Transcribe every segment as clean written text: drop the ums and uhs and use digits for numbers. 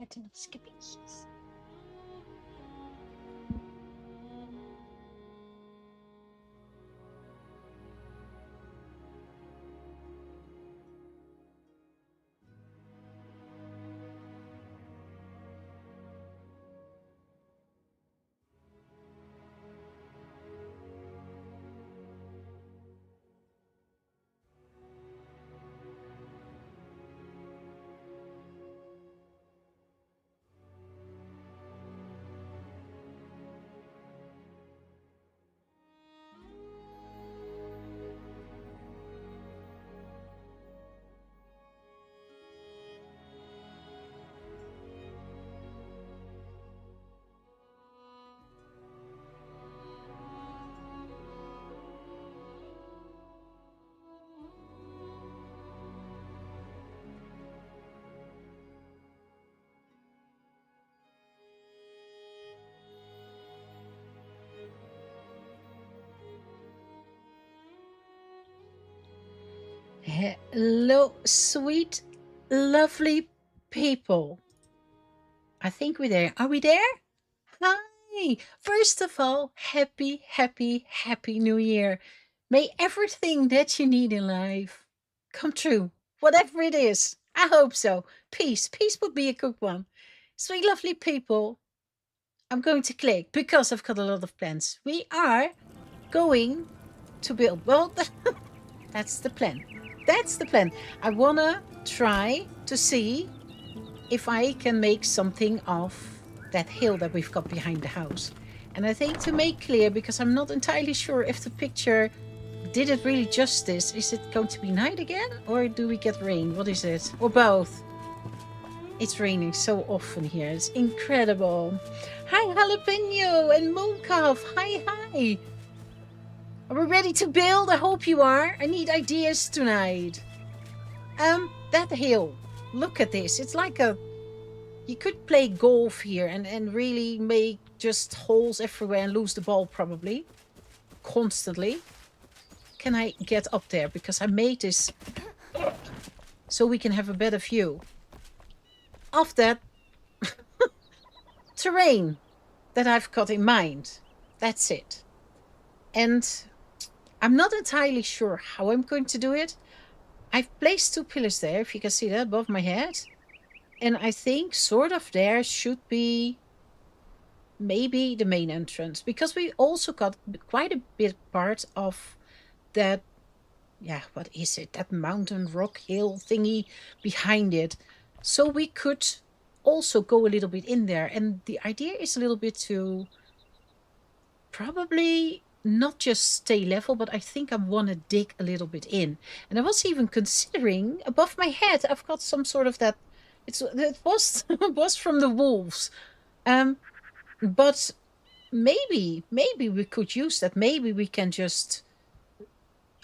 met de skippies. Hello, sweet, lovely people. I think we're there. Are we there? Hi. First of all, happy, happy, happy New Year. May everything that you need in life come true, whatever it is. I hope so. Peace. Peace would be a good one. Sweet, lovely people. I'm going to click because I've got a lot of plans. We are going to build. Well, that's the plan. That's the plan. I want to try to see if I can make something of that hill that we've got behind the house. And I think to make clear, because I'm not entirely sure if the picture did it really justice, is it going to be night again? Or do we get rain? What is it? Or both? It's raining so often here. It's incredible. Hi, Jalapeno and Mooncalf. Hi, hi. Are we ready to build? I hope you are. I need ideas tonight. That hill. Look at this. It's like a... You could play golf here and really make just holes everywhere and lose the ball probably. Constantly. Can I get up there? Because I made this so we can have a better view of that terrain that I've got in mind. That's it. And I'm not entirely sure how I'm going to do it. I've placed 2 pillars there, if you can see that above my head. And I think sort of there should be maybe the main entrance. Because we also got quite a bit part of that, yeah, what is it? That mountain rock hill thingy behind it. So we could also go a little bit in there. And the idea is a little bit to probably not just stay level, but I think I want to dig a little bit in. And I was even considering above my head, I've got some sort of that. It was was from the wolves, but maybe we could use that. Maybe we can just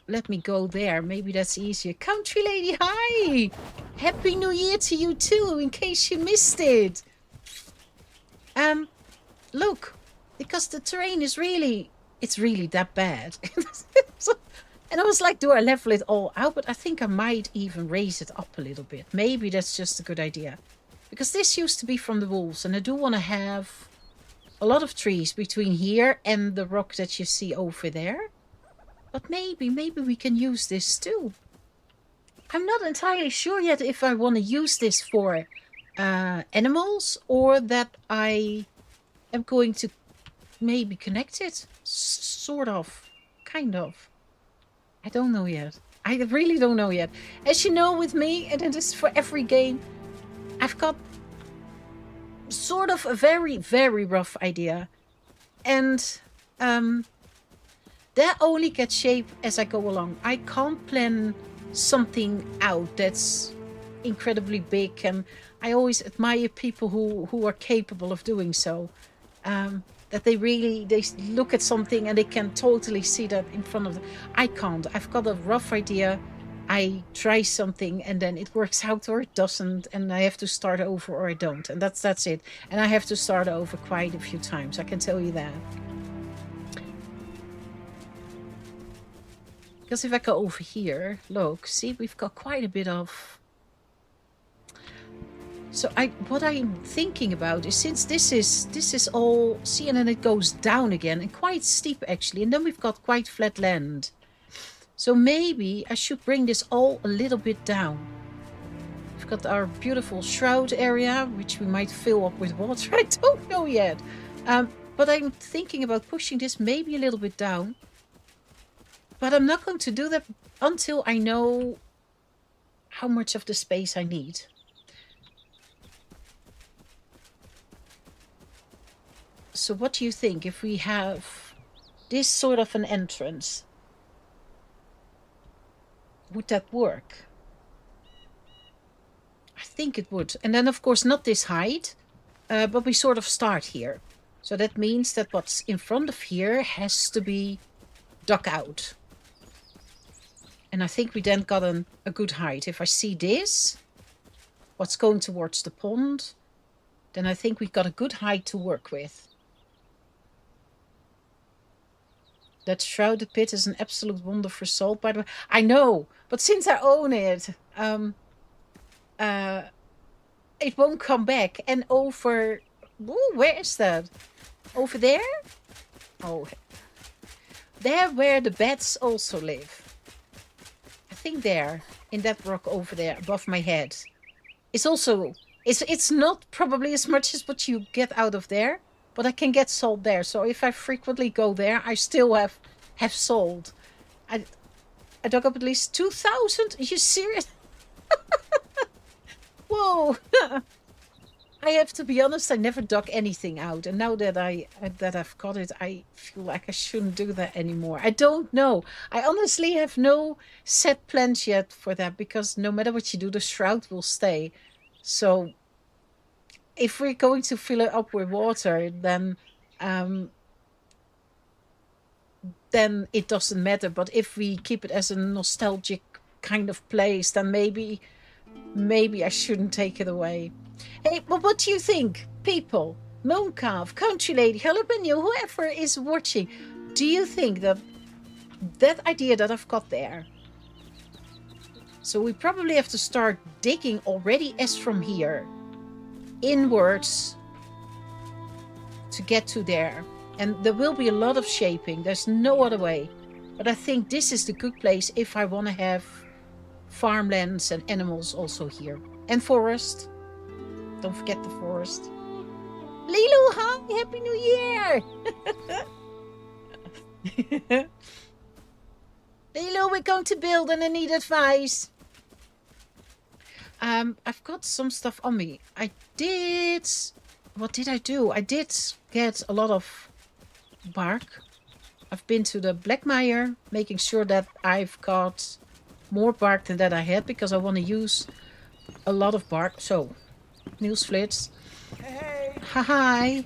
let me go there. Maybe that's easier. Country lady, hi! Happy New Year to you too. In case you missed it. Look, because the terrain is really. It's really that bad. And I was like, do I level it all out? But I think I might even raise it up a little bit. Maybe that's just a good idea. Because this used to be from the wolves. And I do want to have a lot of trees between here and the rock that you see over there. But maybe we can use this too. I'm not entirely sure yet if I want to use this for animals. Or that I am going to maybe connect it. Sort of. Kind of. I don't know yet. I really don't know yet. As you know with me, and it is for every game, I've got sort of a very, very rough idea. And that only gets shape as I go along. I can't plan something out that's incredibly big. And I always admire people who are capable of doing so. That they look at something and they can totally see that in front of them. I can't. I've got a rough idea. I try something and then it works out or it doesn't, and I have to start over or I don't, and that's it. And I have to start over quite a few times, I can tell you that. Because if I go over here, look, see, we've got quite a bit of So what I'm thinking about is, since this is all, see, and then it goes down again, and quite steep actually, and then we've got quite flat land. So maybe I should bring this all a little bit down. We've got our beautiful shroud area, which we might fill up with water. I don't know yet. But I'm thinking about pushing this maybe a little bit down. But I'm not going to do that until I know how much of the space I need. So what do you think if we have this sort of an entrance? Would that work? I think it would. And then, of course, not this height, but we sort of start here. So that means that what's in front of here has to be dug out. And I think we then got a good height. If I see this, what's going towards the pond, then I think we've got a good height to work with. That shrouded pit is an absolute wonder for salt, by the way. I know, but since I own it, it won't come back. And over... Ooh, where is that? Over there? Oh, there where the bats also live. I think there, in that rock over there, above my head. It's also... It's not probably as much as what you get out of there, but I can get salt there. So if I frequently go there, I still have salt. I dug up at least 2,000. Are you serious? Whoa. I have to be honest, I never dug anything out. And now that I've got it, I feel like I shouldn't do that anymore. I don't know. I honestly have no set plans yet for that, because no matter what you do, the shroud will stay. So if we're going to fill it up with water, then it doesn't matter. But if we keep it as a nostalgic kind of place, then maybe I shouldn't take it away. Hey, well, what do you think, people? Mooncalf, Country Lady, Jalapeno, whoever is watching, do you think that idea that I've got there? So we probably have to start digging already as from here, inwards, to get to there. And there will be a lot of shaping. There's no other way. But I think this is the good place if I want to have farmlands and animals also here. And forest. Don't forget the forest. Lilu, hi! Happy New Year! Lilu, we're going to build and I need advice. I've got some stuff on me. What did I do? I did get a lot of bark. I've been to the Blackmire, making sure that I've got more bark than that I had, because I want to use a lot of bark. So, Nielsflits. Hey. Hi.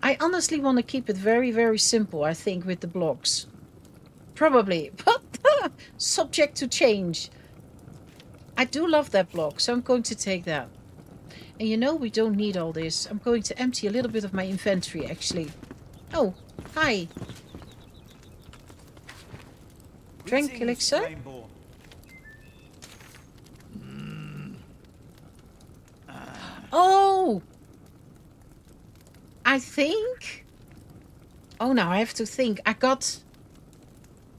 I honestly want to keep it very, very simple, I think, with the blocks. Probably, but subject to change. I do love that block, so I'm going to take that. And you know, we don't need all this. I'm going to empty a little bit of my inventory, actually. Oh, hi. Drink elixir? Oh! I think... Oh, now I have to think. I got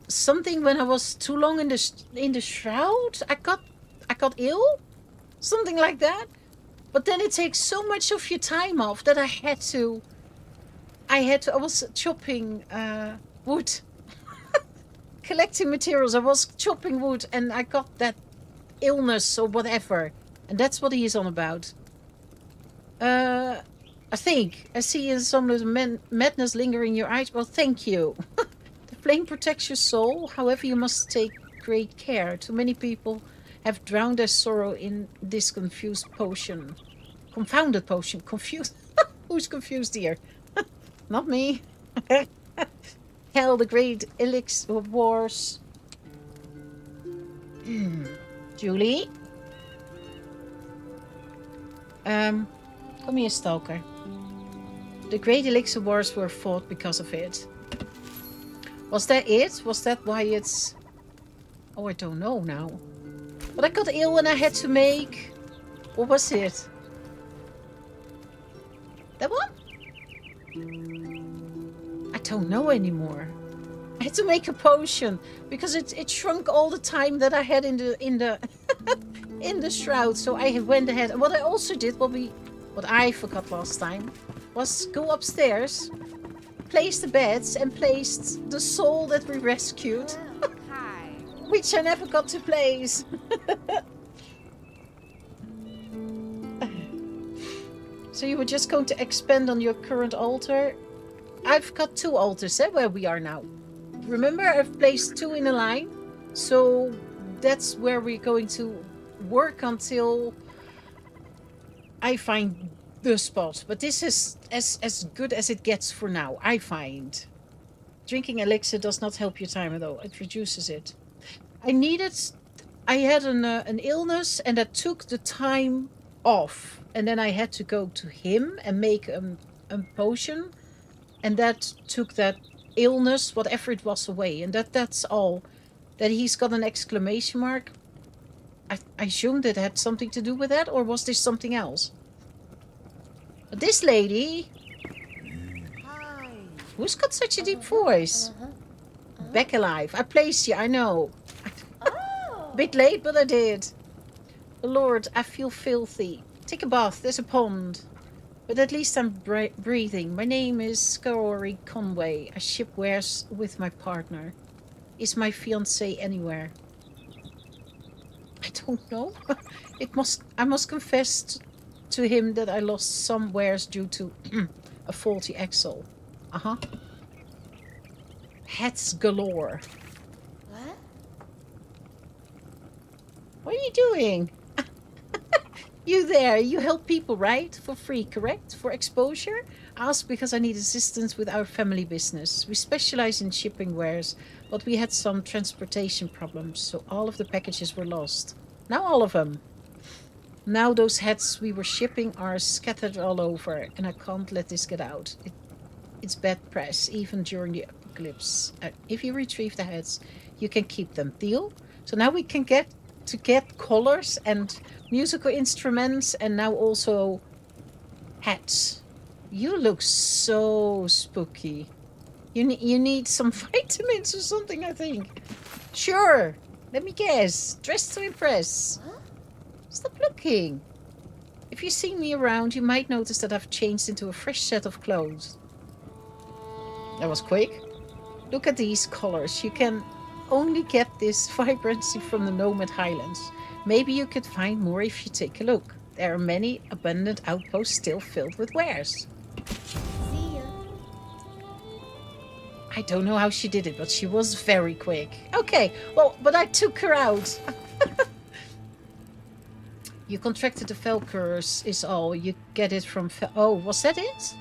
something when I was too long in the shroud. I got ill? Something like that. But then it takes so much of your time off that I was chopping wood. Collecting materials. I was chopping wood and I got that illness or whatever. And that's what he is on about. I think. I see some little madness lingering in your eyes. Well, thank you. The flame protects your soul. However, you must take great care. Too many people have drowned their sorrow in this confused potion. Confounded potion. Confused. Who's confused here? Not me. Hell, the great elixir of wars. Julie? Come here, Stalker. The great elixir wars were fought because of it. Was that it? Was that why it's Oh, I don't know now. But I got ill and I had to make... What was it? That one? I don't know anymore. I had to make a potion because it shrunk all the time that I had in the in the shroud. So I went ahead. And what I also did, what I forgot last time, was go upstairs, place the beds, and placed the soul that we rescued, which I never got to place. So you were just going to expand on your current altar? I've got 2 altars where we are now. Remember, I've placed 2 in a line. So that's where we're going to work until I find the spot. But this is as good as it gets for now, I find. Drinking elixir does not help your timer though. It reduces it. I had an illness and that took the time off. And then I had to go to him and make a potion. And that took that illness, whatever it was, away. And that's all. That he's got an exclamation mark. I assumed it had something to do with that. Or was this something else? But this lady... Hi. Who's got such a deep voice? Back alive. I placed you, I know. Oh. Bit late, but I did. Lord, I feel filthy. Take a bath, there's a pond. But at least I'm breathing. My name is Scory Conway. I ship wares with my partner. Is my fiancé anywhere? I don't know. I must confess to him that I lost some wares due to a faulty axle. Uh-huh. Hats galore. What? What are you doing? You there, you help people, right? For free, correct? For exposure? Ask because I need assistance with our family business. We specialize in shipping wares, but we had some transportation problems, so all of the packages were lost. Now all of them. Now those hats we were shipping are scattered all over, and I can't let this get out. It's bad press, even during the apocalypse. If you retrieve the hats, you can keep them. Deal? So now we can get collars and musical instruments, and now also hats. You look so spooky. You need some vitamins or something, I think. Sure. Let me guess. Dressed to impress. Huh? Stop looking. If you see me around, you might notice that I've changed into a fresh set of clothes. That was quick. Look at these colors. You can only get this vibrancy from the Nomad Highlands. Maybe you could find more if you take a look. There are many abundant outposts still filled with wares. See ya. I don't know how she did it, but she was very quick. Okay, well, but I took her out. You contracted the fell curse is all. You get it from... Oh, was that it?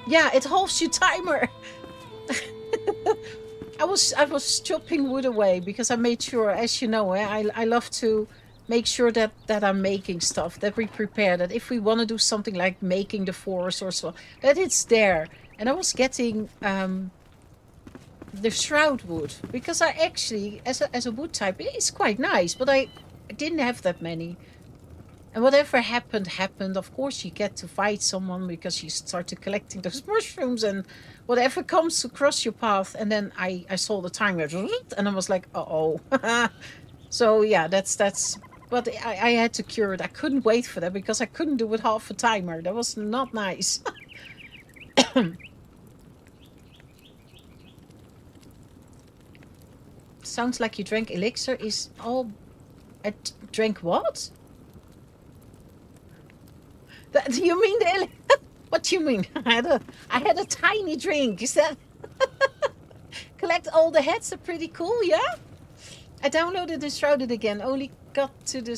Yeah, it halves your timer. I was chopping wood away because I made sure, as you know, I love to make sure that I'm making stuff, that we prepare, that if we want to do something like making the forest or so, that it's there. And I was getting the shroud wood because I actually, as a wood type, it's quite nice, but I didn't have that many. And whatever happened. Of course, you get to fight someone because you start collecting those mushrooms and whatever comes across your path. And then I saw the timer and I was like, uh-oh. So yeah, that's. But I had to cure it. I couldn't wait for that because I couldn't do it half a timer. That was not nice. Sounds like you drank elixir. Is all... I drank what? You mean the... What do you mean? I had a tiny drink. Is that... Collect all the hats are pretty cool, yeah? I downloaded Enshrouded again. Only got the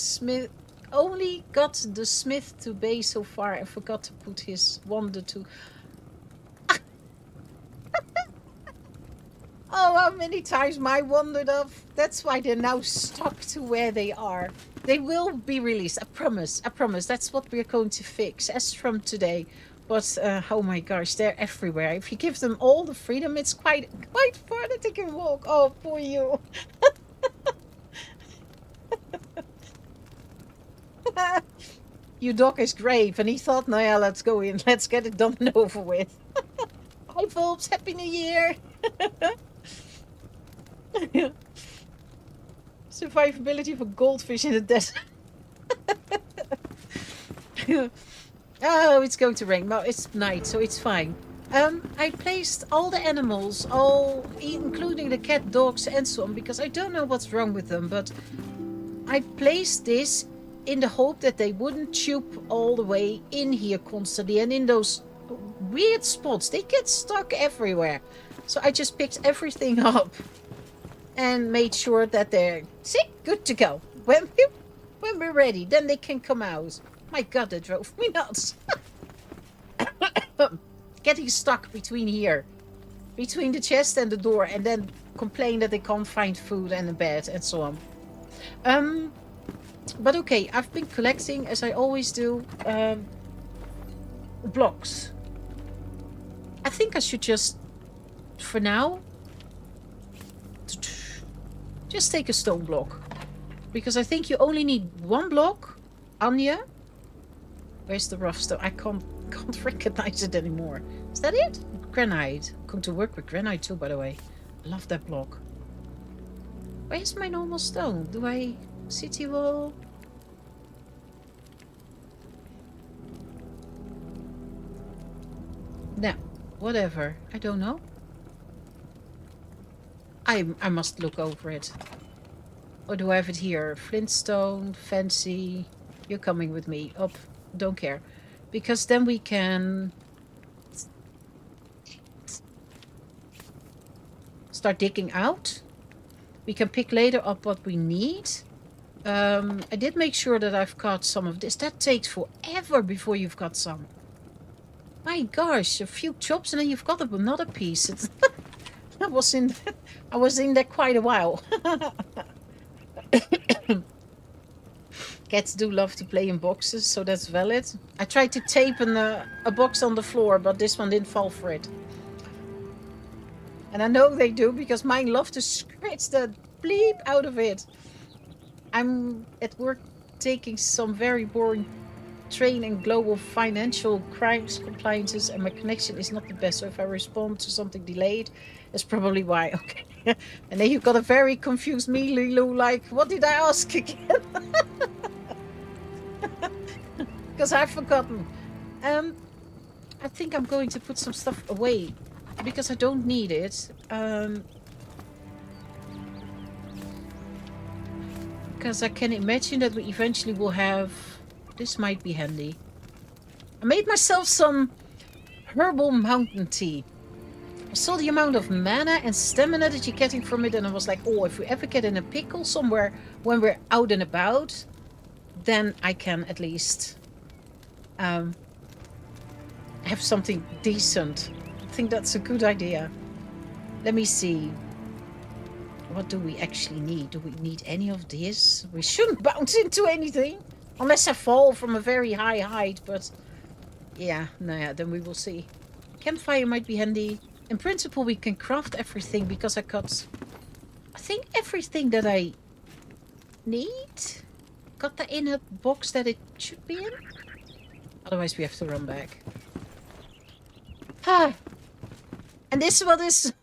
smith to bay so far and forgot to put his wonder to... Oh, how many times my wandered off. That's why they're now stuck to where they are. They will be released. I promise. That's what we're going to fix. As from today, But oh my gosh, they're everywhere. If you give them all the freedom, it's quite far that they can walk. Oh, poor you. Your dog is grave, and he thought, "No, yeah, let's go in. Let's get it done and over with." Hi, folks. Happy New Year. Survivability of a goldfish in the desert. Oh, it's going to rain. Well, it's night, so it's fine. I placed all the animals, including the cat, dogs, and so on, because I don't know what's wrong with them, but I placed this in the hope that they wouldn't choop all the way in here constantly, and in those weird spots. They get stuck everywhere. So I just picked everything up and made sure that they're good to go. When we're ready, then they can come out. My God, that drove me nuts. Getting stuck between the chest and the door, and then complain that they can't find food and a bed and so on. But okay, I've been collecting, as I always do, blocks. I think I should just, for now, just take a stone block. Because I think you only need one block. Anya? Where's the rough stone? I can't recognize it anymore. Is that it? Granite. I'm going to work with granite too, by the way. I love that block. Where's my normal stone? Do I... City wall? No. Whatever. I don't know. I must look over it. Or do I have it here? Flintstone, fancy. You're coming with me. Up. Don't care. Because then we can start digging out. We can pick later up what we need. I did make sure that I've got some of this. That takes forever before you've got some. My gosh, a few chops and then you've got another piece. I was in there quite a while. Cats do love to play in boxes, so that's valid. I tried to tape a box on the floor, but this one didn't fall for it. And I know they do, because mine love to scratch the bleep out of it. I'm at work taking some very boring train in global financial crimes compliances, and my connection is not the best. So if I respond to something delayed, that's probably why. Okay. And then you've got a very confused me, Lulu, like, what did I ask again? Because I've forgotten. I think I'm going to put some stuff away because I don't need it. Because I can imagine that we eventually will have... This might be handy. I made myself some herbal mountain tea. I saw the amount of mana and stamina that you're getting from it, and I was like, oh, if we ever get in a pickle somewhere when we're out and about, then I can at least have something decent. I think that's a good idea. Let me see. What do we actually need? Do we need any of this? We shouldn't bounce into anything. Unless I fall from a very high height, but... Yeah, no, yeah, then we will see. Campfire might be handy. In principle, we can craft everything because I got... I think everything that I need. Got that in a box that it should be in. Otherwise, we have to run back. Ah. And this is what is...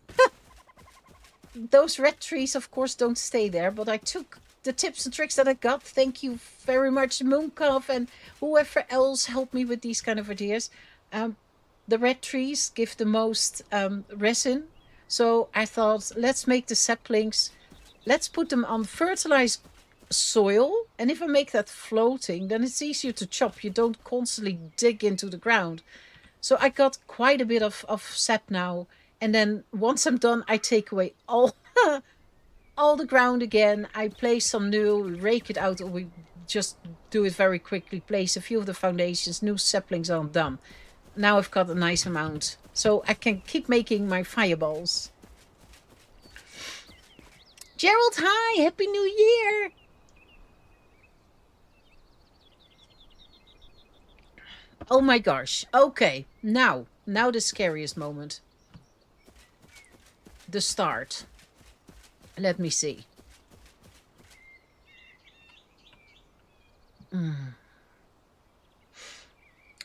Those red trees, of course, don't stay there. But I took the tips and tricks that I got. Thank you very much, Mooncalf, and whoever else helped me with these kind of ideas. The red trees give the most resin. So I thought, let's make the saplings. Let's put them on fertilized soil. And if I make that floating, then it's easier to chop. You don't constantly dig into the ground. So I got quite a bit of sap now. And then once I'm done, I take away all the ground again. I place some new, rake it out, or we just do it very quickly. Place a few of the foundations, new saplings are done. Now I've got a nice amount. So I can keep making my fireballs. Gerald, hi! Happy New Year! Oh my gosh. Okay. Now the scariest moment. The start. Let me see.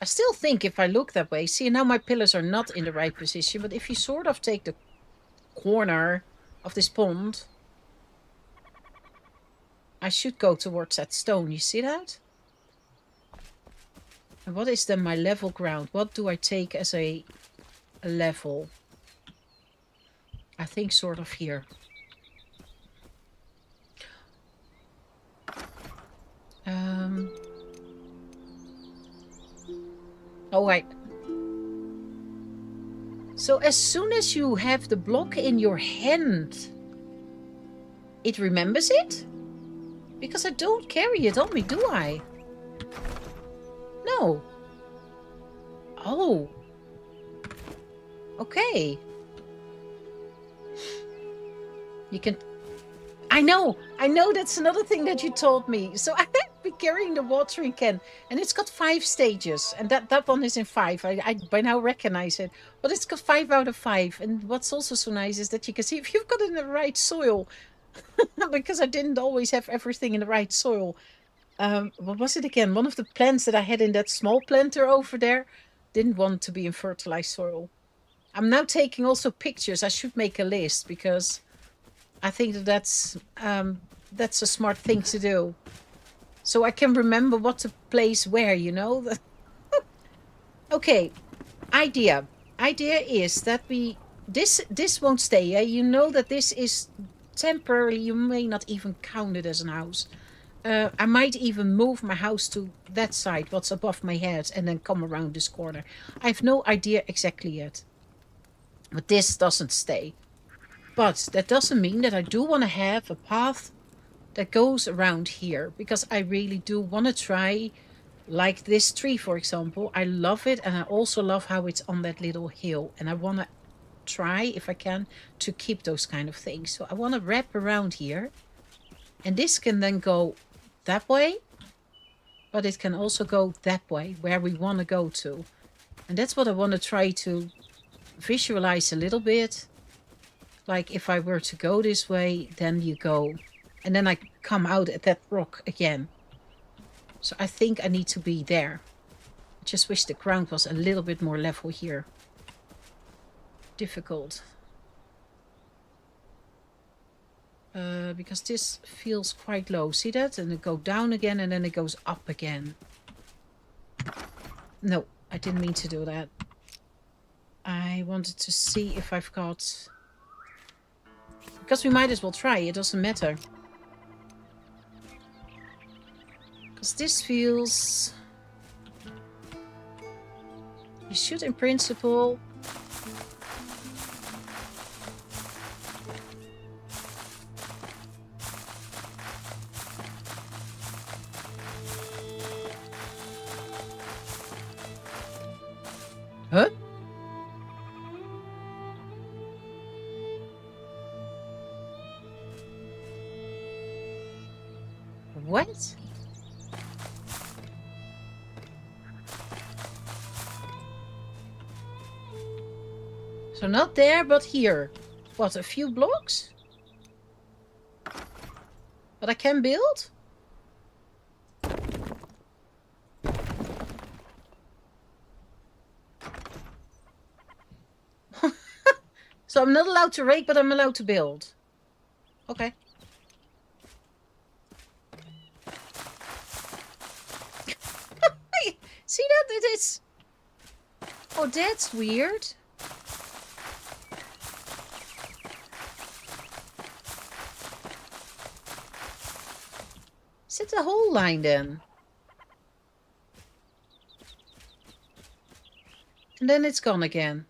I still think if I look that way, see, now my pillars are not in the right position, but if you sort of take the corner of this pond, I should go towards that stone. You see that? And what is then my level ground? What do I take as a level? I think sort of here. Oh, wait. So as soon as you have the block in your hand, it remembers it? Because I don't carry it on me, do I? No. Oh. Okay. You can... I know that's another thing that you told me. So I have been carrying the watering can, and it's got 5 stages, and that one is in 5. I by now recognize it, but it's got 5 out of 5. And what's also so nice is that you can see if you've got it in the right soil, because I didn't always have everything in the right soil. What was it again? One of the plants that I had in that small planter over there didn't want to be in fertilized soil. I'm now taking also pictures. I should make a list because I think that's a smart thing to do. So I can remember what to place where, you know? Okay, idea. Idea is that this won't stay, yeah? You know that this is temporarily, you may not even count it as an house. I might even move my house to that side, what's above my head, and then come around this corner. I have no idea exactly yet. But this doesn't stay. But that doesn't mean that I do want to have a path that goes around here, because I really do want to try, like this tree, for example. I love it, and I also love how it's on that little hill, and I want to try, if I can, to keep those kind of things. So I want to wrap around here, and this can then go that way, but it can also go that way, where we want to go to. And that's what I want to try to visualize a little bit. Like if I were to go this way, then you go, and then I come out at that rock again. So I think I need to be there. I just wish the ground was a little bit more level here. Difficult. Because this feels quite low. See that? And it goes down again, and then it goes up again. No, I didn't mean to do that. I wanted to see if I've got... Because we might as well try. It doesn't matter. Because this feels... You should, in principle... Huh? What? So not there, but here. What, a few blocks? But I can build? So I'm not allowed to rake, but I'm allowed to build. Okay. See that? It is... Oh, that's weird. Is it the whole line then? And then it's gone again.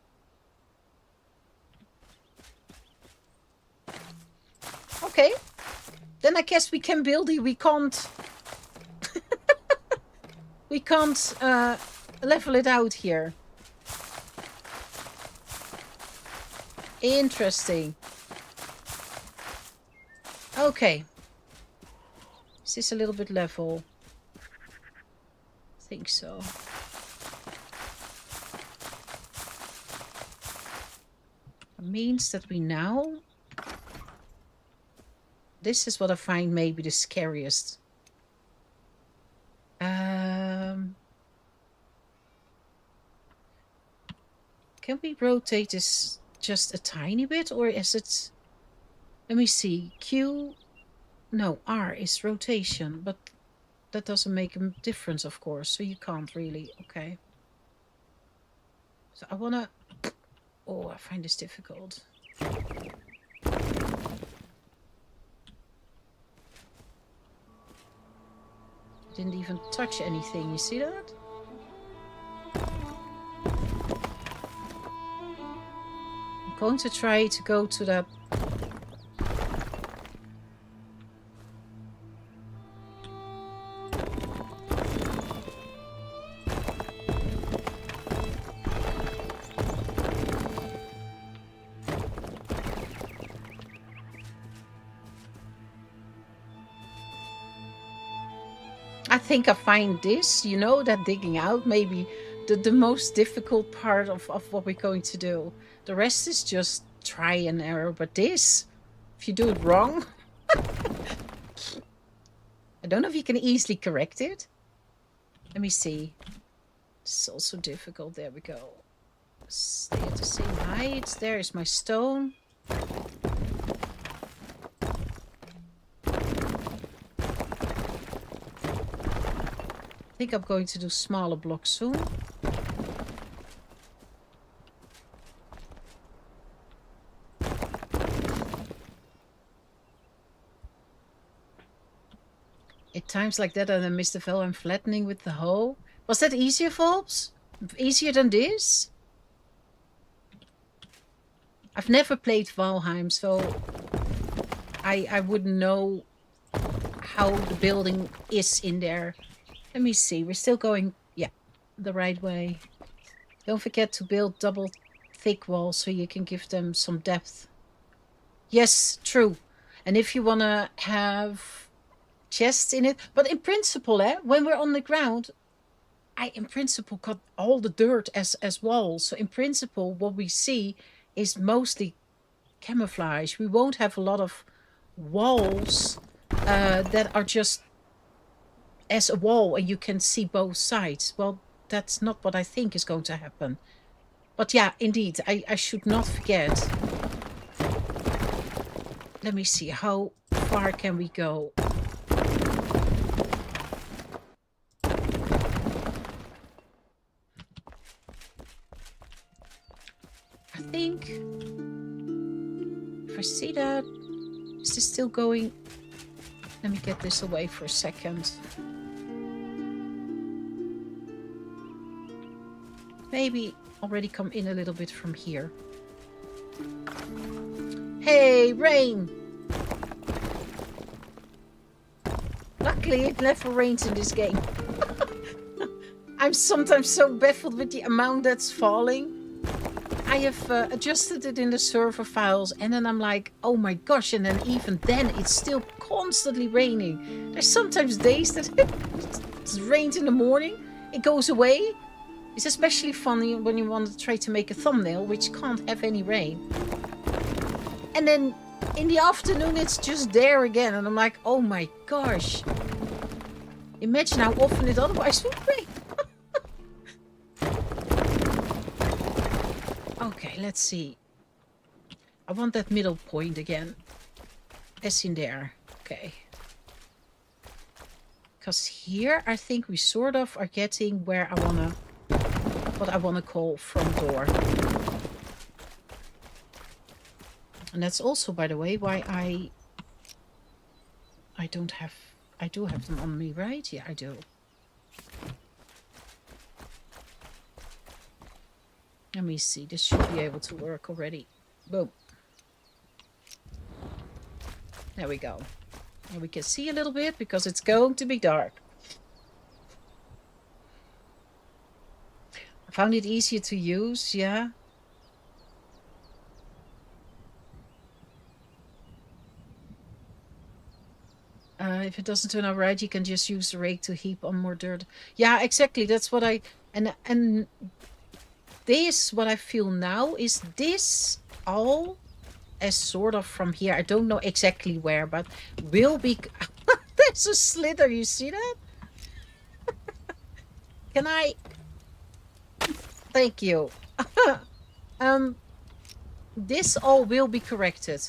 Okay. Then I guess we can build it. We can't... We can't level it out here. Interesting. Okay. Is this a little bit level? I think so. means that we now... This is what I find maybe the scariest. Can we rotate this just a tiny bit, or is it... Let me see. Q... No, R is rotation, but that doesn't make a difference, of course, so you can't really. Okay. So I wanna... Oh, I find this difficult. Didn't even touch anything, you see that? I'm going to try to go to that... I think I find this, you know, that digging out, maybe the most difficult part of what we're going to do. The rest is just try and error, but this, if you do it wrong, I don't know if you can easily correct it. Let me see. It's also difficult. There we go. Stay at the same height. There is my stone. I think I'm going to do smaller blocks soon. At times like that, I miss the fellow I'm flattening with the hoe. Was that easier, Volps? Easier than this? I've never played Valheim, so I wouldn't know how the building is in there. Let me see. We're still going, yeah, the right way. Don't forget to build double thick walls so you can give them some depth. Yes, true. And if you want to have chests in it. But in principle, when we're on the ground, I in principle got all the dirt as walls. So in principle, what we see is mostly camouflage. We won't have a lot of walls that are just as a wall and you can see both sides. Well, that's not what I think is going to happen. But yeah, indeed, I should not forget. Let me see, how far can we go? I think if I see that, is this still going? Let me get this away for a second. Maybe already come in a little bit from here. Hey, rain! Luckily, it never rains in this game. I'm sometimes so baffled with the amount that's falling. I have adjusted it in the server files, and then I'm like, oh my gosh, and then even then it's still constantly raining. There's sometimes days that it rains in the morning, it goes away. It's especially funny when you want to try to make a thumbnail, which can't have any rain. And then in the afternoon, it's just there again, and I'm like, oh my gosh. Imagine how often it otherwise would rain. Okay, let's see. I want that middle point again. As in there. Okay. Because here, I think we sort of are getting where I want to... What I want to call front door. And that's also, by the way, why I don't have... I do have them on me, right? Yeah, I do. Let me see. This should be able to work already. Boom. There we go. And we can see a little bit because it's going to be dark. I found it easier to use, yeah. If it doesn't turn out right, you can just use the rake to heap on more dirt. Yeah, exactly. That's what I... And this, what I feel now, is this all as sort of from here. I don't know exactly where, but will be... There's a slither, you see that? Can I... Thank you. This all will be corrected.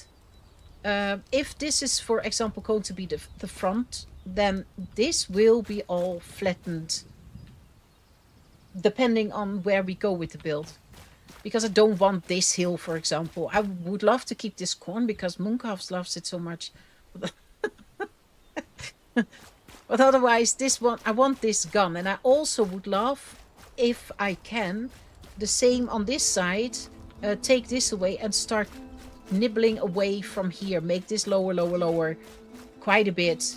If this is, for example, going to be the front, then this will be all flattened depending on where we go with the build. Because I don't want this hill, for example. I would love to keep this corn because Mooncalves loves it so much. But otherwise, this one, I want this gone. And I also would love, if I can, the same on this side. Take this away and start nibbling away from here. Make this lower, lower, lower quite a bit.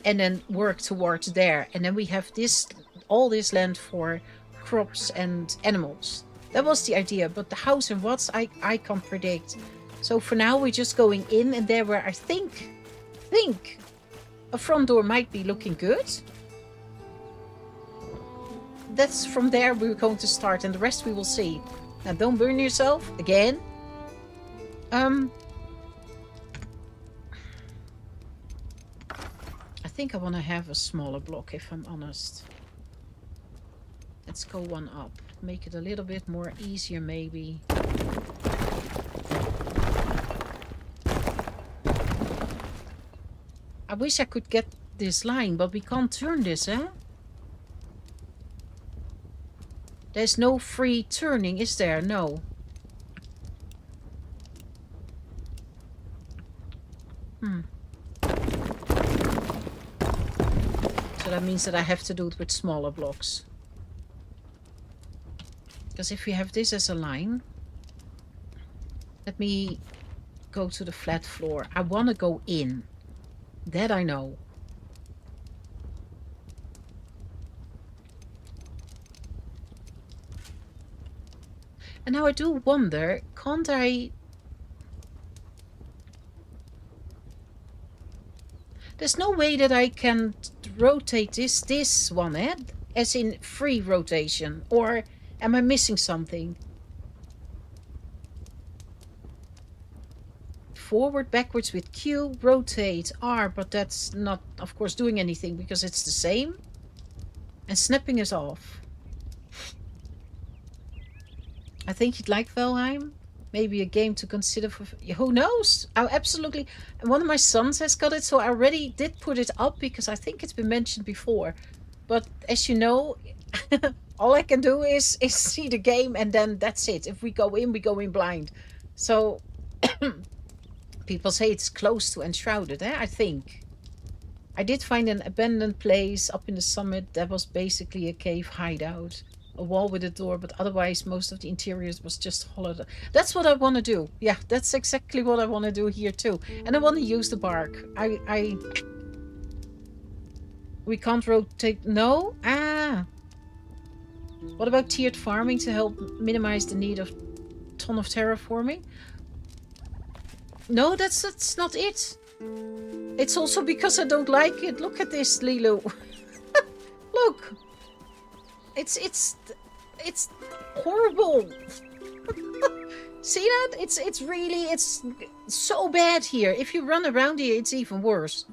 And then work towards there. And then we have this, all this land for crops and animals. That was the idea. But the house and what's, I can't predict. So for now, we're just going in. And there where I think a front door might be looking good. That's from there we're going to start. And the rest we will see. Now, don't burn yourself again. I think I want to have a smaller block, if I'm honest. Let's go one up. Make it a little bit more easier, maybe. I wish I could get this line, but we can't turn this, eh? There's no free turning, is there? No. So that means that I have to do it with smaller blocks. Because if we have this as a line... Let me go to the flat floor. I want to go in. That I know. And now I do wonder, can't I... There's no way that I can rotate this one, eh? As in free rotation. Or am I missing something? Forward, backwards with Q, rotate R, but that's not, of course, doing anything because it's the same. And snapping is off. I think you'd like Valheim. Maybe a game to consider for... Who knows? Oh, absolutely. And one of my sons has got it, so I already did put it up because I think it's been mentioned before. But as you know, all I can do is see the game and then that's it. If we go in blind. So people say it's close to Enshrouded, eh? I think. I did find an abandoned place up in the summit that was basically a cave hideout. A wall with a door, but otherwise most of the interiors was just hollowed. That's what I want to do. Yeah, that's exactly what I want to do here too. And I want to use the bark. We can't rotate. No? Ah. What about tiered farming to help minimize the need of ton of terraforming? No, that's not it. It's also because I don't like it. Look at this, Lilo. Look. It's horrible. See that? It's really, it's so bad here. If you run around here, it's even worse.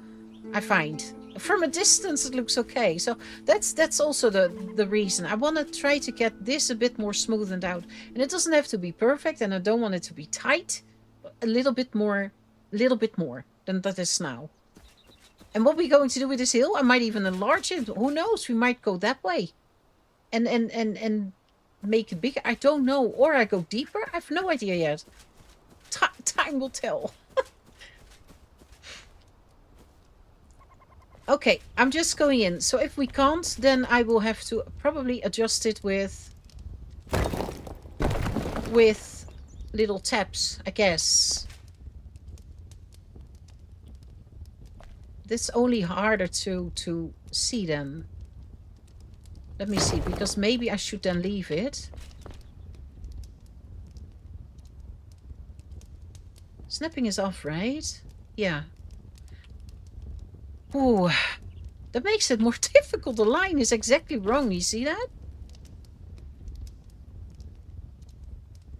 I find. From a distance, it looks okay. So that's also the reason. I want to try to get this a bit more smoothened out. And it doesn't have to be perfect, and I don't want it to be tight. A little bit more than that is now. And what we're going to do with this hill, I might even enlarge it. Who knows? We might go that way. And make it bigger. I don't know. Or I go deeper. I have no idea yet. Time will tell. Okay, I'm just going in. So if we can't, then I will have to probably adjust it with little taps, I guess. This is only harder to see them. Let me see, because maybe I should then leave it. Snapping is off, right? Yeah. Ooh, that makes it more difficult. The line is exactly wrong, you see that?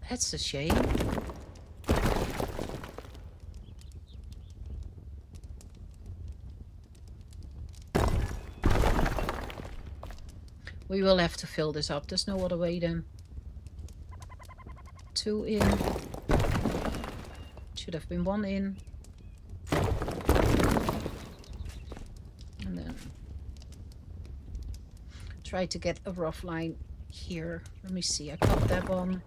That's a shame. We will have to fill this up. There's no other way then. 2 in. Should have been 1 in. And then try to get a rough line here. Let me see. I cut that one.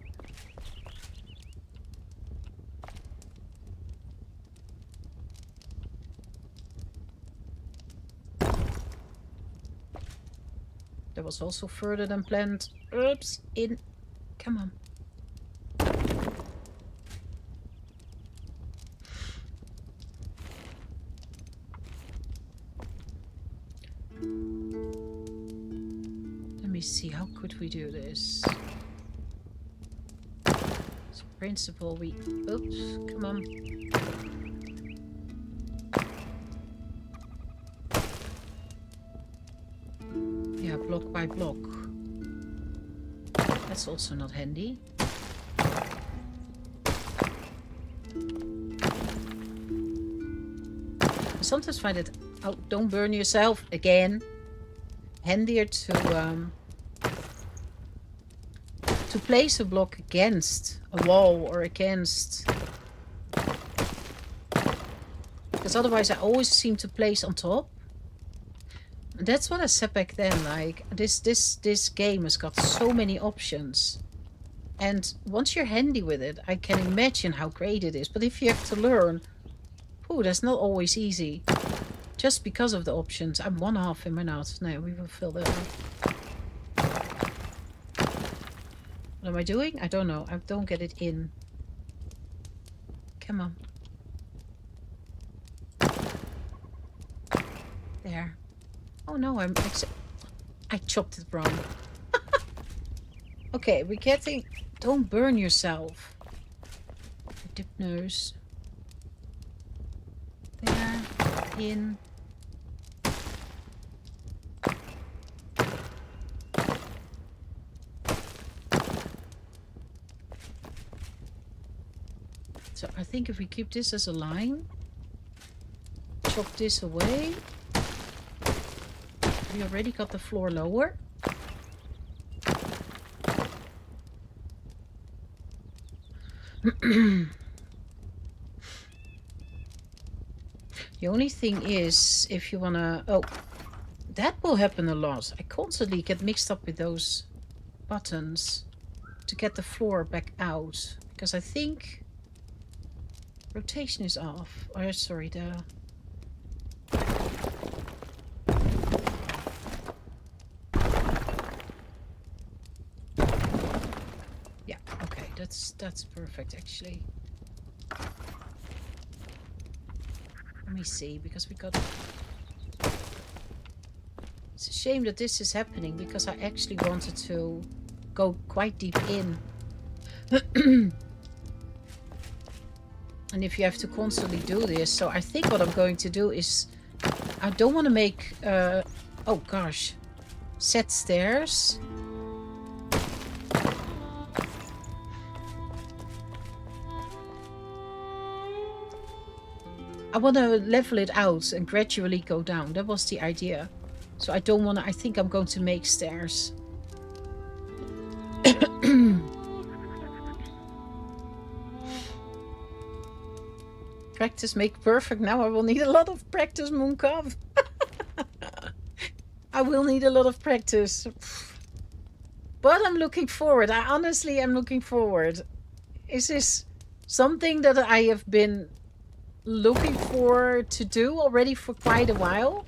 That was also further than planned. Oops. In. Come on. Let me see, how could we do this? So principle, we... Oops, come on. Yeah, block by block. That's also not handy. I sometimes find it... Oh, don't burn yourself again. Handier to place a block against a wall or against, because otherwise I always seem to place on top. And that's what I said back then. Like this game has got so many options, and once you're handy with it, I can imagine how great it is. But if you have to learn, oh, that's not always easy. Just because of the options. I'm 1/2 in my knots. No, we will fill that up. What am I doing? I don't know. I don't get it in. Come on. There. Oh no, I chopped it wrong. Okay, we're getting... Don't burn yourself. Dip nose. There. In. So I think if we keep this as a line, chop this away. We already got the floor lower. The only thing is, if you wanna... Oh, that will happen a lot. I constantly get mixed up with those buttons to get the floor back out. Because I think rotation is off. Oh, sorry, the... Yeah, okay, that's perfect actually. Let me see, because we got... It's a shame that this is happening, because I actually wanted to go quite deep in. And if you have to constantly do this, so I think what I'm going to do is... I don't want to make... oh gosh. Set stairs. I want to level it out and gradually go down. That was the idea. So I don't want to... I think I'm going to make stairs. Practice make perfect. Now I will need a lot of practice, Mooncov. I will need a lot of practice. But I'm looking forward. I honestly am looking forward. Is this something that I have been looking for to do already for quite a while?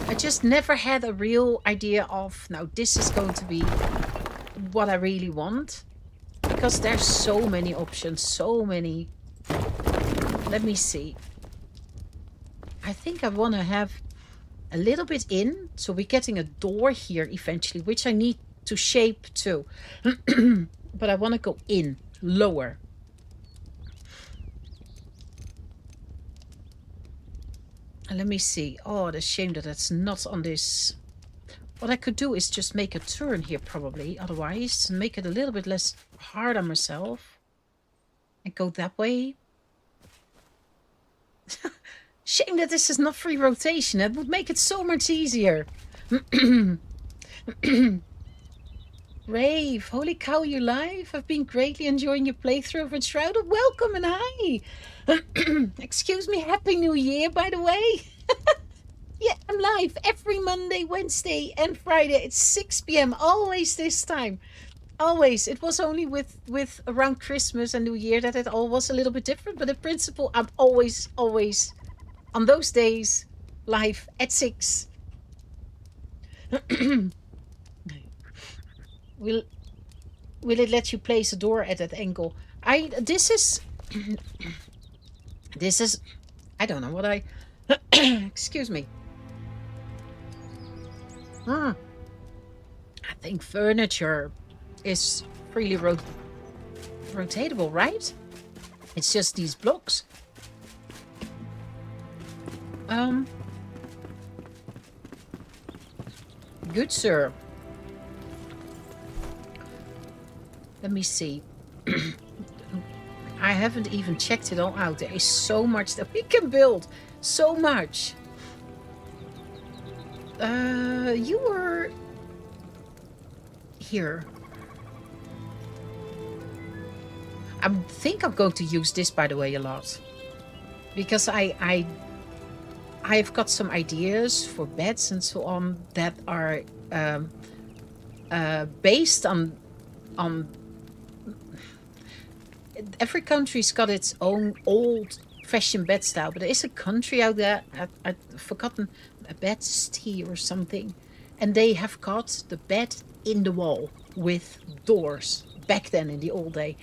I just never had a real idea of, now this is going to be what I really want. Because there's so many options, so many. Let me see. I think I want to have a little bit in. So we're getting a door here eventually, which I need to shape too. But I want to go in, lower. And let me see. Oh, it's a shame that that's not on this. What I could do is just make a turn here probably. Otherwise, make it a little bit less hard on myself. And go that way. Shame that this is not free rotation. That would make it so much easier. Rave, holy cow, you live? I've been greatly enjoying your playthrough of Enshrouded. Welcome and hi. Excuse me, Happy New Year, by the way. Yeah, I'm live every Monday, Wednesday, and Friday at 6 p.m. Always this time. Always. It was only with around Christmas and New Year that it all was a little bit different. But in principle, I'm always on those days live at 6. Will it let you place a door at that angle? This is I don't know what I excuse me. I think furniture is freely rotatable, right? It's just these blocks. Good sir. Let me see. I haven't even checked it all out. There is so much that we can build. So much. You were here. I think I'm going to use this, by the way, a lot. Because I've got some ideas for beds and so on that are based on every country's got its own old-fashioned bed style, but there is a country out there, I've forgotten, a Bed-Stuy or something, and they have got the bed in the wall with doors back then in the old day,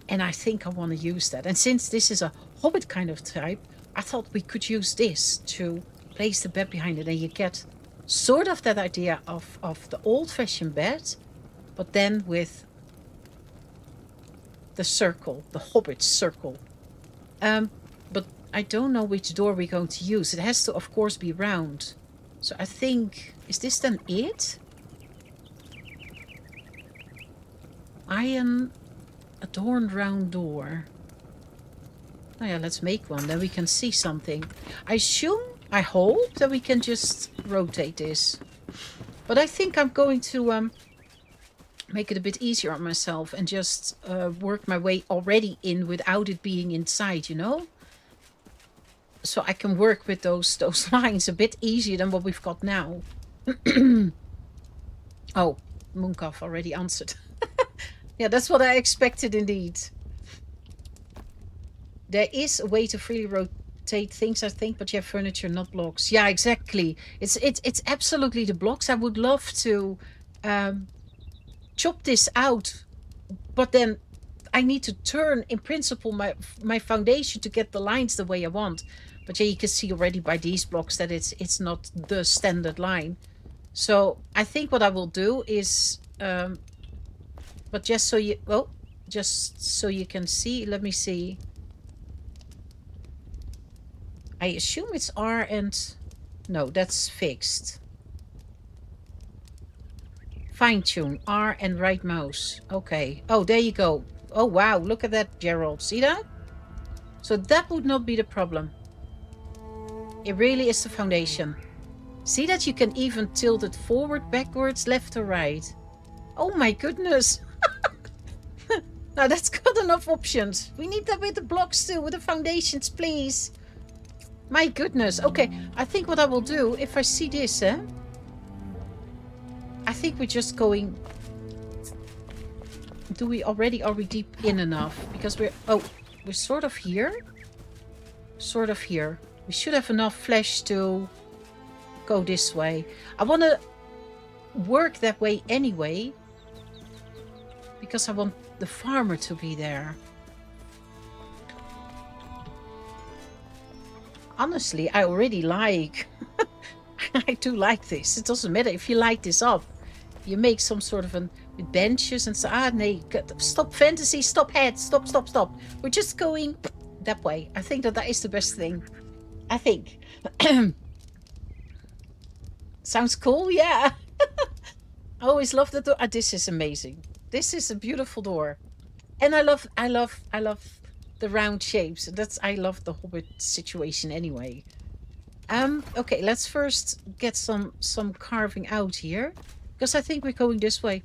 and I think I want to use that. And since this is a Hobbit kind of type, I thought we could use this to place the bed behind it, and you get sort of that idea of the old-fashioned bed, but then with the circle, the Hobbit circle. But I don't know which door we're going to use. It has to, of course, be round. So I think, is this then it? Iron adorned round door. Oh yeah, let's make one. Then we can see something. I hope that we can just rotate this. But I think I'm going to make it a bit easier on myself and just work my way already in without it being inside, you know? So I can work with those lines a bit easier than what we've got now. Oh, Mooncalf already answered. Yeah, that's what I expected indeed. There is a way to freely rotate things, I think, but you have furniture, not blocks. Yeah, exactly. It's absolutely the blocks. I would love to chop this out, but then I need to turn, in principle, my foundation to get the lines the way I want. But yeah, you can see already by these blocks that it's not the standard line. So I think what I will do is, but just so you, well, just so you can see, let me see. I assume it's R and, no, that's fixed. Fine tune, R and right mouse. Okay. Oh, there you go. Oh, wow. Look at that, Gerald. See that? So that would not be the problem. It really is the foundation. See that you can even tilt it forward, backwards, left or right. Oh my goodness. Now that's got enough options. We need that with the blocks too, with the foundations, please. My goodness. Okay, I think what I will do, if I see this, I think we're just going... Are we deep in enough? Because we're sort of here. Sort of here. We should have enough flesh to go this way. I want to work that way anyway. Because I want the farmer to be there. Honestly, I already like... I do like this. It doesn't matter if you light this up. You make some sort of with benches and so... nee, stop fantasy, stop head, stop. We're just going that way. I think that is the best thing. I think. Sounds cool, yeah. I always love the door. This is amazing. This is a beautiful door. And I love the round shapes. I love the Hobbit situation anyway. Okay, let's first get some carving out here. Because I think we're going this way.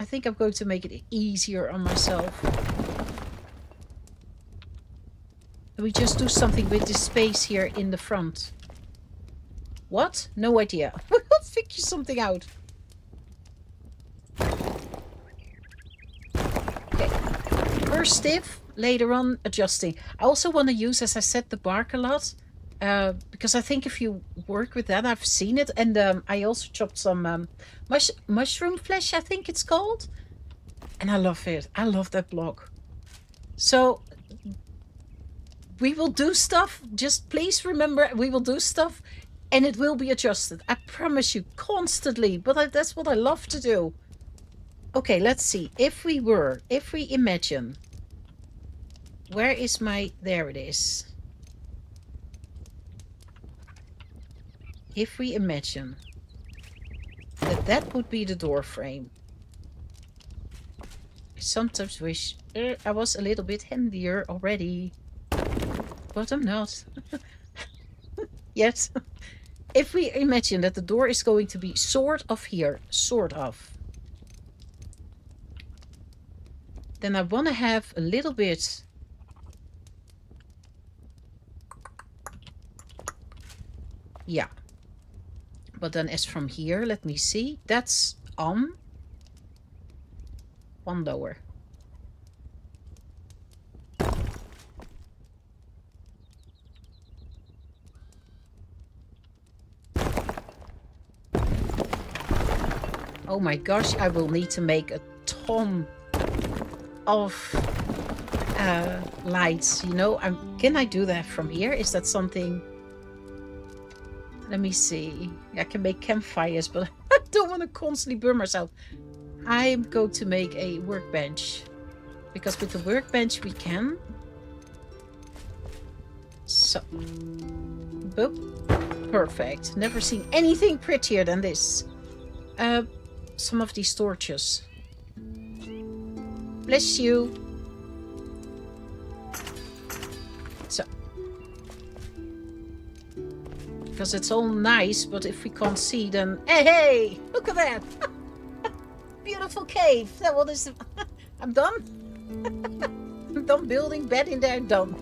I think I'm going to make it easier on myself. We just do something with this space here in the front. What? No idea. We'll figure something out. Okay. First stiff, later on adjusting. I also want to use, as I said, the bark a lot. Because I think if you work with that, I've seen it. And I also chopped some mushroom flesh, I think it's called. And I love it. I love that block. So we will do stuff. Just please remember, we will do stuff. And it will be adjusted. I promise you, constantly. But that's what I love to do. Okay, let's see. If we imagine. Where is my... There it is. If we imagine that would be the door frame. I sometimes wish I was a little bit handier already. But I'm not. Yet. If we imagine that the door is going to be sort of here. Sort of. Then I want to have a little bit... Yeah. But then as from here, let me see. That's on. One lower. Oh my gosh, I will need to make a ton of lights. You know, can I do that from here? Is that something... Let me see. I can make campfires, but I don't want to constantly burn myself. I'm going to make a workbench. Because with the workbench we can. So. Boop. Perfect. Never seen anything prettier than this. Some of these torches. Bless you. So. Because it's all nice, but if we can't see, then... Hey! Look at that! Beautiful cave. That what is... I'm done. I'm done building, bed in there, done.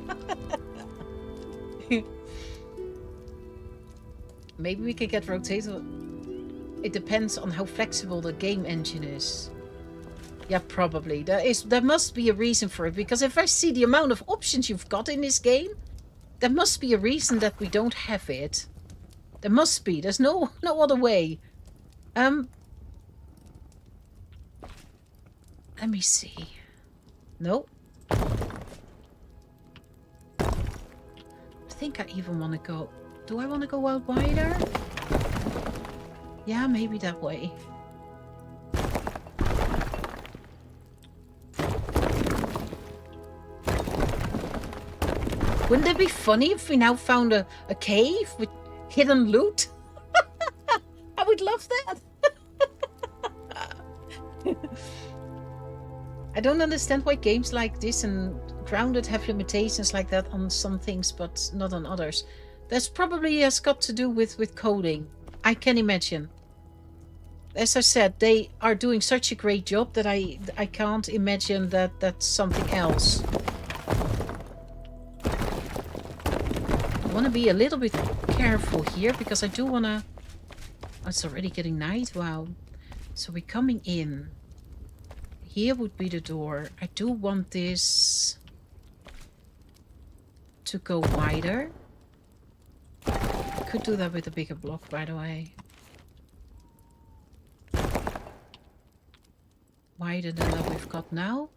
Maybe we can get rotated. It depends on how flexible the game engine is. Yeah, probably. There must be a reason for it. Because if I see the amount of options you've got in this game, there must be a reason that we don't have it. There must be. There's no other way. Let me see. No. I think I even want to go... Do I want to go out wider? Yeah, maybe that way. Wouldn't it be funny if we now found a cave with hidden loot? I would love that. I don't understand why games like this and Grounded have limitations like that on some things, but not on others. That's probably has got to do with coding. I can imagine. As I said, they are doing such a great job that I can't imagine that that's something else. I want to be a little bit careful here because I do want to... Oh, it's already getting night. Wow. So we're coming in. Here would be the door. I do want this to go wider. I could do that with a bigger block, by the way. Wider than what we've got now.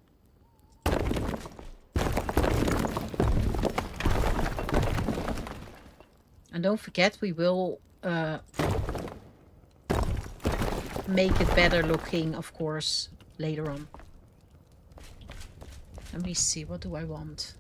And don't forget, we will make it better looking, of course, later on. Let me see, what do I want?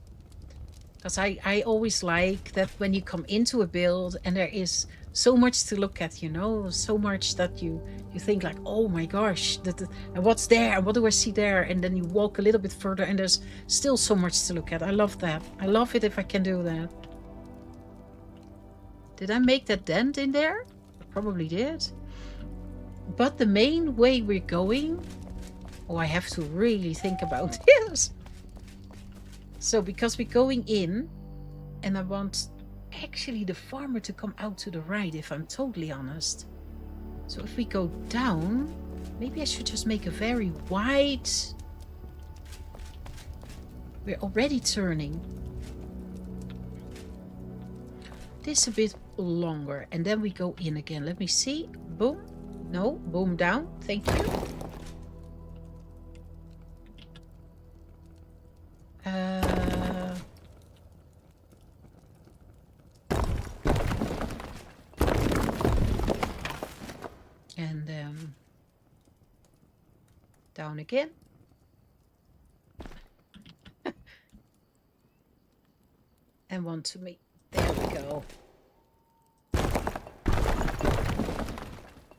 Because I always like that when you come into a build and there is so much to look at, you know, so much that you think like, oh my gosh, and what's there? And what do I see there? And then you walk a little bit further and there's still so much to look at. I love that. I love it if I can do that. Did I make that dent in there? I probably did. But the main way we're going... Oh, I have to really think about this. So, because we're going in, and I want actually the farmer to come out to the right, if I'm totally honest. So if we go down, maybe I should just make a very wide... We're already turning. This a bit longer, and then we go in again. Let me see. Boom. No, boom down. Thank you. And down again. And 1 to me. There we go.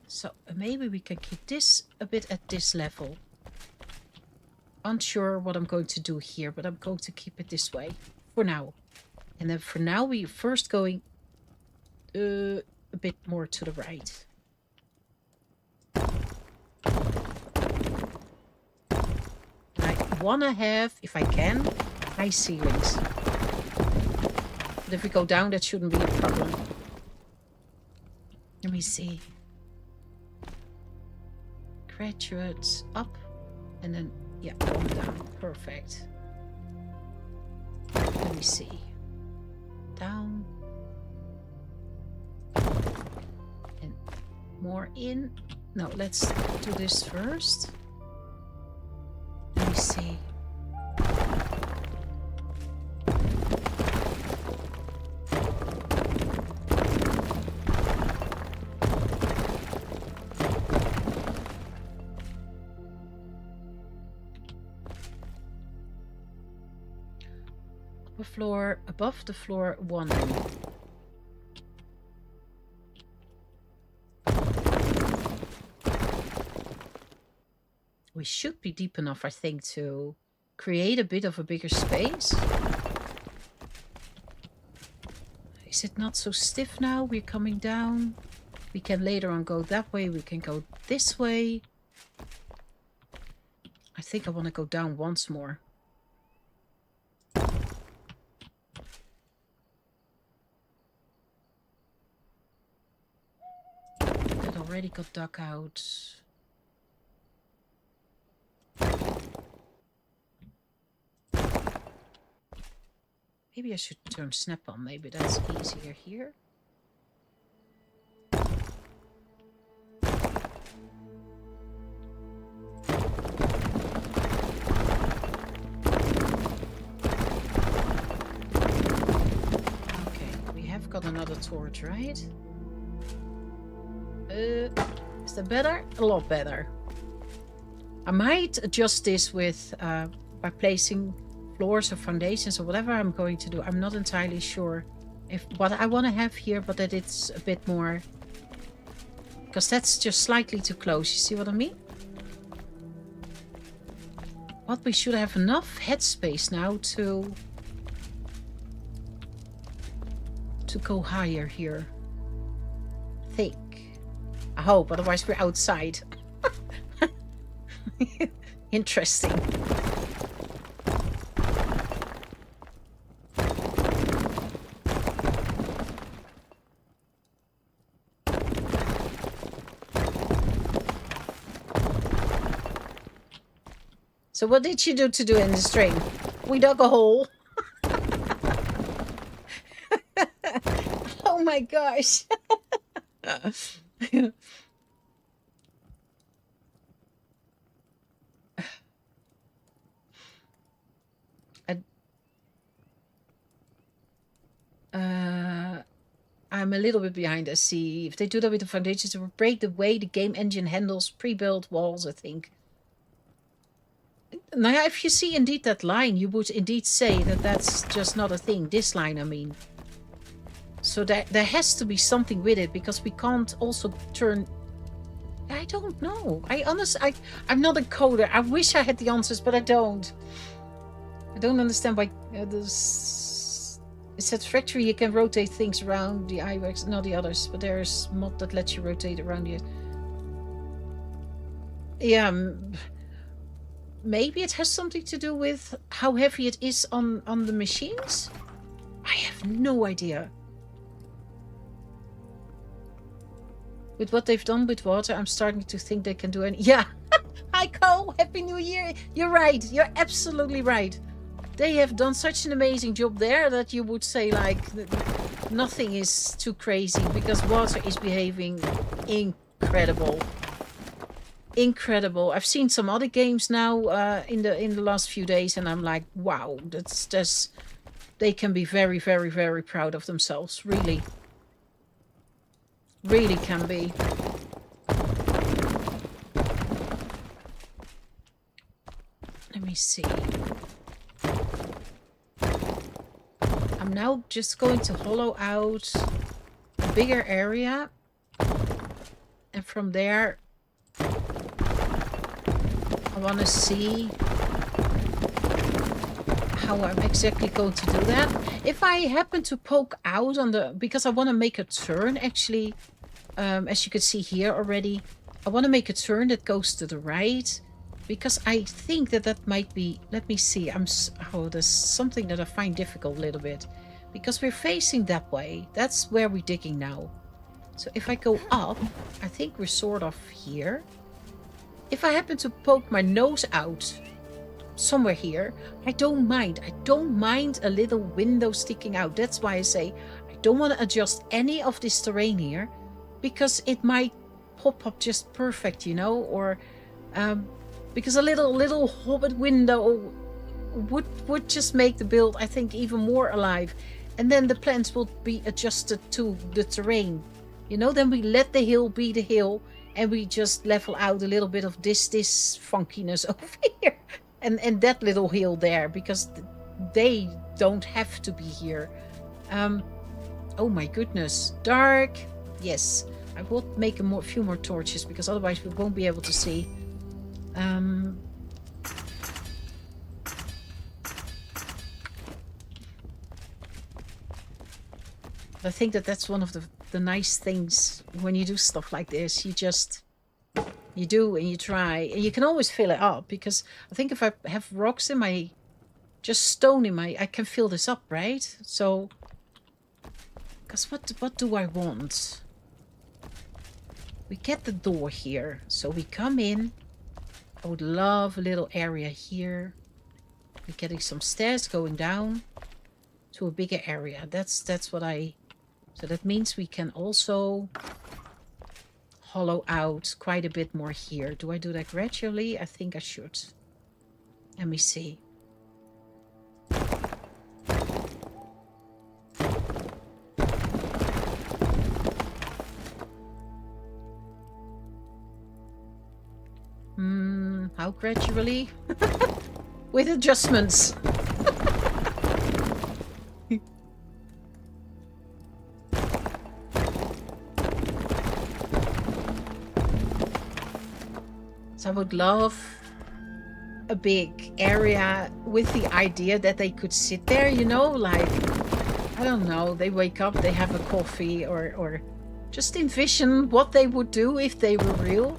So maybe we can keep this a bit at this level. Unsure what I'm going to do here, but I'm going to keep it this way for now. And then for now we're first going a bit more to the right. I want to have, if I can, high ceilings. But if we go down, that shouldn't be a problem. Let me see. Graduates up and then, yeah, 1 down. Perfect. Let me see. Down. And more in. No, let's do this first. Let me see. Floor above the floor 1. We should be deep enough, I think, to create a bit of a bigger space. Is it not so stiff now? We're coming down. We can later on go that way. We can go this way. I think I want to go down once more. Already got dug out. Maybe I should turn snap on. Maybe that's easier here. Okay, we have got another torch, right? Is that better? A lot better. I might adjust this with by placing floors or foundations or whatever I'm going to do. I'm not entirely sure if what I want to have here, but that it's a bit more, because that's just slightly too close. You see what I mean? But we should have enough headspace now to go higher here. I think. I hope, otherwise we're outside. Interesting. So what did you do to do in the stream? We dug a hole. Oh my gosh. I'm a little bit behind. I see. If they do that with the foundations, it will break the way the game engine handles pre-built walls, I think. Now, if you see indeed that line, you would indeed say that that's just not a thing. This line, I mean. So there has to be something with it, because we can't also turn... I don't know. I'm not a coder. I wish I had the answers, but I don't. I don't understand why... It said factory, you can rotate things around the iWorks, not the others, but there's mod that lets you rotate around it. Yeah, maybe it has something to do with how heavy it is on the machines. I have no idea. With what they've done with water, I'm starting to think they can do any... Yeah! Hi, Cole! Happy New Year! You're right. You're absolutely right. They have done such an amazing job there that you would say, like, nothing is too crazy because water is behaving incredible. Incredible. I've seen some other games now in the last few days, and I'm like, wow, that's just... They can be very, very, very proud of themselves. Really. Really can be. Let me see. I'm now just going to hollow out a bigger area. And from there, I want to see how I'm exactly going to do that. If I happen to poke out on the... Because I want to make a turn, actually. As you can see here already. I want to make a turn that goes to the right. Because I think that might be... Let me see. Oh, there's something that I find difficult a little bit. Because we're facing that way. That's where we're digging now. So if I go up, I think we're sort of here. If I happen to poke my nose out somewhere here, I don't mind. I don't mind a little window sticking out. That's why I say I don't want to adjust any of this terrain here. Because it might pop up just perfect, you know? Or because a little Hobbit window would just make the build, I think, even more alive. And then the plants will be adjusted to the terrain. You know, then we let the hill be the hill. And we just level out a little bit of this funkiness over here. And that little hill there. Because they don't have to be here. Oh my goodness. Dark. Yes. I will make a few more torches. Because otherwise we won't be able to see. I think that's one of the nice things when you do stuff like this. You do and you try. And you can always fill it up. Because I think if I have rocks in my... Just stone in my... I can fill this up, right? So... Because what do I want? We get the door here. So we come in. I would love a little area here. We're getting some stairs going down to a bigger area. That's what I... So that means we can also hollow out quite a bit more here. Do I do that gradually? I think I should. Let me see. How gradually? With adjustments. So I would love a big area with the idea that they could sit there, you know, like, I don't know, they wake up, they have a coffee, or just envision what they would do if they were real.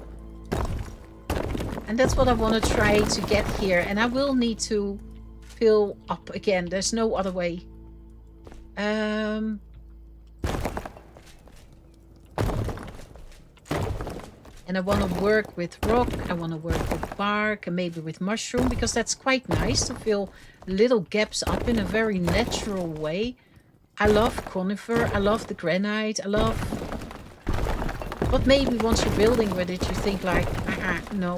And that's what I want to try to get here. And I will need to fill up again. There's no other way. And I want to work with rock. I want to work with bark and maybe with mushroom. Because that's quite nice to fill little gaps up in a very natural way. I love conifer. I love the granite. I love... But maybe once you're building with it, you think like, no.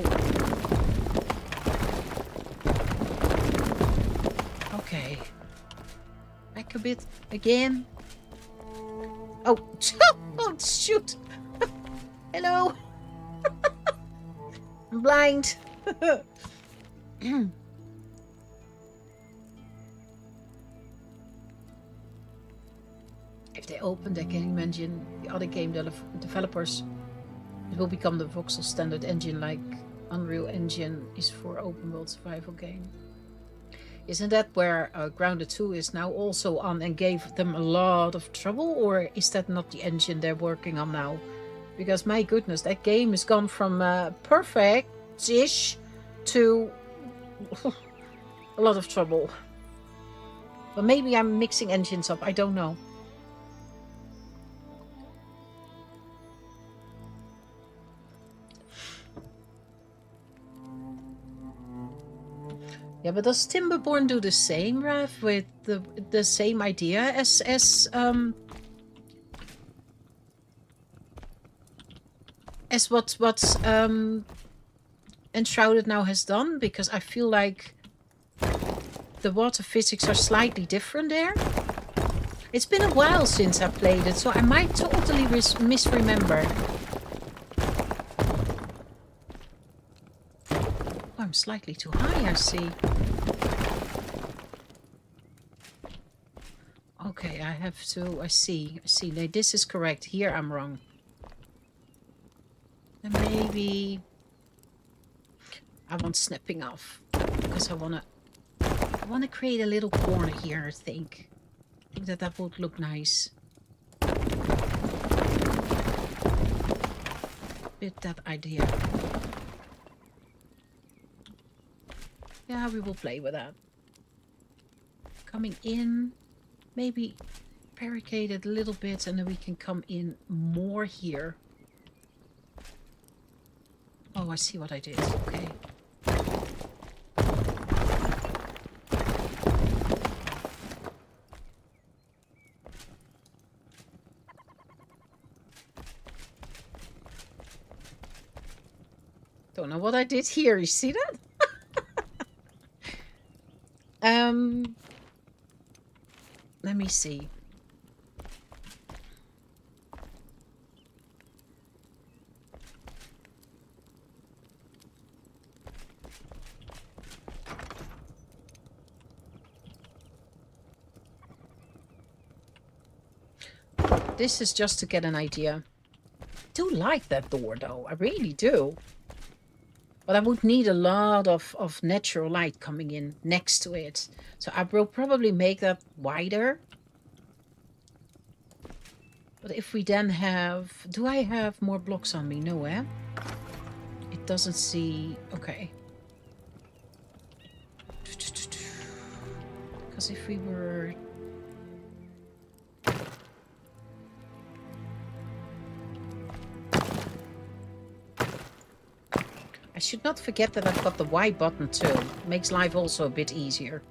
Okay. Back a bit again. Oh, oh shoot. Hello. I'm blind. If they open their game engine, the other game developers, it will become the voxel standard engine like Unreal Engine is for open world survival game. Isn't that where Grounded 2 is now also on and gave them a lot of trouble? Or is that not the engine they're working on now? Because my goodness, that game has gone from perfect-ish to a lot of trouble. But maybe I'm mixing engines up, I don't know. Yeah, but does Timberborn do the same, Rev, with the same idea as what Enshrouded now has done? Because I feel like the water physics are slightly different there. It's been a while since I played it, so I might totally misremember. Oh, I'm slightly too high, I see. Okay, I have to... I see. No, this is correct. Here I'm wrong. And maybe... I want snapping off. Because I want to create a little corner here, I think. I think that would look nice. With that idea. Yeah, we will play with that. Coming in, maybe barricade it a little bit and then we can come in more here. Oh, I see what I did. Okay. Don't know what I did here. You see that? Let me see. This is just to get an idea. I do like that door though. I really do. But I would need a lot of natural light coming in next to it. So I will probably make that wider. But if we then have... Do I have more blocks on me? No, eh? It doesn't see... Okay. Because if we were... I should not forget that I've got the Y button too. Makes life also a bit easier.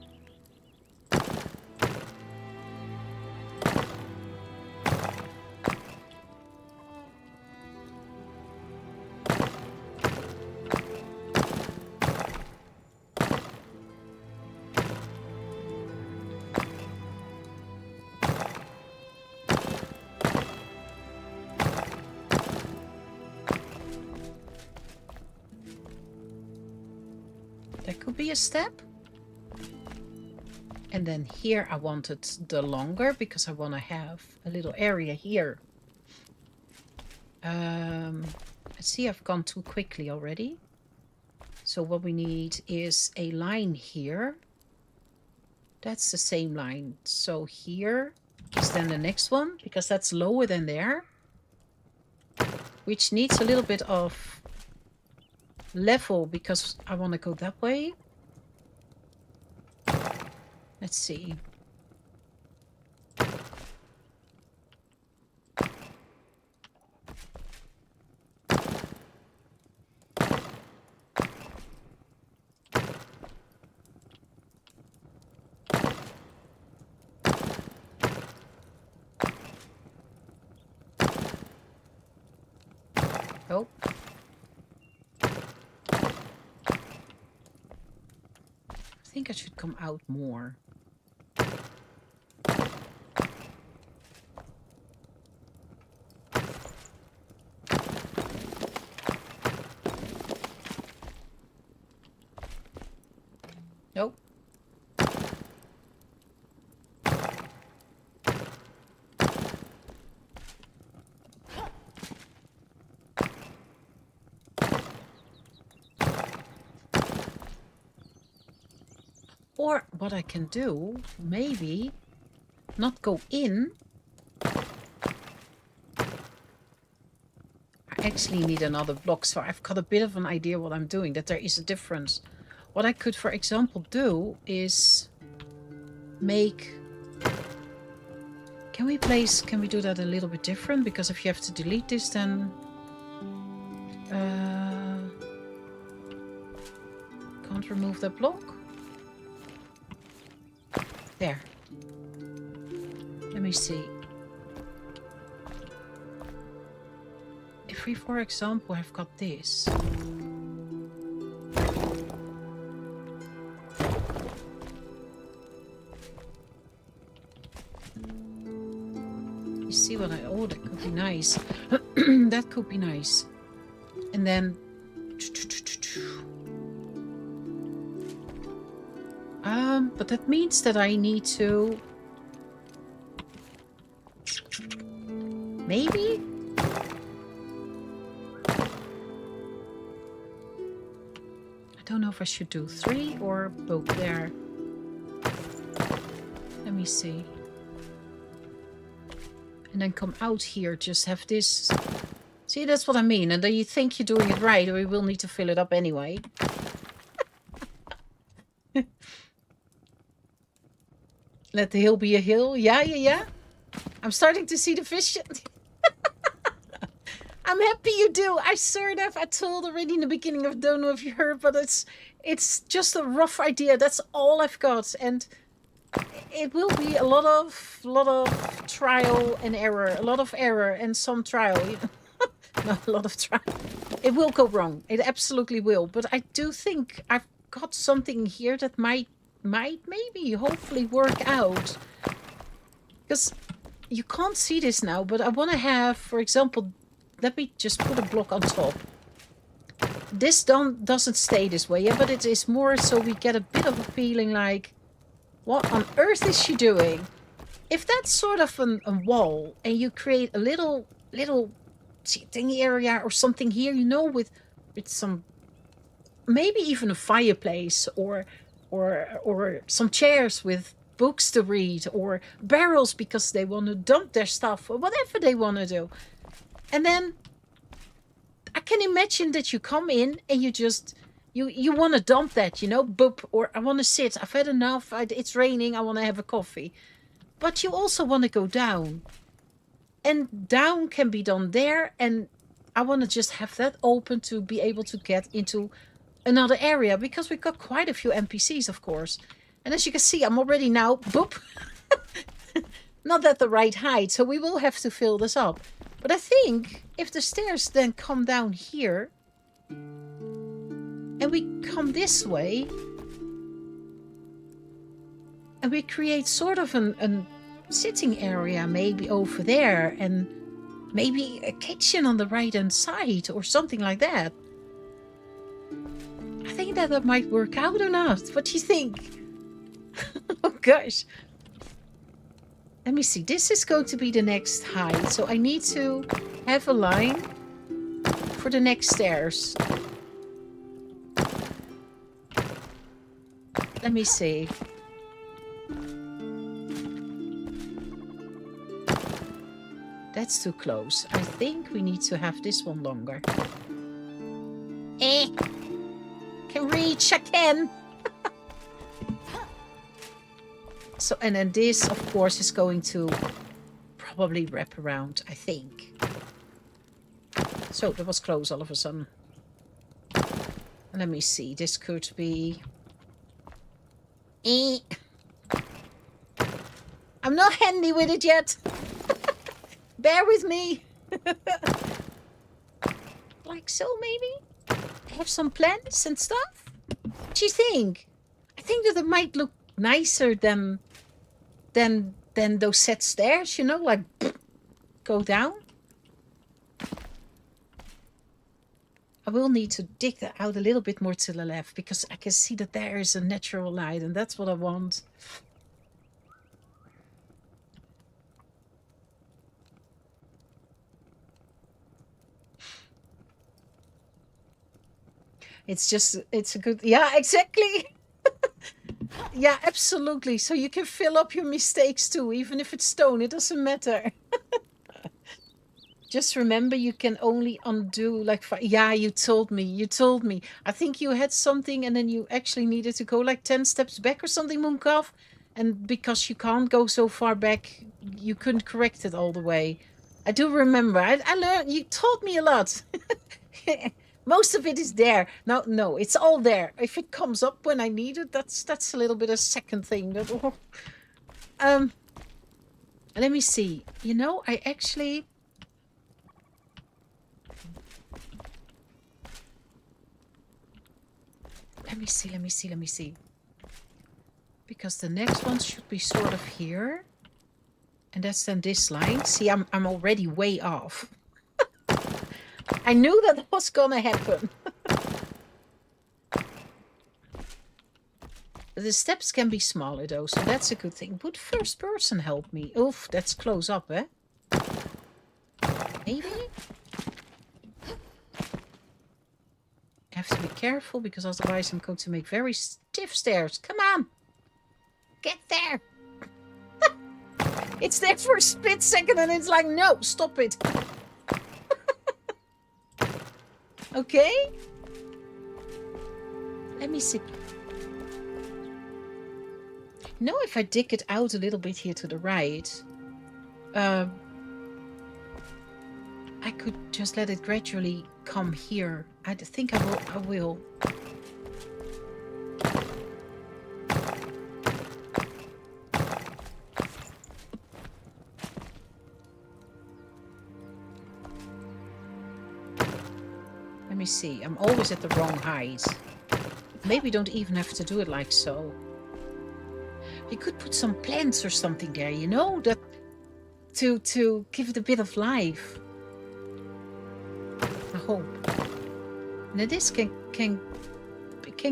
A step, and then here I wanted the longer because I want to have a little area here. I see I've gone too quickly already, so what we need is a line here. That's the same line, so here is then the next one because that's lower than there, which needs a little bit of level because I want to go that way. Let's see. Oh. I think I should come out more. Nope. Or what I can do, maybe not go in. I actually need another block, so I've got a bit of an idea what I'm doing, that there is a difference. What I could, for example, do is make... Can we do that a little bit different? Because if you have to delete this, then... can't remove that block. There. Let me see. If we, for example, have got this. You see what I... Oh, that could be nice. That could be nice. And then... but that means that I need to... Maybe? I don't know if I should do 3 or both there. Let me see. And then come out here, just have this. See, that's what I mean. And then you think you're doing it right, or you will need to fill it up anyway. Let the hill be a hill. Yeah. I'm starting to see the vision. I'm happy you do. I told already in the beginning. I don't know if you heard, but it's just a rough idea. That's all I've got. And it will be a lot of trial and error. A lot of error and some trial. No, a lot of trial. It will go wrong. It absolutely will. But I do think I've got something here that might maybe hopefully work out. Because you can't see this now, but I want to have, for example, let me just put a block on top. This doesn't stay this way, yeah, but it is more so we get a bit of a feeling like, what on earth is she doing? If that's sort of a wall, and you create a little sitting area or something here, you know, with some, maybe even a fireplace or some chairs with books to read, or barrels because they want to dump their stuff, or whatever they want to do. And then I can imagine that you come in and you just you want to dump that, you know, boop, or I want to sit, I've had enough, it's raining, I want to have a coffee. But you also want to go down, and down can be done there, and I want to just have that open to be able to get into another area, because we've got quite a few NPCs, of course. And as you can see, I'm already now, boop, not at the right height, so we will have to fill this up. But I think if the stairs then come down here, and we come this way, and we create sort of a sitting area maybe over there, and maybe a kitchen on the right hand side or something like that. I think that might work out or not. What do you think? Oh gosh. Let me see. This is going to be the next height. So I need to have a line for the next stairs. Let me see. That's too close. I think we need to have this one longer. Can reach, I can. So, and then this, of course, is going to probably wrap around, I think. So, that was close all of a sudden. Let me see. This could be... I'm not handy with it yet. Bear with me. Like so, maybe? Have some plants and stuff? What do you think? I think that it might look nicer than those set stairs, you know, like go down. I will need to dig that out a little bit more to the left, because I can see that there is a natural light, and that's what I want. It's a good, yeah, exactly. Yeah, absolutely. So you can fill up your mistakes too, even if it's stone. It doesn't matter. Just remember, you can only undo like yeah, you told me. You told me. I think you had something, and then you actually needed to go like 10 steps back or something, Mooncalf. And because you can't go so far back, you couldn't correct it all the way. I do remember. I learned. You told me a lot. Most of it is there. No, no, it's all there. If it comes up when I need it, that's a little bit a second thing. Um, let me see. You know, I actually. Let me see, let me see, let me see. Because the next one should be sort of here. And that's then this line. See, I'm already way off. I knew that was gonna happen. The steps can be smaller though, so that's a good thing. Would first person help me? Oof, that's close up, eh? Maybe? I have to be careful because otherwise I'm going to make very stiff stairs. Come on! Get there! It's there for a split second and it's like, no, stop it. Okay? Let me see. Now if I dig it out a little bit here to the right, I could just let it gradually come here. I think I will. Let me see. I'm always at the wrong height. Maybe don't even have to do it like so. You could put some plants or something there, you know, that to give it a bit of life. I hope. Now this can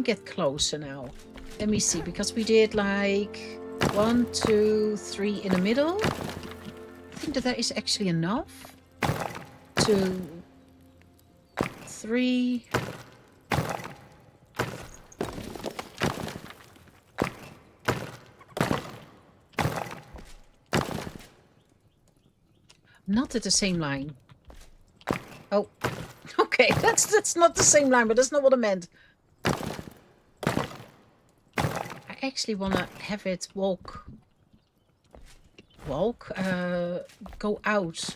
get closer now. Let me see, because we did like 1, 2, 3 in the middle. I think that is actually enough. 2, 3. Not at the same line. Oh, okay, that's not the same line, but that's not what I meant. I actually want to have it go out.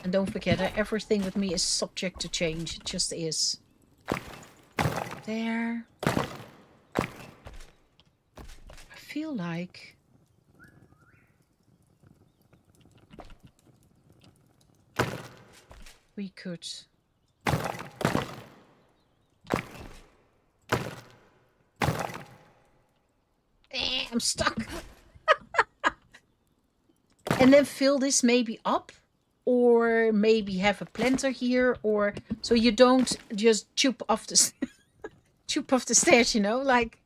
And don't forget that everything with me is subject to change. It just is. There. I feel like we could I'm stuck. And then fill this maybe up, or maybe have a planter here, or so you don't just choop off the choop off the stairs, you know, like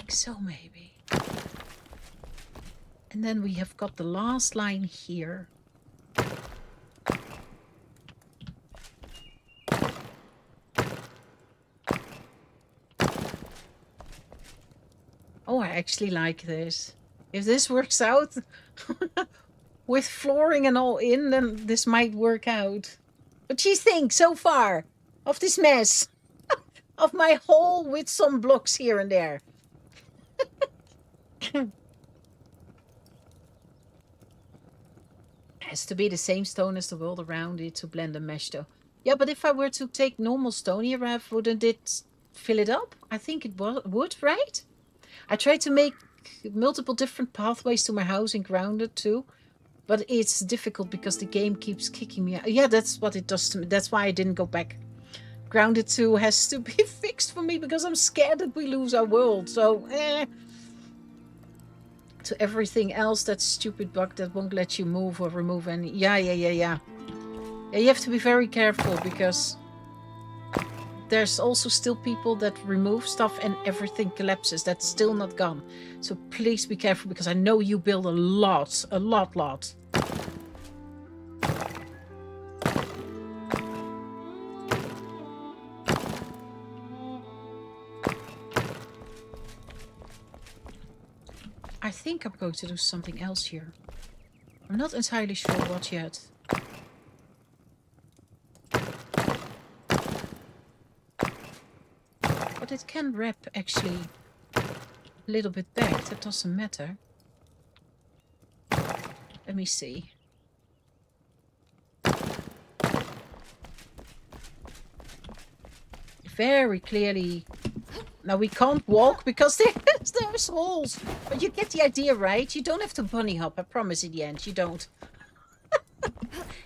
so maybe. And then we have got the last line here. Oh, I actually like this. If this works out with flooring and all in, then this might work out. What do you think so far of this mess? Of my hole with some blocks here and there. Has to be the same stone as the world around it to blend the mesh though. Yeah, but if I were to take normal stone here, wouldn't it fill it up? I think it would, right? I tried to make multiple different pathways to my house in Grounded too, but it's difficult because the game keeps kicking me out. Yeah, that's what it does to me. That's why I didn't go back. Grounded 2 has to be fixed for me because I'm scared that we lose our world. So, to everything else, that stupid bug that won't let you move or remove any. Yeah. Yeah, you have to be very careful because there's also still people that remove stuff and everything collapses. That's still not gone. So please be careful because I know you build a lot. think I'm going to do something else here. I'm not entirely sure what yet. But it can wrap actually a little bit back. That doesn't matter. Let me see. Very clearly. Now we can't walk because there's holes. But you get the idea, right? You don't have to bunny hop, I promise, in the end. You don't.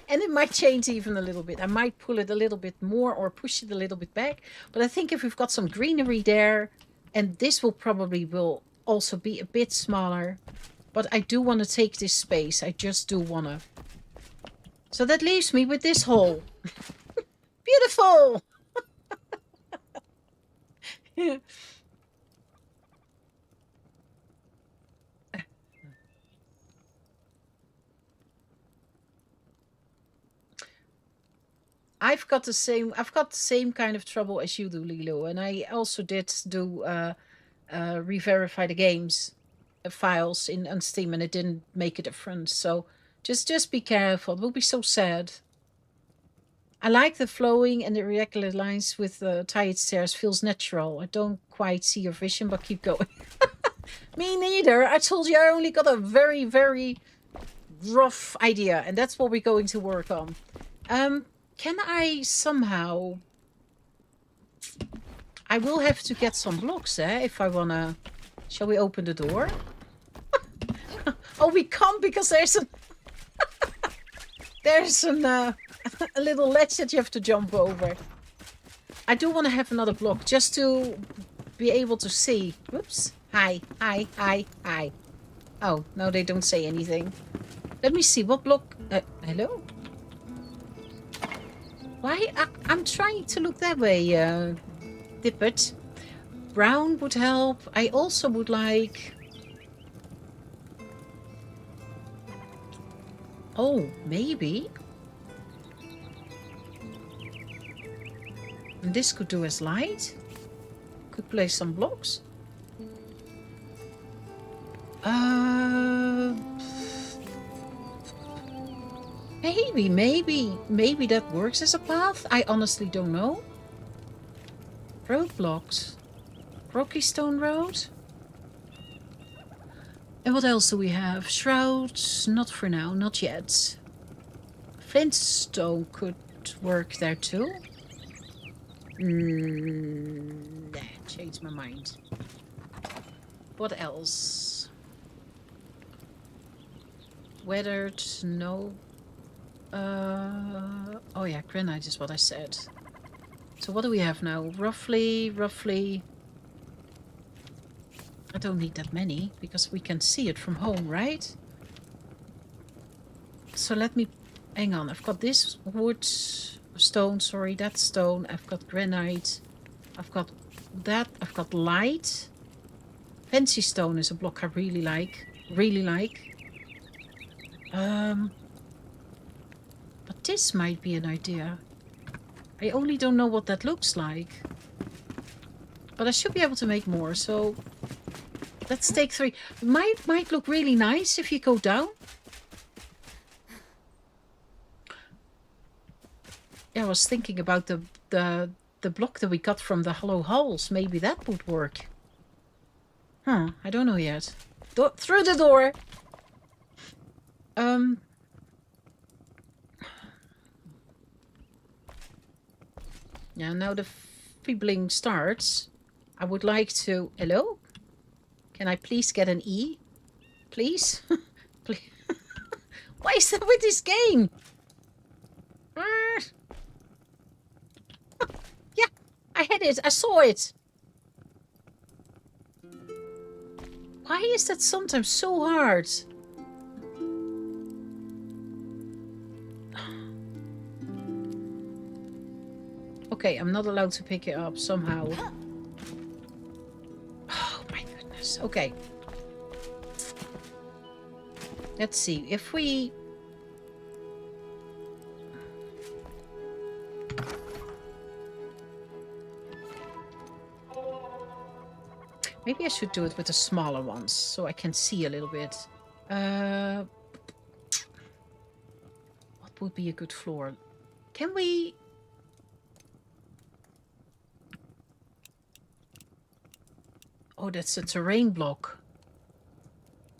And it might change even a little bit. I might pull it a little bit more or push it a little bit back. But I think if we've got some greenery there, and this will also be a bit smaller. But I do want to take this space. I just do want to. So that leaves me with this hole. Beautiful! I've got the same kind of trouble as you do, Lilo, and I also did do re-verify the games files on Steam, and it didn't make a difference. So just be careful. It will be so sad. I like the flowing and the irregular lines with the tied stairs. Feels natural. I don't quite see your vision, but keep going. Me neither. I told you I only got a very, very rough idea, and that's what we're going to work on. Can I somehow... I will have to get some blocks, if I want to... Shall we open the door? Oh, we can't because there's a... there's a little ledge that you have to jump over. I do want to have another block just to be able to see. Whoops. Hi, hi, hi, hi. Oh, no, they don't say anything. Let me see. What block... hello? Why? I'm trying to look that way, Dippet. Brown would help. I also would like... Oh, maybe. And this could do as light. Could place some blocks. Maybe that works as a path. I honestly don't know. Roadblocks. Rocky Stone Road. And what else do we have? Shrouds. Not for now. Not yet. Flintstone could work there too. Nah, changed my mind. What else? Weathered. No. Oh yeah, granite is what I said. So what do we have now? Roughly... I don't need that many, because we can see it from home, right? So let me... Hang on, I've got this wood... Stone, sorry, that's stone. I've got granite. I've got that. I've got light. Fancy stone is a block I really like. But this might be an idea. I only don't know what that looks like. But I should be able to make more, so... Let's take 3. Might look really nice if you go down. Yeah, I was thinking about the block that we got from the hollow halls. Maybe that would work. Huh, I don't know yet. Through the door! Yeah, now the fibbling starts. I would like to... Hello? Can I please get an E? Please? Please. Why is that with this game? Yeah, I had it. I saw it. Why is that sometimes so hard? Okay, I'm not allowed to pick it up somehow. Oh my goodness. Okay. Let's see. If we... Maybe I should do it with the smaller ones so I can see a little bit. What would be a good floor? Can we... Oh, that's a terrain block.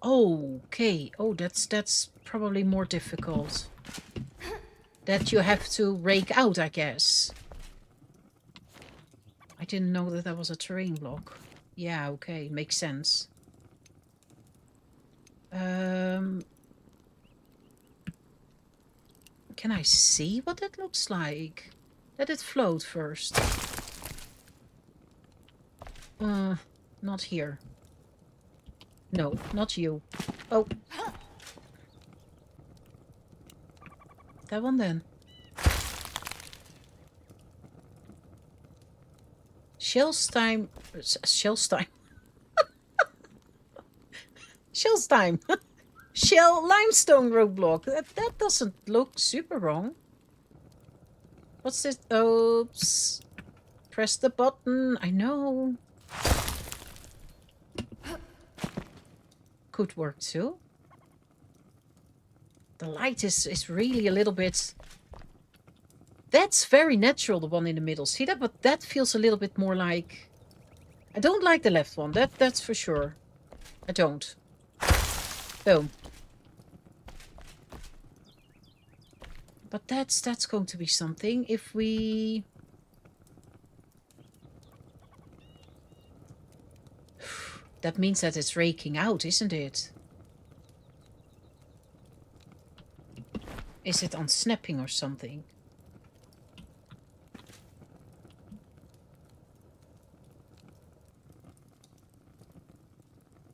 Oh, okay. Oh, that's probably more difficult. That you have to rake out, I guess. I didn't know that that was a terrain block. Yeah, okay. Makes sense. Can I see what it looks like? Let it float first. Not here. No, not you. Oh. That one then. Shellstime. Shellstime. Shellstime. Shell limestone roadblock. That doesn't look super wrong. What's this? Oops. Press the button. I know. Could work too. The light is really a little bit... That's very natural, the one in the middle. See that? But that feels a little bit more like... I don't like the left one. That's for sure. I don't. Boom. But that's going to be something. If we... That means that it's raking out, isn't it? Is it unsnapping or something?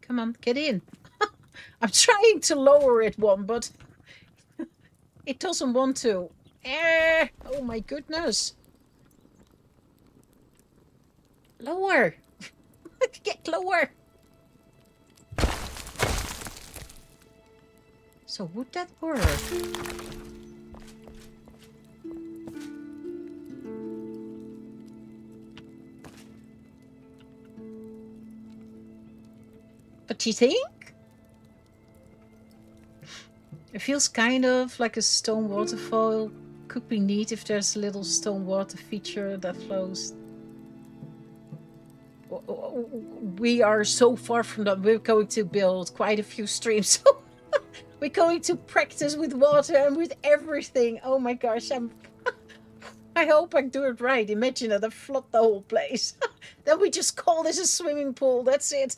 Come on, get in. I'm trying to lower it one, but it doesn't want to. Oh my goodness. Lower. Get lower. So would that work? But you think? It feels kind of like a stone waterfall. Could be neat if there's a little stone water feature that flows. We are so far from that. We're going to build quite a few streams. So we're going to practice with water and with everything. Oh my gosh, I hope I do it right. Imagine that I flood the whole place. Then we just call this a swimming pool. That's it.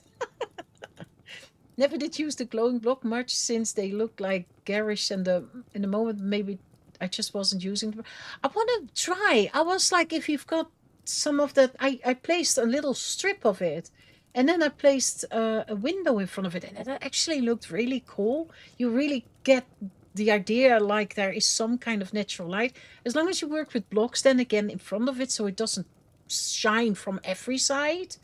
Never did use the glowing block much since they look like garish, and in the moment maybe I just wasn't using them. I want to try. I was like, if you've got some of that, I placed a little strip of it, and then I placed a window in front of it, and it actually looked really cool. You really get the idea like there is some kind of natural light. As long as you work with blocks, then again in front of it, so it doesn't shine from every side.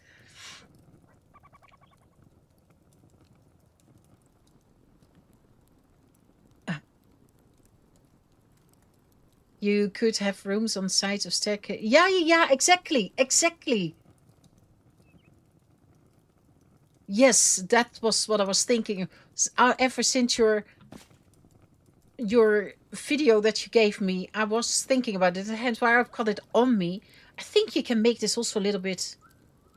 You could have rooms on sides of staircase. Yeah, exactly. Yes, that was what I was thinking. Ever since your video that you gave me, I was thinking about it, hence why I've got it on me. I think you can make this also a little bit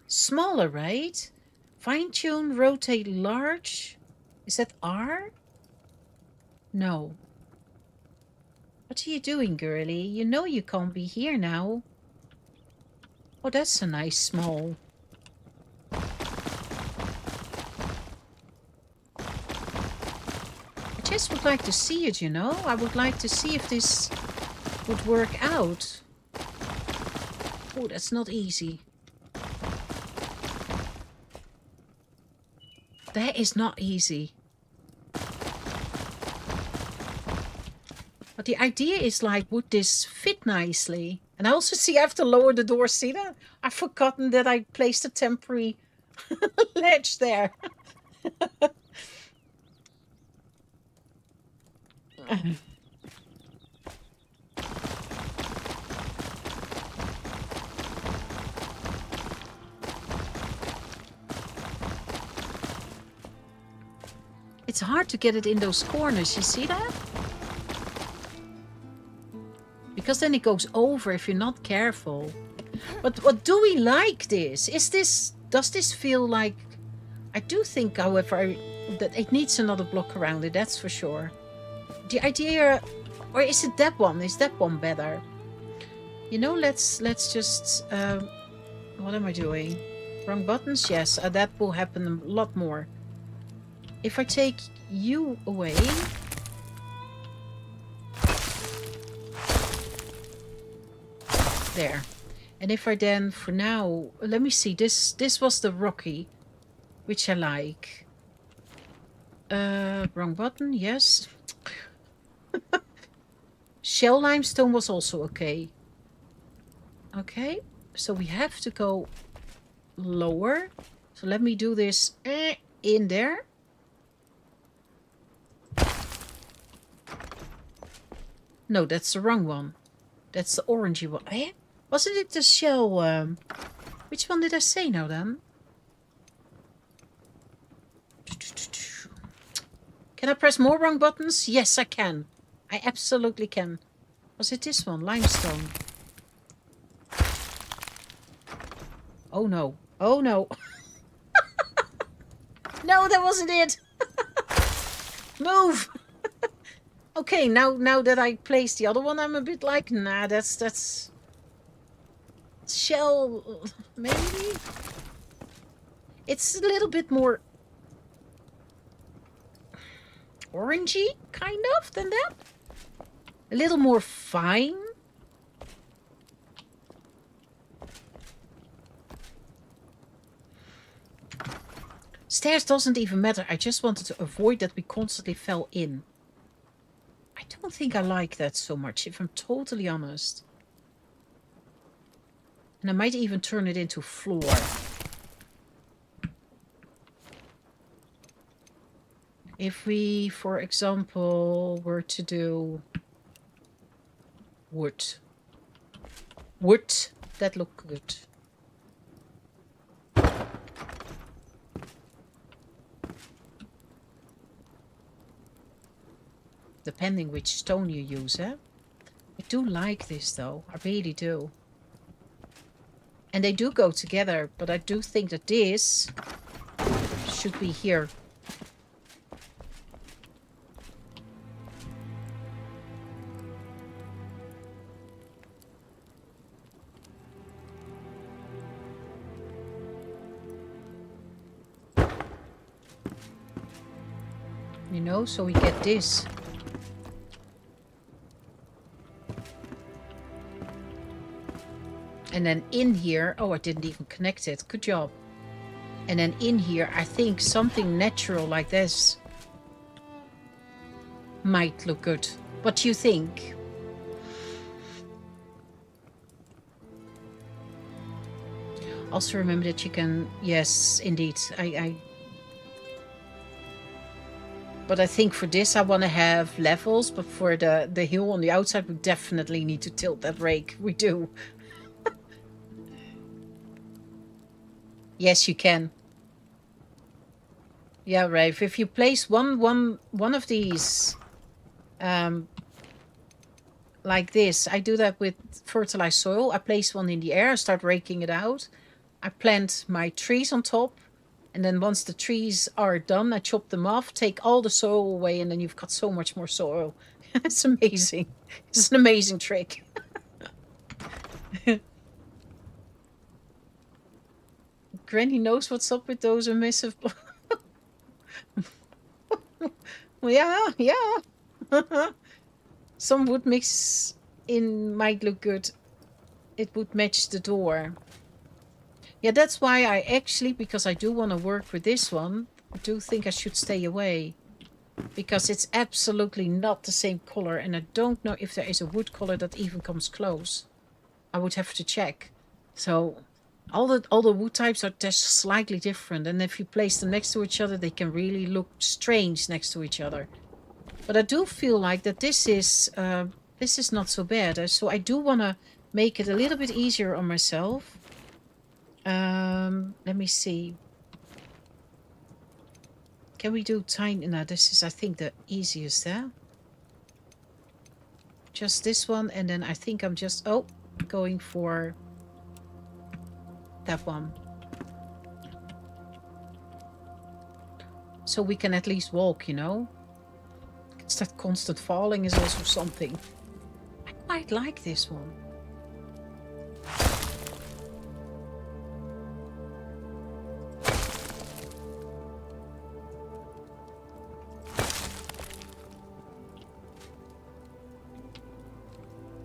smaller, right? Fine tune, rotate large. Is that R? No. What are you doing, girlie? You know you can't be here now. Oh, that's a nice small. I just would like to see it, you know? I would like to see if this would work out. Oh, that's not easy. That is not easy. But the idea is like, would this fit nicely? And I also see I have to lower the door. See that? I've forgotten that I placed a temporary ledge there. It's hard to get it in those corners, you see that? Because then it goes over if you're not careful. But do we like this? Does this feel like... I do think, however, that it needs another block around it, that's for sure. The idea... Or is it that one? Is that one better? You know, let's just... what am I doing? Wrong buttons? Yes, that will happen a lot more. If I take you away... There. And if I then, for now... Let me see, this was the rocky, which I like. Wrong button, yes. Shell limestone was also okay. Okay, so we have to go lower. So let me do this in there. No, that's the wrong one. That's the orangey one. Eh? Wasn't it the shell? Which one did I say now then? Can I press more wrong buttons? Yes, I can. I absolutely can. Was it this one? Limestone. Oh no. Oh no. No, that wasn't it. Move. Okay, now that I placed the other one, I'm a bit like, nah, that's shell, maybe? It's a little bit more orangey, kind of, than that. A little more fine. Stairs doesn't even matter. I just wanted to avoid that we constantly fell in. I don't think I like that so much, if I'm totally honest. And I might even turn it into floor. If we, for example, were to do wood. Wood, that look good. Depending which stone you use, eh? I do like this though, I really do. And they do go together, but I do think that this should be here. You know, so we get this. And then in here, oh, I didn't even connect it. Good job. And then in here, I think something natural like this might look good. What do you think? Also remember that you can, yes, indeed. But I think for this, I want to have levels. But for the hill on the outside, we definitely need to tilt that rake. We do. Yes, you can. Yeah, Rafe. If you place one of these, like this, I do that with fertilized soil. I place one in the air, I start raking it out. I plant my trees on top, and then once the trees are done, I chop them off, take all the soil away, and then you've got so much more soil. It's amazing. It's an amazing trick. Granny knows what's up with those emissive yeah. Some wood mix in might look good. It would match the door. Yeah, that's why I actually, because I do want to work with this one, I do think I should stay away. Because it's absolutely not the same color, and I don't know if there is a wood color that even comes close. I would have to check. So all the wood types are just slightly different, and if you place them next to each other, they can really look strange next to each other. But I do feel like that this is not so bad. So I do want to make it a little bit easier on myself. Let me see. Can we do tiny? No, this is, I think, the easiest, eh? Just this one, and then I think I'm just, going for that one. So we can at least walk, you know? It's that constant falling is also something. I quite like this one.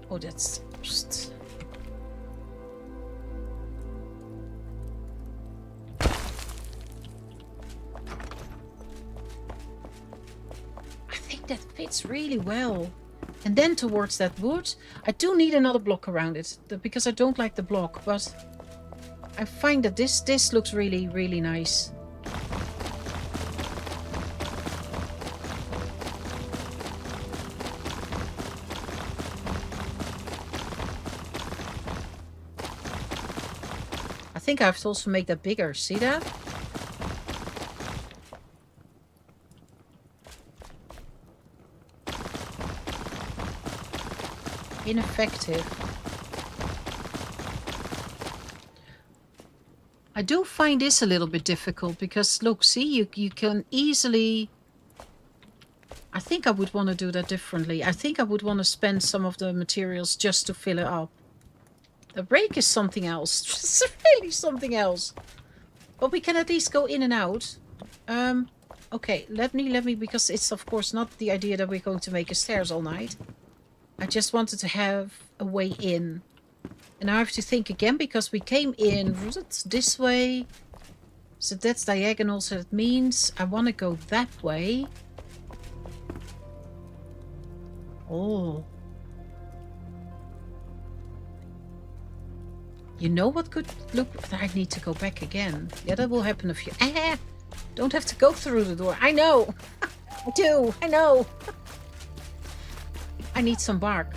Oh, that's just... I think that fits really well. And then towards that wood, I do need another block around it because I don't like the block, but I find that this looks really, really nice. I think I have to also make that bigger. See that? Ineffective. I do find this a little bit difficult because look, see, you can easily... I think I would want to do that differently. I think I would want to spend some of the materials just to fill it up. The break is something else. It's really something else. But we can at least go in and out. Okay, let me, because it's of course not the idea that we're going to make a stairs all night. I just wanted to have a way in. And I have to think again because we came in, was it this way? So that's diagonal, so that means I want to go that way. Oh. You know what could look... I need to go back again. Yeah, that will happen if you... Don't have to go through the door. I know. I do. I know. I need some bark.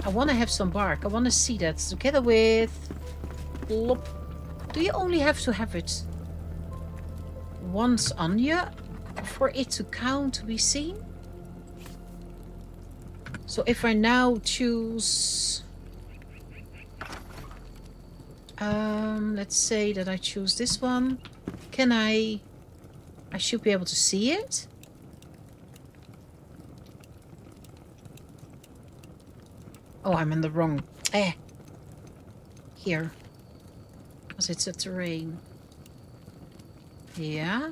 I want to have some bark. I want to see that together with... Plop. Do you only have to have it once on you for it to count to be seen? So if I now choose... let's say that I choose this one. Can I should be able to see it. Oh, I'm in the wrong... Here. Because it's a terrain. Yeah.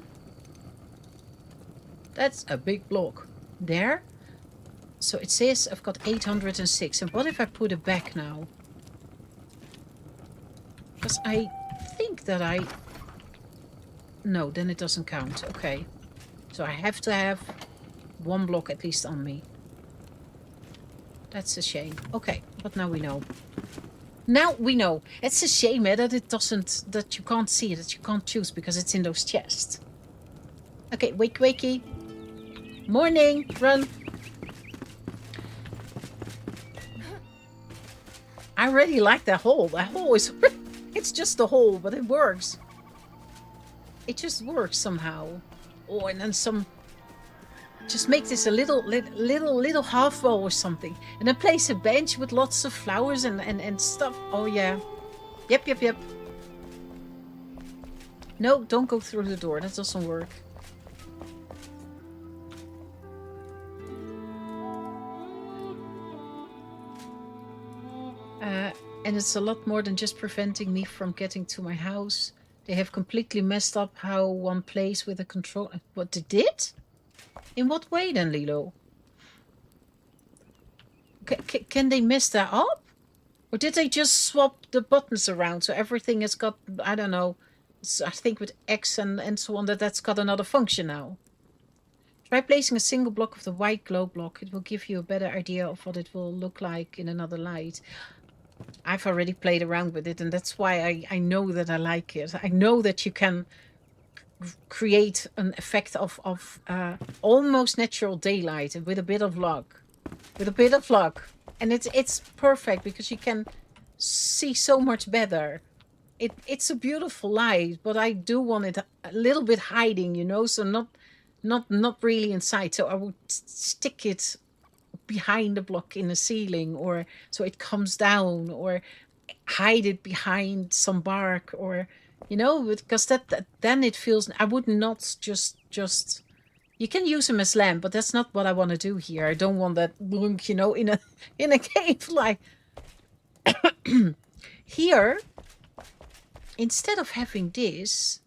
That's a big block. There. So it says I've got 806. And what if I put it back now? Because I think that I... No, then it doesn't count. Okay. So I have to have one block at least on me. That's a shame. Okay, but now we know. Now we know. It's a shame that it doesn't... That you can't see it. That you can't choose because it's in those chests. Okay, wakey. Morning. Run. I really like that hole. That hole is... It's just a hole, but it works. It just works somehow. Oh, and then some... Just make this a little half wall or something. And then place a bench with lots of flowers and stuff. Oh, yeah. Yep. No, don't go through the door. That doesn't work. And it's a lot more than just preventing me from getting to my house. They have completely messed up how one plays with a control. What, they did? In what way then, Lilo? Can they mess that up? Or did they just swap the buttons around so everything has got, I don't know, I think with X and so on, that's got another function now. Try placing a single block of the white glow block. It will give you a better idea of what it will look like in another light. I've already played around with it, and that's why I know that I like it. I know that you can create an effect of almost natural daylight with a bit of luck. And it's perfect because you can see so much better. It's a beautiful light, but I do want it a little bit hiding, you know, so not really inside. So I would stick it behind a block in the ceiling, or so it comes down, or hide it behind some bark, or because that then it feels. I would not just. You can use him as lamp, but that's not what I want to do here. I don't want that blunk, in a cave like here. Instead of having this,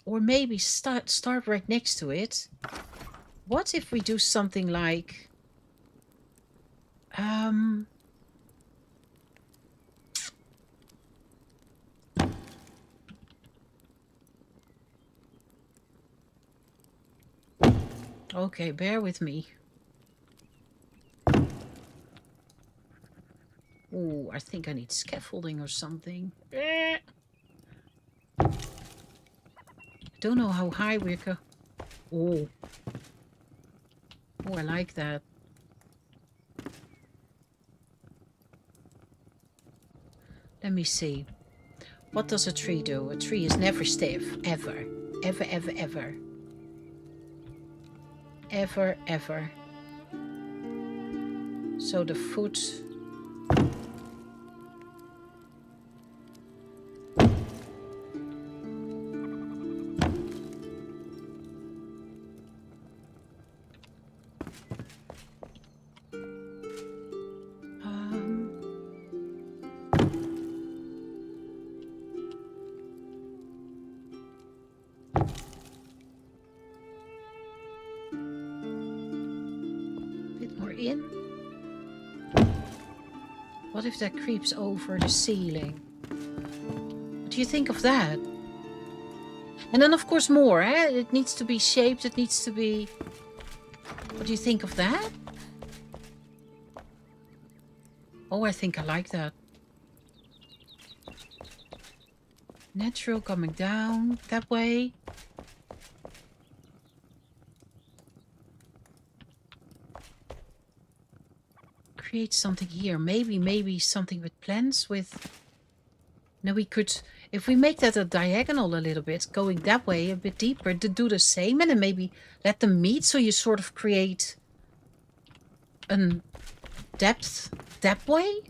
or maybe start right next to it. What if we do something like okay, bear with me. Oh, I think I need scaffolding or something. I don't know how high we're going. Oh. Oh, I like that. Let me see. What does a tree do? A tree is never stiff. Ever. Ever, ever, ever. Ever, ever. So the foot... in? What if that creeps over the ceiling? What do you think of that? And then of course more, eh? It needs to be shaped, it needs to be... What do you think of that? Oh, I think I like that. Natural coming down that way. Create something here. Maybe something with plants with... Now we could... If we make that a diagonal a little bit, going that way a bit deeper, to do the same, and then maybe let them meet, so you sort of create a depth that way.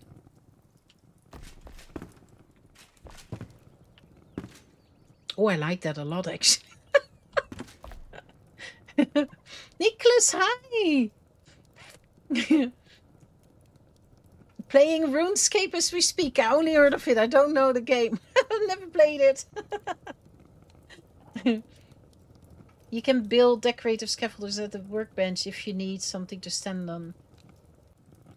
Oh, I like that a lot, actually. Nicholas, hi! Playing RuneScape as we speak. I only heard of it. I don't know the game. I've never played it. You can build decorative scaffolders at the workbench if you need something to stand on.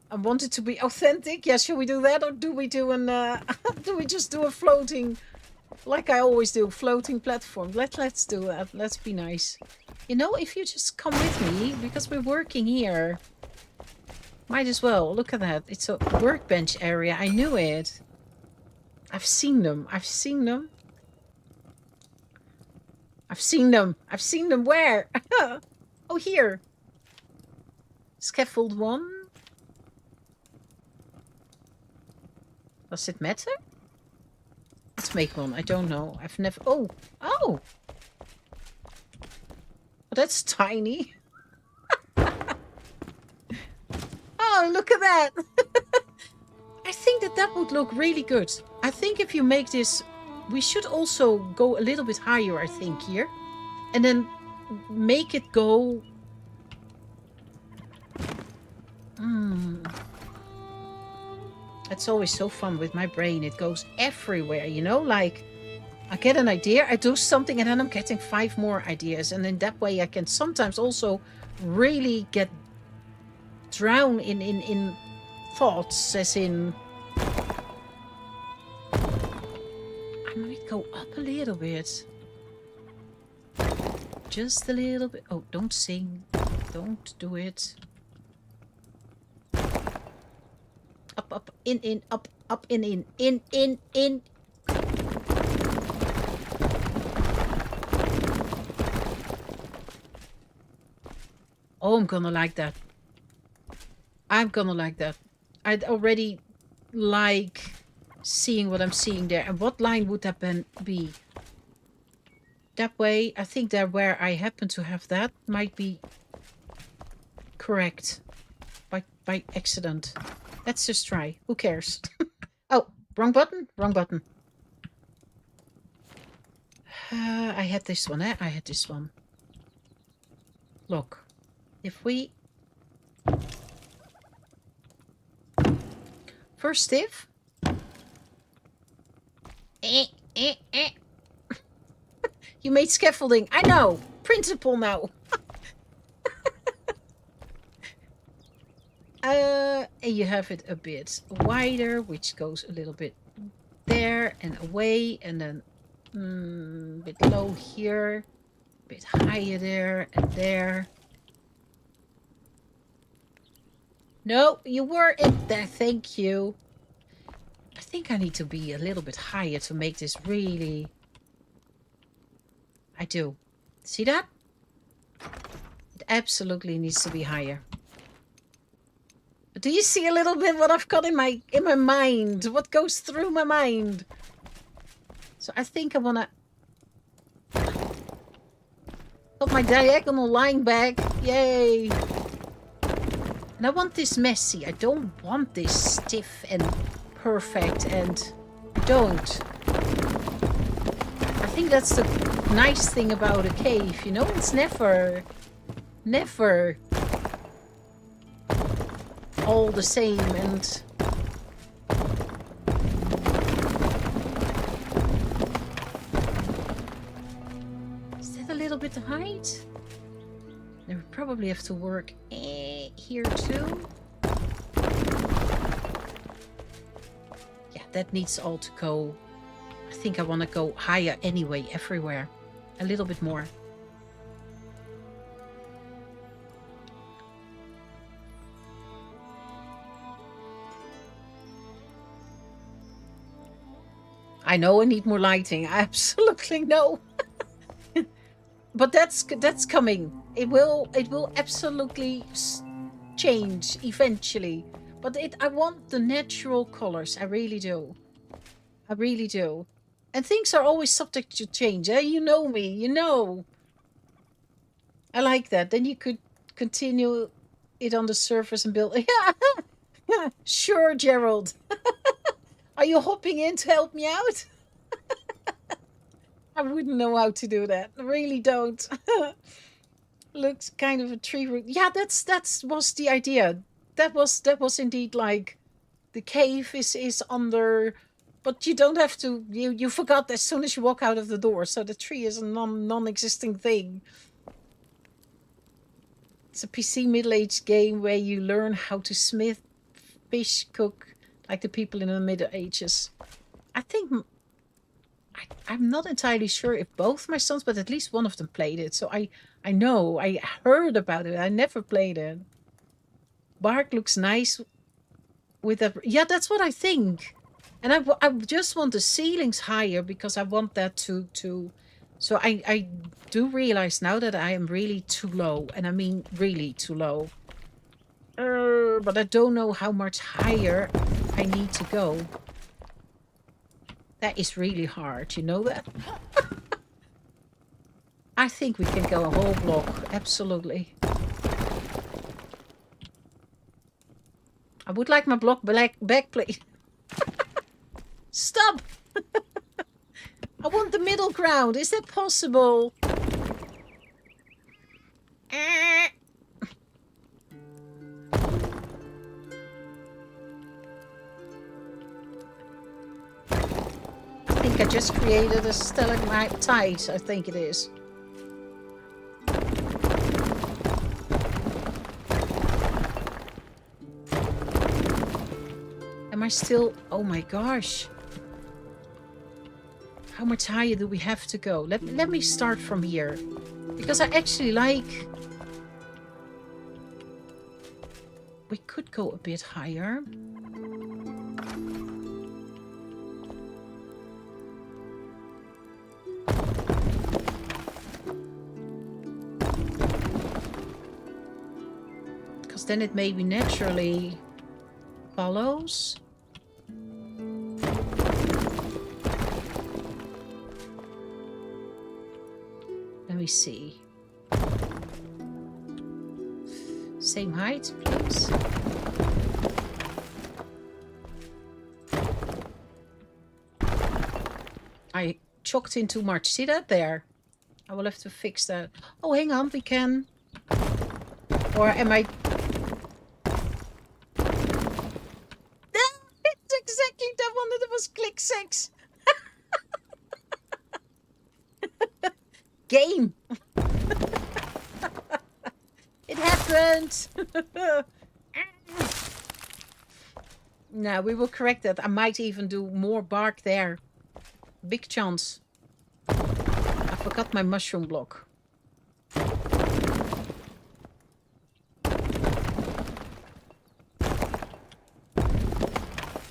I want it to be authentic. Yeah, should we do that, or do we do an? Do we just do a floating, like I always do, floating platform? Let's do that. Let's be nice. If you just come with me, because we're working here. Might as well. Look at that. It's a workbench area. I knew it. I've seen them. I've seen them. I've seen them. I've seen them where? Oh, here. Scaffold 1. Does it matter? Let's make one. I don't know. I've never... Oh. Oh. Oh, that's tiny. Oh, look at that. I think that would look really good. I think if you make this, we should also go a little bit higher, I think, here. And then make it go... It's always so fun with my brain. It goes everywhere, like I get an idea, I do something, and then I'm getting 5 more ideas. And in that way I can sometimes also really get drown in thoughts, as in I might go up a little bit, just a little bit. Oh, don't sing, don't do it. Up in up in Oh, I'm gonna like that. I'm gonna like that. I'd already like seeing what I'm seeing there. And what line would that be? That way, I think that where I happen to have that might be correct by accident. Let's just try. Who cares? Oh, wrong button? Wrong button. I had this one, eh? I had this one. Look. If we... First if... You made scaffolding. I know. Principle now. And you have it a bit wider, which goes a little bit there and away, and then a bit low here, a bit higher there and there. No, you were it there. Thank you. I think I need to be a little bit higher to make this really... I do. See that? It absolutely needs to be higher. But do you see a little bit what I've got in my mind? What goes through my mind? So I think I wanna got my diagonal line back. Yay! And I want this messy. I don't want this stiff and perfect, and I don't. I think that's the nice thing about a cave, you know? It's never all the same, and is that a little bit of height? I would probably have to work here too. Yeah, that needs all to go. I think I want to go higher anyway, everywhere. A little bit more. I know I need more lighting. I absolutely know. But that's coming. It will absolutely change eventually. But I want the natural colors. I really do. I really do. And things are always subject to change. Eh? You know me. You know. I like that. Then you could continue it on the surface and build. Yeah. Sure, Gerald. Are you hopping in to help me out? I wouldn't know how to do that. I really don't. Looks kind of a tree root. Yeah, that was the idea. That was indeed like the cave is under, but you don't have to. You forgot as soon as you walk out of the door. So the tree is a non-existing thing. It's a PC middle-aged game where you learn how to smith, fish, cook, like the people in the Middle Ages. I think I'm not entirely sure if both my sons, but at least one of them played it. So I know, I heard about it. I never played it. Bark looks nice with that. Yeah, that's what I think. And I just want the ceilings higher because I want that to. So I do realize now that I am really too low, and I mean really too low. But I don't know how much higher I need to go. That is really hard, you know that? I think we can go a whole block, absolutely. I would like my block back, please. Stop! I want the middle ground, is that possible? I think I just created a stalagmite, I think it is. Am I still... Oh my gosh. How much higher do we have to go? Let me start from here. Because I actually like... We could go a bit higher. Because then it maybe naturally follows. me see. Same height, please. I chalked in too much. See that there? I will have to fix that. Oh, hang on, we can. Or am I? It's exactly that one that was click 6. Game. It happened. No, we will correct that. I might even do more bark there. Big chance. I forgot my mushroom block.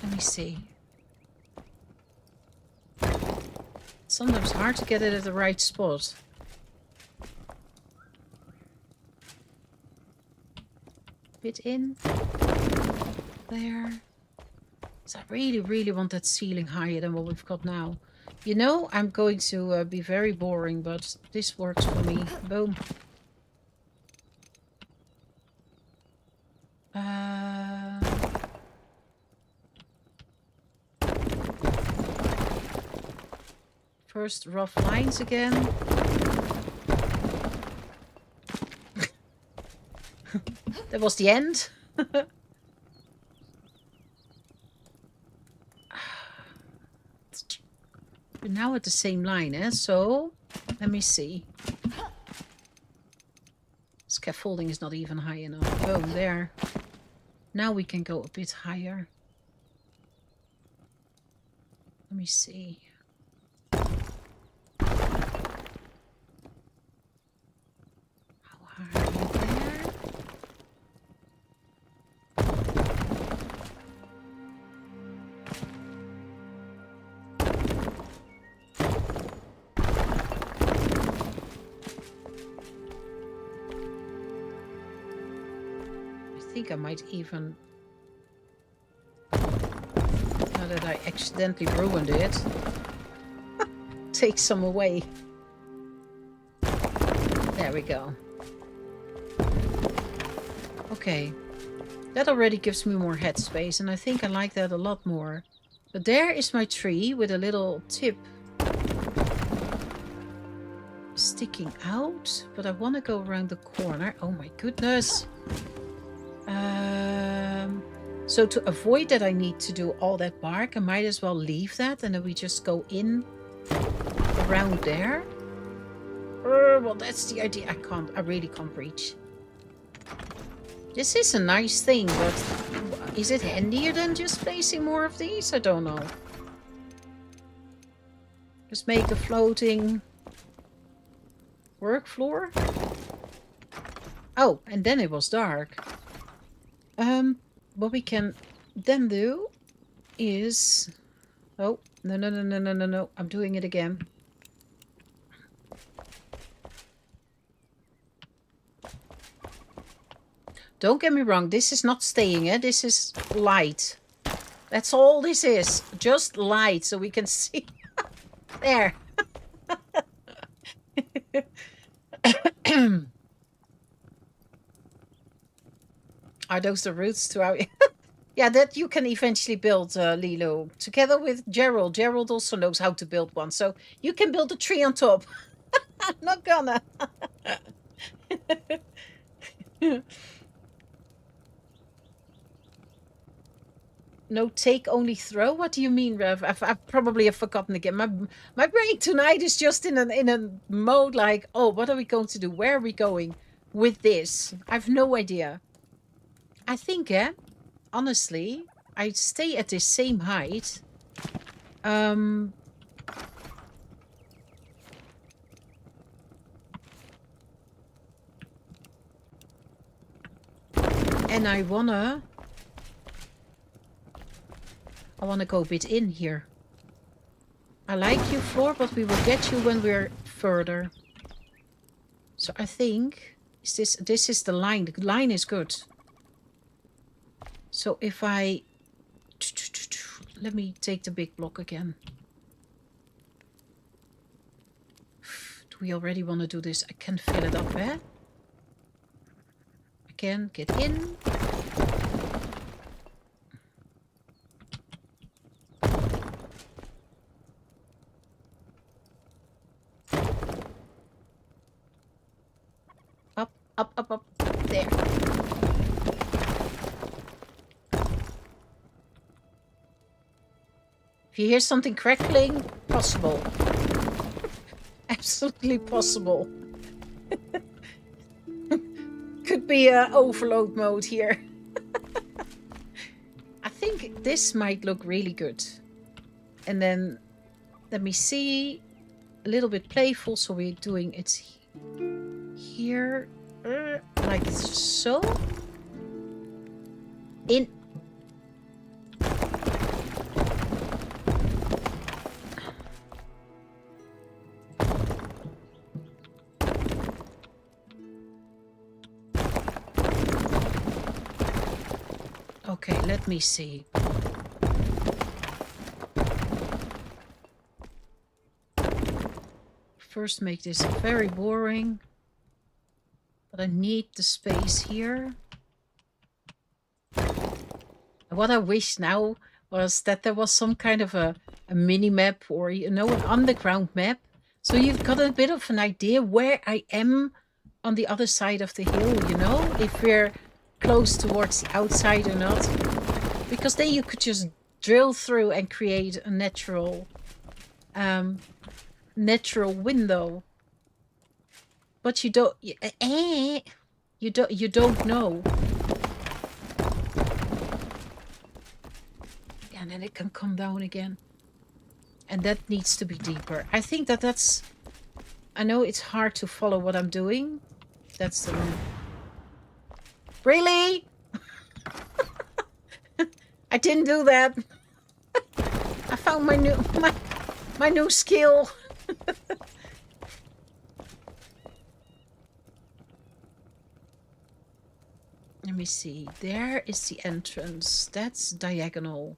Let me see. It's sometimes hard to get it at the right spot. Bit in. There. So I really want that ceiling higher than what we've got now. You know, I'm going to be very boring, but this works for me. Boom. First rough lines again. That was the end. We're now at the same line, eh? So, let me see. Scaffolding is not even high enough. Boom, there. Now we can go a bit higher. Let me see. How high are you there? I think I might even, now that I accidentally ruined it, take some away. There we go. Okay, that already gives me more headspace, and I think I like that a lot more. But there is my tree with a little tip sticking out, but I want to go around the corner. Oh my goodness. So to avoid that I need to do all that bark, I might as well leave that and then we just go in around there. Well, that's the idea. I really can't reach. This is a nice thing, but is it handier than just placing more of these? I don't know. Just make a floating work floor. Oh, and then it was dark. What we can then do is... Oh, no. I'm doing it again. Don't get me wrong. This is not staying, eh? This is light. That's all this is. Just light so we can see. There. Are those the roots to our... Yeah, that you can eventually build, Lilo. Together with Gerald. Gerald also knows how to build one. So you can build a tree on top. I'm not gonna. No take, only throw? What do you mean, Rev? I probably have forgotten again. My brain tonight is just in a mode like, oh, what are we going to do? Where are we going with this? I've no idea. I think, honestly, I stay at the same height. And I wanna go a bit in here. I like you, floor, but we will get you when we're further. So I think this is the line. The line is good. So if I... Let me take the big block again. Do if we already want to do this, I can fill it up, eh? I can get in. Up, up, up, up. There. If you hear something crackling, possible. Absolutely possible. Could be a overload mode here. I think this might look really good. And then, let me see. A little bit playful, so we're doing it here. Like so. In. Okay, let me see. First make this very boring. But I need the space here. And what I wish now was that there was some kind of a mini map or, you know, an underground map. So you've got a bit of an idea where I am on the other side of the hill, you know? If we're close towards the outside or not. Because then you could just drill through and create a natural window. But you don't know. And then it can come down again. And that needs to be deeper. I think that's... I know it's hard to follow what I'm doing. That's the one. Really? I didn't do that. I found my new skill. Let me see. There is the entrance. That's diagonal.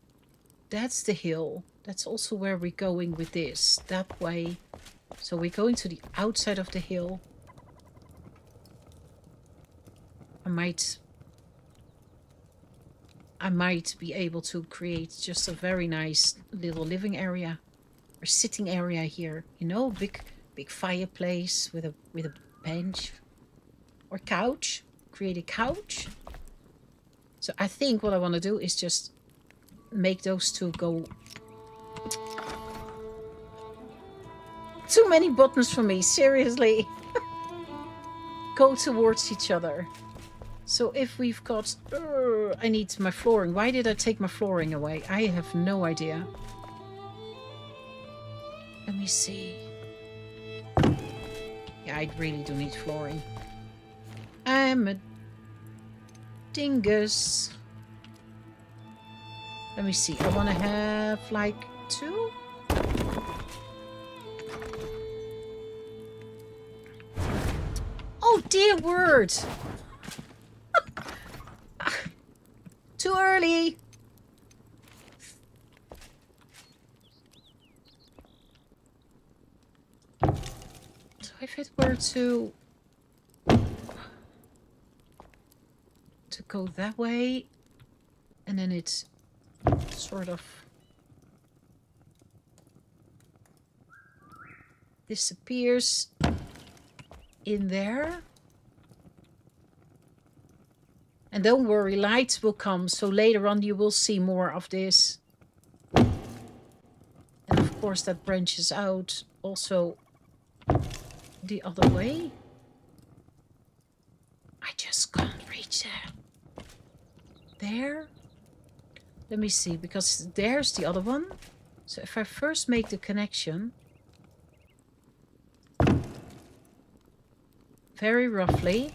That's the hill. That's also where we're going with this. That way. So we're going to the outside of the hill. I might be able to create just a very nice little living area or sitting area here. You know, big fireplace with a bench or couch. Create a couch. So I think what I want to do is just make those two go. Too many buttons for me, seriously. Go towards each other. So if we've got... I need my flooring. Why did I take my flooring away? I have no idea. Let me see. Yeah, I really do need flooring. I'm a dingus. Let me see. I want to have like 2. Oh dear word. Too early. So if it were to go that way, and then it's sort of disappears in there. And don't worry, lights will come, so later on you will see more of this. And of course that branches out also the other way. I just can't reach that. There. Let me see, because there's the other one. So if I first make the connection, very roughly,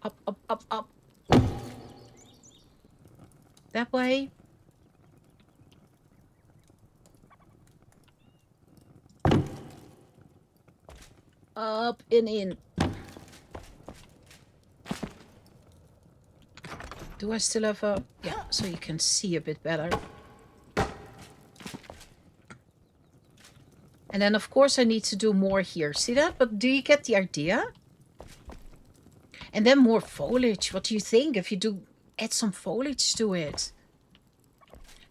up, up, up, up, that way, up and in. Do I still have a... Yeah, so you can see a bit better. And then, of course, I need to do more here. See that? But do you get the idea? And then more foliage. What do you think if you do add some foliage to it?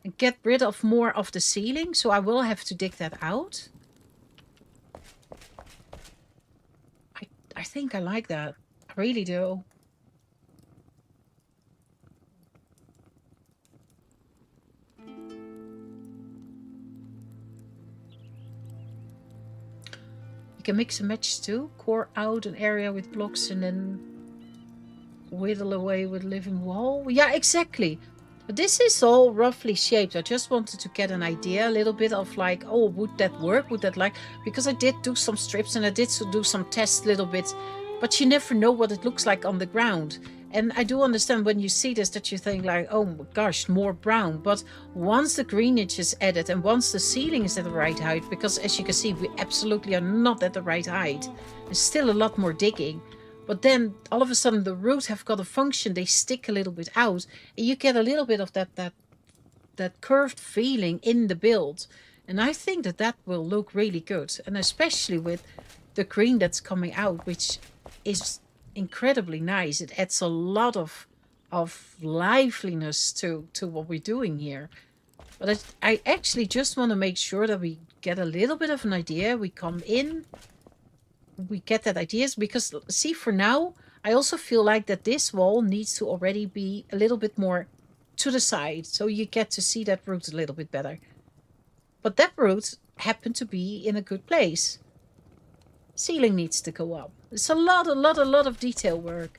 And get rid of more of the ceiling. So I will have to dig that out. I think I like that. I really do. You can mix and match too. Core out an area with blocks and then whittle away with living wall. Yeah, exactly. But this is all roughly shaped. I just wanted to get an idea, a little bit of like, oh, would that work? Would that like... Because I did do some strips and I did do some tests a little bit. But you never know what it looks like on the ground. And I do understand when you see this that you think like, oh my gosh, more brown. But once the greenage is added and once the ceiling is at the right height, because as you can see, we absolutely are not at the right height. There's still a lot more digging. But then all of a sudden the roots have got a function. They stick a little bit out. And you get a little bit of that curved feeling in the build. And I think that will look really good. And especially with the green that's coming out, which is incredibly nice. It adds a lot of liveliness to what we're doing here. But I actually just want to make sure that we get a little bit of an idea. We come in. We get that ideas because see, for now I also feel like that this wall needs to already be a little bit more to the side, so you get to see that root a little bit better. But that root happened to be in a good place. Ceiling needs to go up. It's a lot of detail work.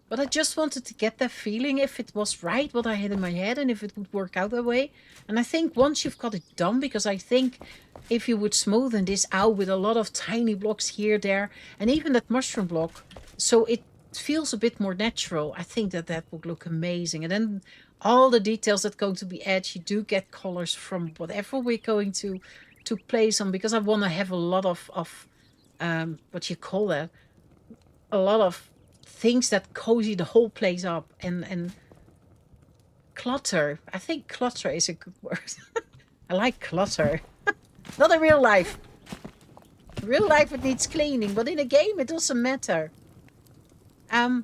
But I just wanted to get that feeling if it was right what I had in my head and if it would work out that way. And I think once you've got it done, because I think if you would smoothen this out with a lot of tiny blocks here, there, and even that mushroom block, so it feels a bit more natural, I think that would look amazing. And then all the details that are going to be added, you do get colors from whatever we're going to place on, because I want to have a lot of what you call that, a lot of things that cozy the whole place up and clutter. I think clutter is a good word. I like clutter. Not in real life. In real life it needs cleaning, but in a game it doesn't matter. I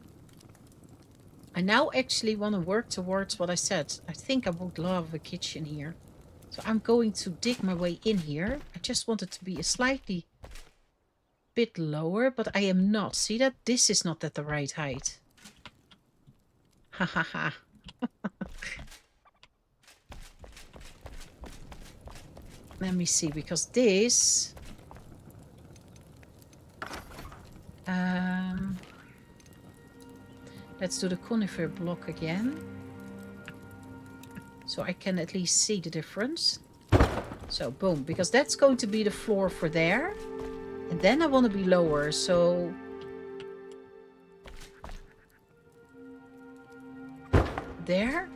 now actually want to work towards what I said. I think I would love a kitchen here. So I'm going to dig my way in here. I just want it to be a slightly bit lower, but I am not. See that? This is not at the right height. Ha ha ha. Let me see, because this... let's do the conifer block again. So I can at least see the difference. So boom, because that's going to be the floor for there. And then I want to be lower, so... There.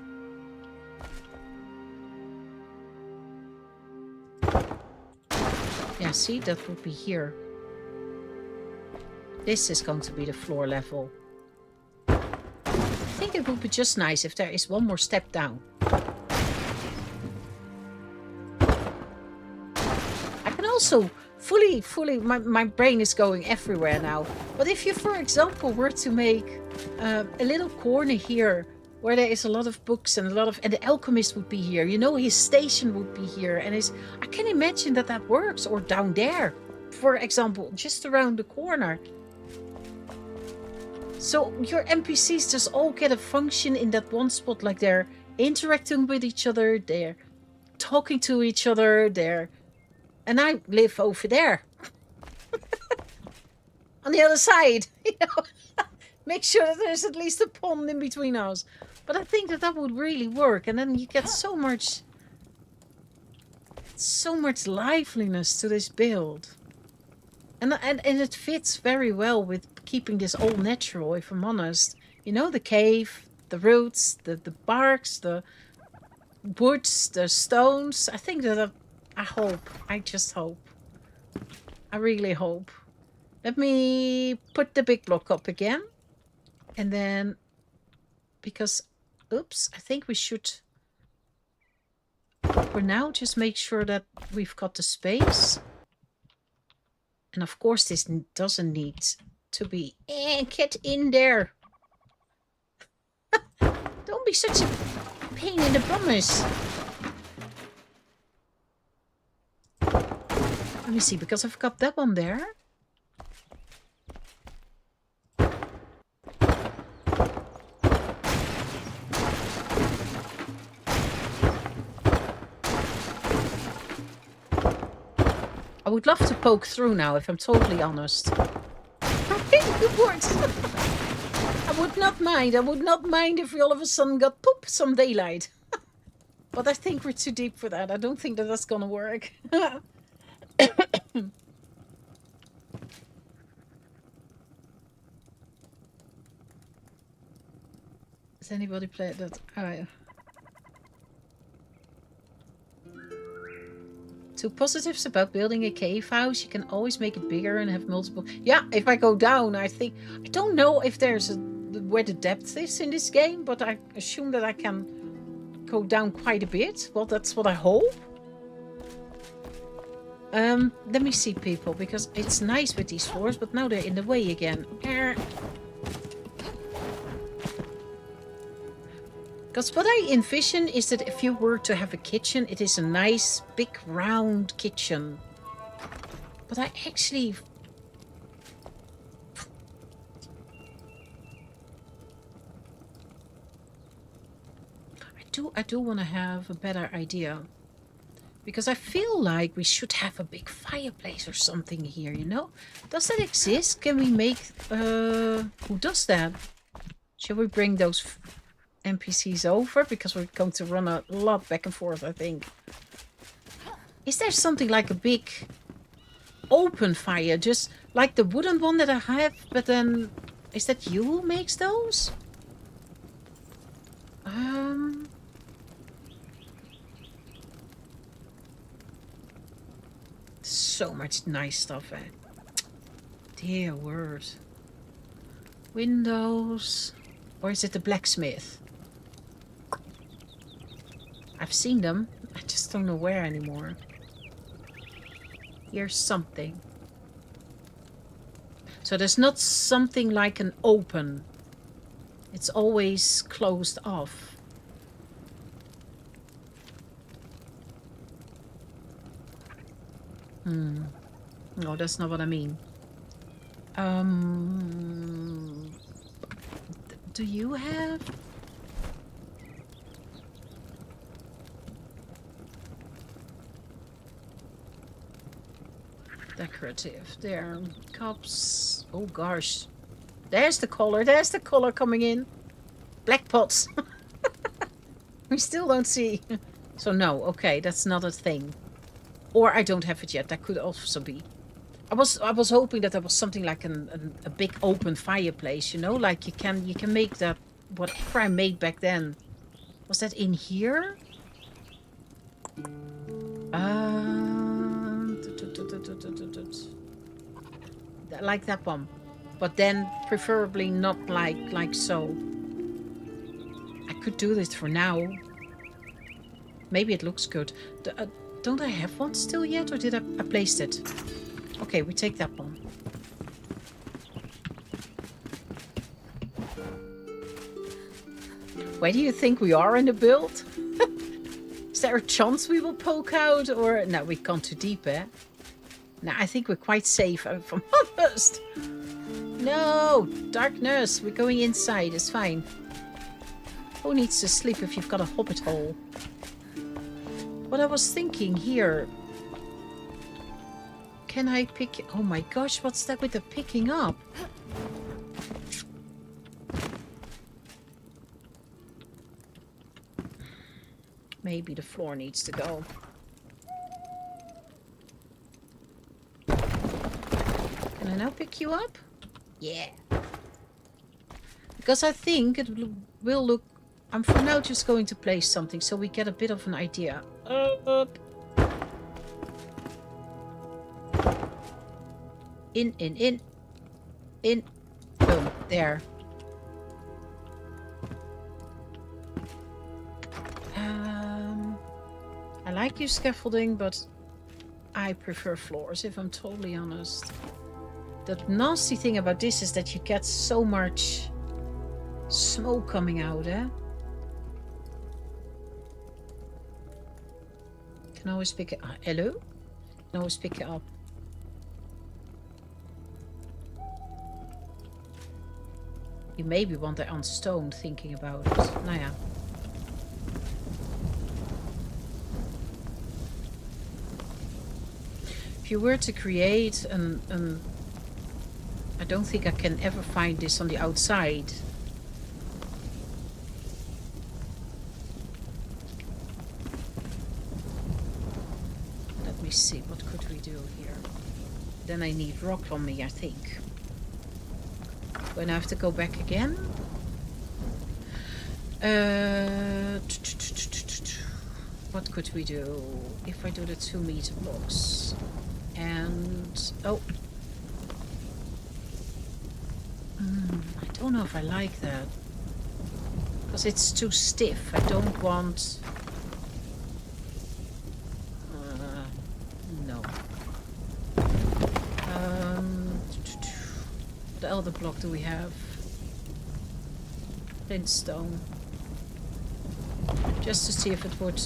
Yeah, see, that would be here. This is going to be the floor level. I think it would be just nice if there is one more step down. I can also... Fully, my brain is going everywhere now. But if you, for example, were to make a little corner here where there is a lot of books and and the alchemist would be here, you know, his station would be here, and I can imagine that works. Or down there, for example, just around the corner. So your NPCs just all get a function in that one spot, like they're interacting with each other, they're talking to each other, and I live over there. On the other side, you know. Make sure that there's at least a pond in between us. But I think that would really work. And then you get so much liveliness to this build. And it fits very well with keeping this all natural, if I'm honest. You know, the cave, the roots, the barks, the woods, the stones. I think that I just hope. I really hope. Let me put the big block up again. And then, because, oops, I think we're for now, just make sure that we've got the space. And of course, this doesn't need to be... get in there. Don't be such a pain in the bummus. Let me see, because I've got that one there. I would love to poke through now, if I'm totally honest. Good words. I would not mind. I would not mind if we all of a sudden got poop some daylight. But I think we're too deep for that. I don't think that that's gonna work. Has anybody played that? Oh. Two positives about building a cave house: you can always make it bigger and have multiple... Yeah, if I go down, I think... I don't know if there's where the depth is in this game, but I assume that I can go down quite a bit. Well, that's what I hope. Let me see, people, because it's nice with these floors, but now they're in the way again. Because what I envision is that if you were to have a kitchen, it is a nice, big, round kitchen. But I actually... I do want to have a better idea. Because I feel like we should have a big fireplace or something here, you know? Does that exist? Can we make... who does that? Shall we bring those... NPCs over, because we're going to run a lot back and forth, I think. Is there something like a big open fire, just like the wooden one that I have, but then is that you who makes those? So much nice stuff, eh? Dear word. Windows. Or is it the blacksmith? I've seen them. I just don't know where anymore. Here's something. So there's not something like an open. It's always closed off. No, that's not what I mean. Do you have... Decorative. There. Cups. Oh gosh. There's the color. There's the color coming in. Black pots. We still don't see. So no, okay, that's not a thing. Or I don't have it yet. That could also be. I was hoping that there was something like a big open fireplace, you know, like you can make that whatever I made back then. Was that in here? Like that one, but then preferably not like so. I could do this for now. Maybe it looks good. Don't I have one still yet, or did I placed it? Okay, we take that one. Where do you think we are in the build? Is there a chance we will poke out? Or no, we've gone too deep, eh? No, I think we're quite safe, if I'm honest. No, darkness. We're going inside. It's fine. Who needs to sleep if you've got a hobbit hole? What I was thinking here... Can I pick... Oh my gosh, what's that with the picking up? Maybe the floor needs to go. Can I now pick you up? Yeah. Because I think it will look... I'm for now just going to place something so we get a bit of an idea. Up. In. In. Boom. There. I like you scaffolding, but I prefer floors, if I'm totally honest. The nasty thing about this is that you get so much smoke coming out, eh? Can always pick it up. Hello? Can always pick it up. You maybe want that on stone, thinking about it. Nou ja. If you were to create an I don't think I can ever find this on the outside. Let me see, what could we do here? Then I need rock on me, I think. When I have to go back again. What could we do if I do the 2 meter blocks? And oh, I don't know if I like that because it's too stiff. I don't want. No. What other block do we have? Flintstone. Just to see if it would.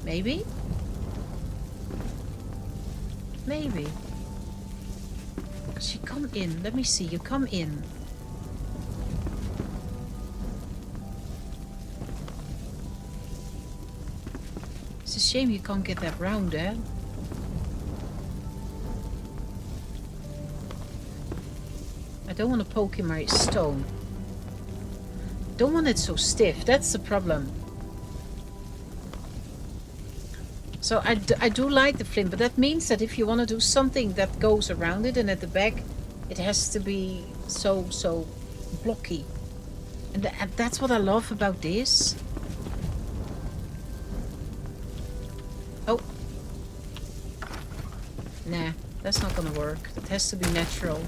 Maybe? Maybe. Because you come in. Let me see. You come in. It's a shame you can't get that round there. I don't want to poke in my stone. Don't want it so stiff. That's the problem. So I do like the flint, but that means that if you want to do something that goes around it and at the back, it has to be so blocky. And that's what I love about this. Oh. Nah, that's not gonna work. It has to be natural.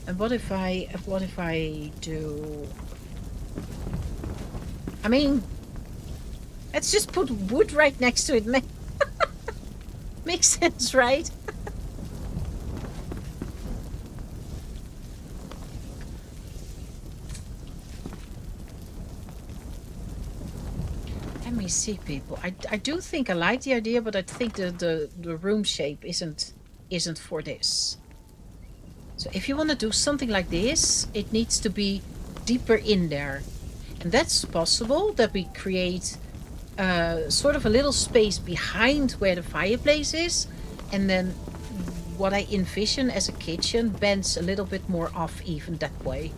And what if I do... I mean, let's just put wood right next to it. Makes sense, right? Let me see, people. I do think I like the idea, but I think the room shape isn't for this. So if you want to do something like this, it needs to be deeper in there. And that's possible that we create sort of a little space behind where the fireplace is. And then what I envision as a kitchen bends a little bit more off even that way.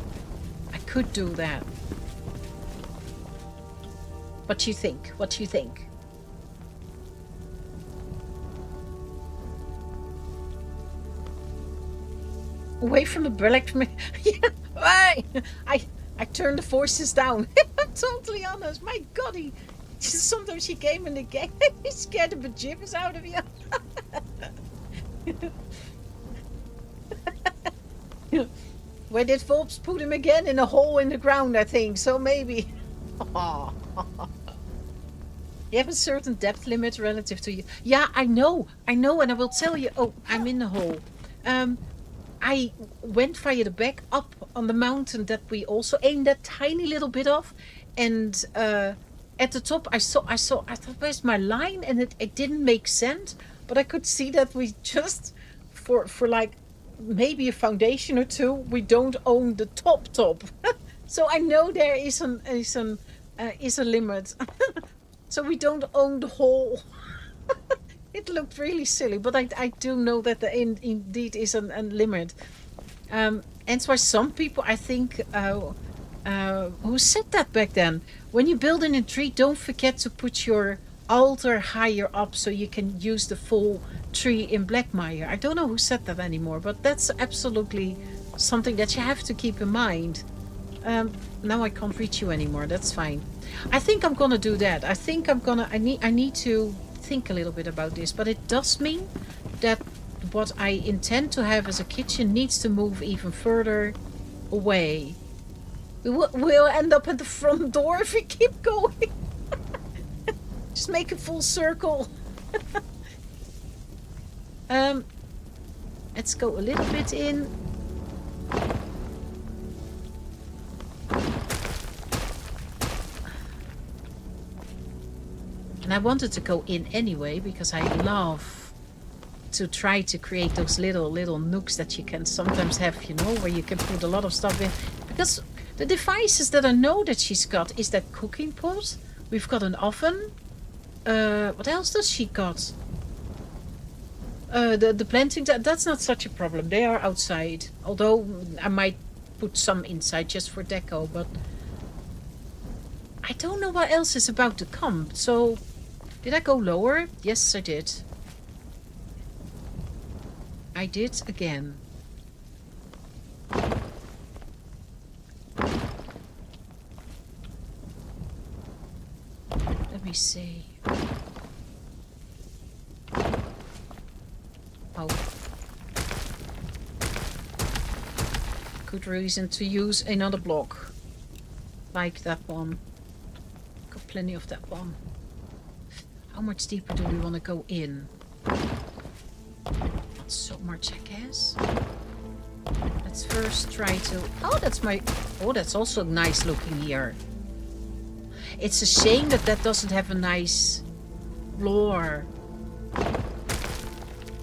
I could do that. What do you think? What do you think? Away from the black... Yeah, right. I turned the forces down. I'm totally honest. My God, sometimes he came in the game. He scared the bejeebers out of you. Where did Volps put him again? In a hole in the ground, I think. So maybe. You have a certain depth limit relative to you. Yeah, I know, and I will tell you. Oh, I'm in the hole. I went via the back up on the mountain that we also aimed that tiny little bit of, and at the top I thought, where's my line? And it didn't make sense, but I could see that we just for like maybe a foundation or two, we don't own the top. So I know there is a limit. So we don't own the whole. It looked really silly, but I do know that there indeed is a limit. And it's why some people, I think, who said that back then, when you build in a tree, don't forget to put your altar higher up so you can use the full tree in Blackmire. I don't know who said that anymore, but that's absolutely something that you have to keep in mind. Now I can't reach you anymore. That's fine. I think I'm gonna do that. I need to think a little bit about this, but it does mean that what I intend to have as a kitchen needs to move even further away. We'll end up at the front door if we keep going. Just make a full circle. Let's go a little bit in. And I wanted to go in anyway because I love to try to create those little nooks that you can sometimes have, you know, where you can put a lot of stuff in. Because the devices that I know that she's got is that cooking pot. We've got an oven. What else does she got? The plantings, that's not such a problem. They are outside. Although I might put some inside just for deco, but I don't know what else is about to come. So, did I go lower? Yes, I did. I did again. Let me see. Oh. Good reason to use another block. Like that one. Got plenty of that one. How much deeper do we want to go in? Not so much, I guess. Let's first try to... Oh, that's my... Oh, that's also nice looking here. It's a shame that that doesn't have a nice floor.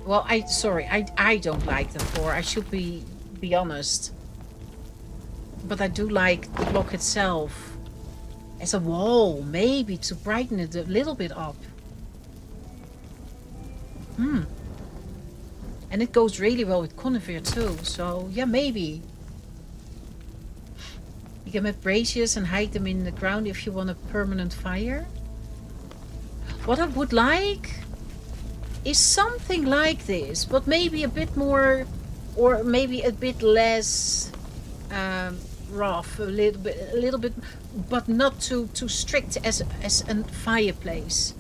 Well, sorry, I don't like the floor. I should be honest. But I do like the block itself. As a wall, maybe to brighten it a little bit up. And it goes really well with conifer too. So, yeah, maybe. You can make braziers and hide them in the ground if you want a permanent fire. What I would like is something like this, but maybe a bit more, or maybe a bit less rough, a little bit, but not too strict as a fireplace.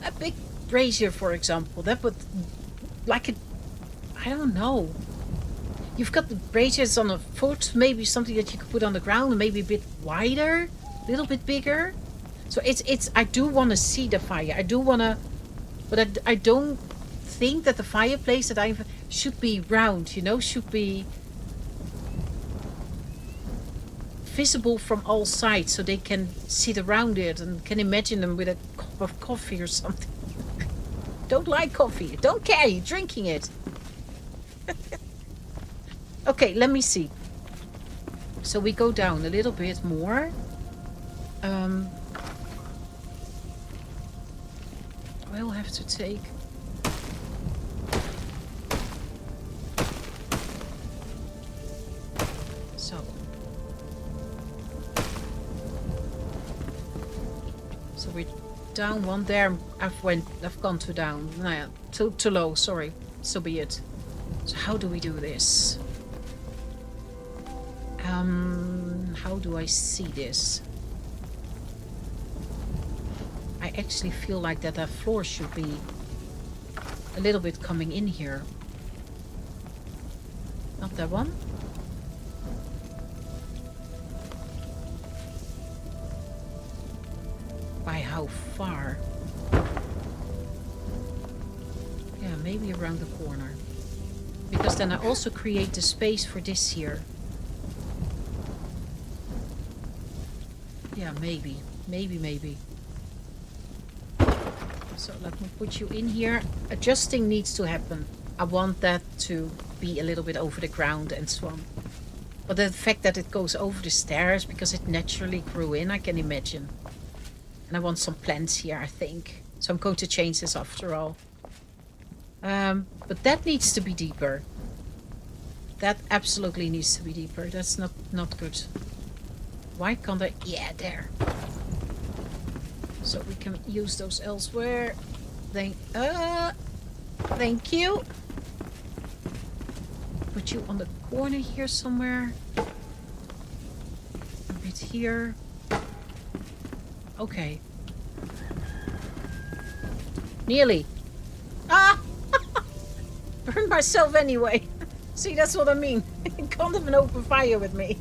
A big brazier, for example, that would like it. I don't know. You've got the braziers on a foot, maybe something that you could put on the ground, maybe a bit wider, a little bit bigger. So it's. I do want to see the fire. I do want to, but I don't think that the fireplace that I should be round. You know, should be visible from all sides, so they can sit around it and can imagine them with a cup of coffee or something. Don't like coffee. Don't care. You're drinking it. Okay, let me see. So we go down a little bit more. We'll have to take... So we're down one there. I've gone too down. Nah, too low, sorry. So be it. So how do we do this? How do I see this? I actually feel like that floor should be a little bit coming in here. Not that one. By how far? Yeah, maybe around the corner. Because then I also create the space for this here. Yeah, maybe. Maybe. So let me put you in here. Adjusting needs to happen. I want that to be a little bit over the ground and so on. But the fact that it goes over the stairs because it naturally grew in, I can imagine. And I want some plants here, I think. So I'm going to change this after all. But that needs to be deeper. That absolutely needs to be deeper. That's not good. Why can't I? Yeah, there. So we can use those elsewhere. Thank you. Put you on the corner here somewhere. A bit here. Okay. Nearly. Ah! burn myself anyway. See, that's what I mean. You can't have an open fire with me.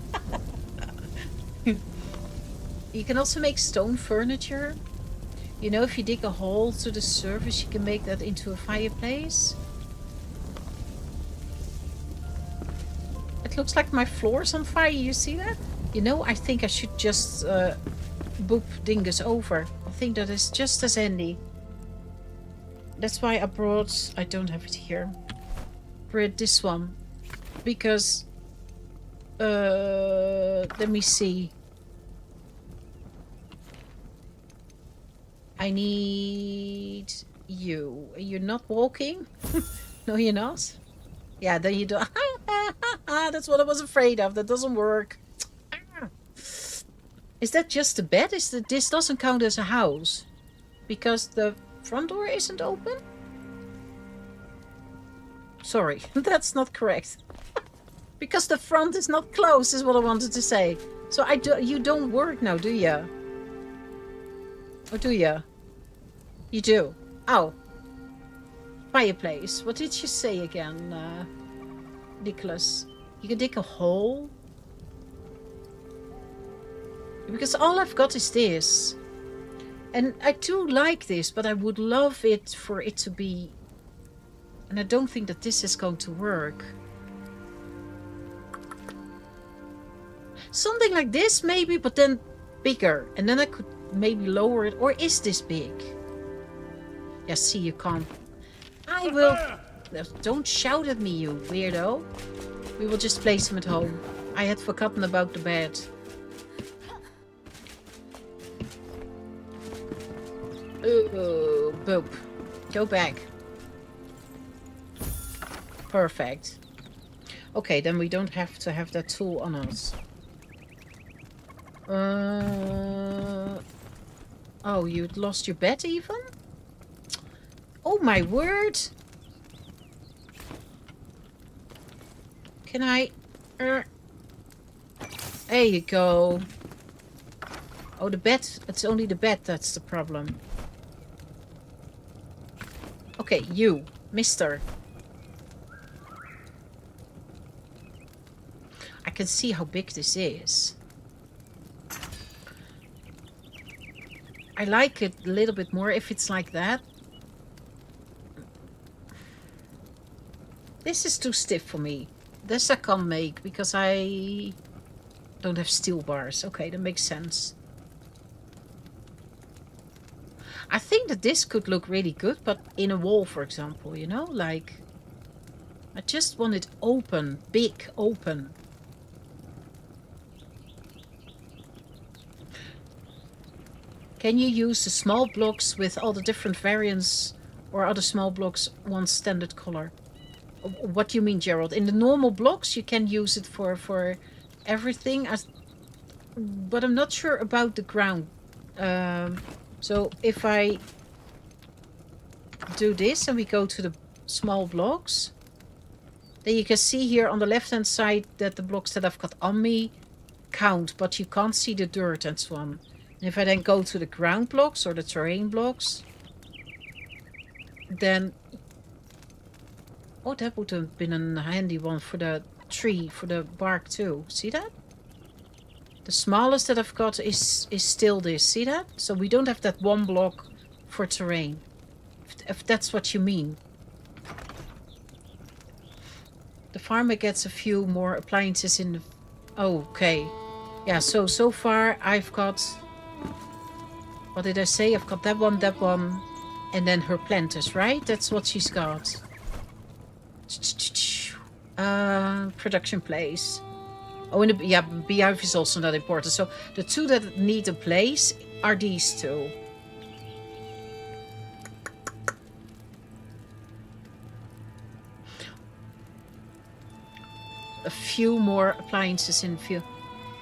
You can also make stone furniture. You know, if you dig a hole to the surface, you can make that into a fireplace. It looks like my floor's on fire. You see that? You know, I think I should just boop Dingus over. I think that is just as handy. That's why I brought... I don't have it here. Brought this one. Because... let me see. I need you. You're not walking? No, you're not? Yeah, then you don't... That's what I was afraid of. That doesn't work. Is that just a bed? This doesn't count as a house? Because the front door isn't open? Sorry, that's not correct. Because the front is not closed is what I wanted to say. So you don't work now, do you? Or do you? You do. Oh. Fireplace. What did you say again, Nicholas? You can dig a hole? Because all I've got is this. And I do like this, but I would love it for it to be... And I don't think that this is going to work. Something like this, maybe, but then bigger. And then I could maybe lower it. Or is this big? Yeah, see, you can't. I will... Don't shout at me, you weirdo. We will just place him at home. I had forgotten about the bed. Ooh, boop. Go back. Perfect. Okay, then we don't have to have that tool on us. Oh, you lost your bed even? Oh my word! Can I... There you go. Oh, the bed. It's only the bed that's the problem. Okay, you, mister. I can see how big this is. I like it a little bit more if it's like that. This is too stiff for me. This I can't make because I don't have steel bars. Okay, that makes sense. I think that this could look really good, but in a wall, for example, you know, like... I just want it open, big, open. Can you use the small blocks with all the different variants, or are the small blocks one standard color? What do you mean, Gerald? In the normal blocks, you can use it for everything, but I'm not sure about the ground. So if I do this and we go to the small blocks, then you can see here on the left hand side that the blocks that I've got on me count, but you can't see the dirt and so on. And if I then go to the ground blocks or the terrain blocks, then... Oh, that would have been a handy one for the tree, for the bark too. See that? The smallest that I've got is still this. See that? So we don't have that one block for terrain. If that's what you mean. The farmer gets a few more appliances in the... Oh, okay. Yeah, so far I've got... What did I say? I've got that one, and then her planters, right? That's what she's got. Production place. Oh, and yeah, beehive is also not important. So the two that need a place are these two. A few more appliances in view.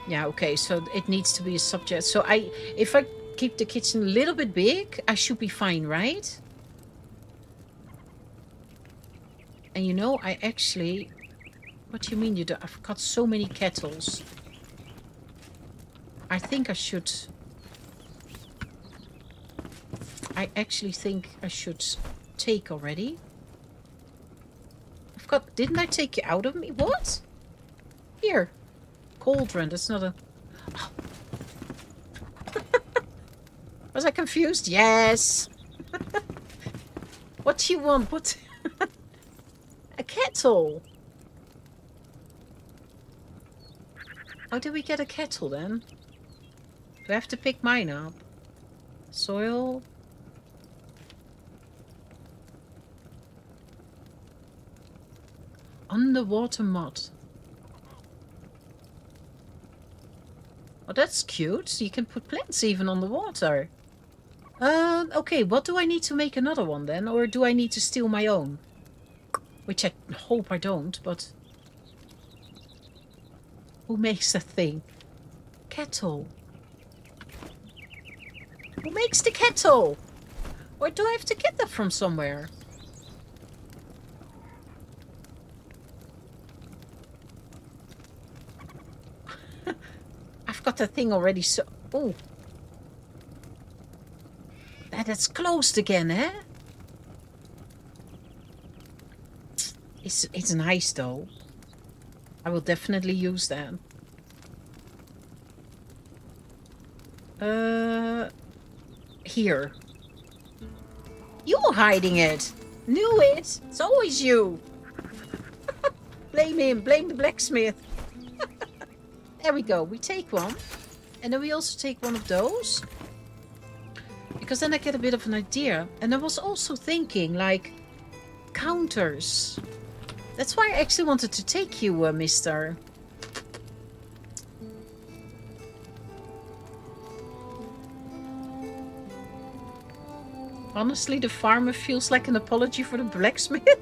Yeah, okay, so it needs to be a subject. So if I keep the kitchen a little bit big, I should be fine, right? And you know, I actually... What do you mean you do? I've got so many kettles. I think I should... I actually think I should take already. Didn't I take you out of me? What? Here. Cauldron. That's not a... Oh. Was I confused? Yes. What do you want? What? A kettle. How do we get a kettle then? Do I have to pick mine up? Soil. Underwater mod. Oh, that's cute. You can put plants even on the water. Okay, what do I need to make another one then? Or do I need to steal my own? Which I hope I don't, but... Who makes that thing? Kettle. Who makes the kettle? Or do I have to get that from somewhere? I've got that thing already, so... Oh. That's closed again, eh? It's nice, though. I will definitely use that. Here. You hiding it. Knew it. It's always you. Blame him. Blame the blacksmith. There we go. We take one. And then we also take one of those. Because then I get a bit of an idea. And I was also thinking, like, counters. That's why I actually wanted to take you, mister. Honestly, the farmer feels like an apology for the blacksmith.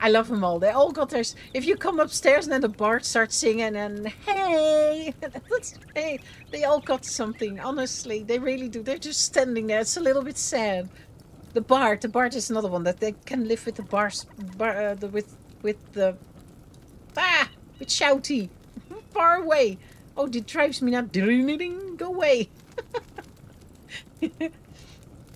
I love them all. They all got their... If you come upstairs and then the bard starts singing and hey, hey, they all got something. Honestly, they really do. They're just standing there. It's a little bit sad. The bard is another one that they can live with the with shouty, far away. Oh, it drives me now. Go away.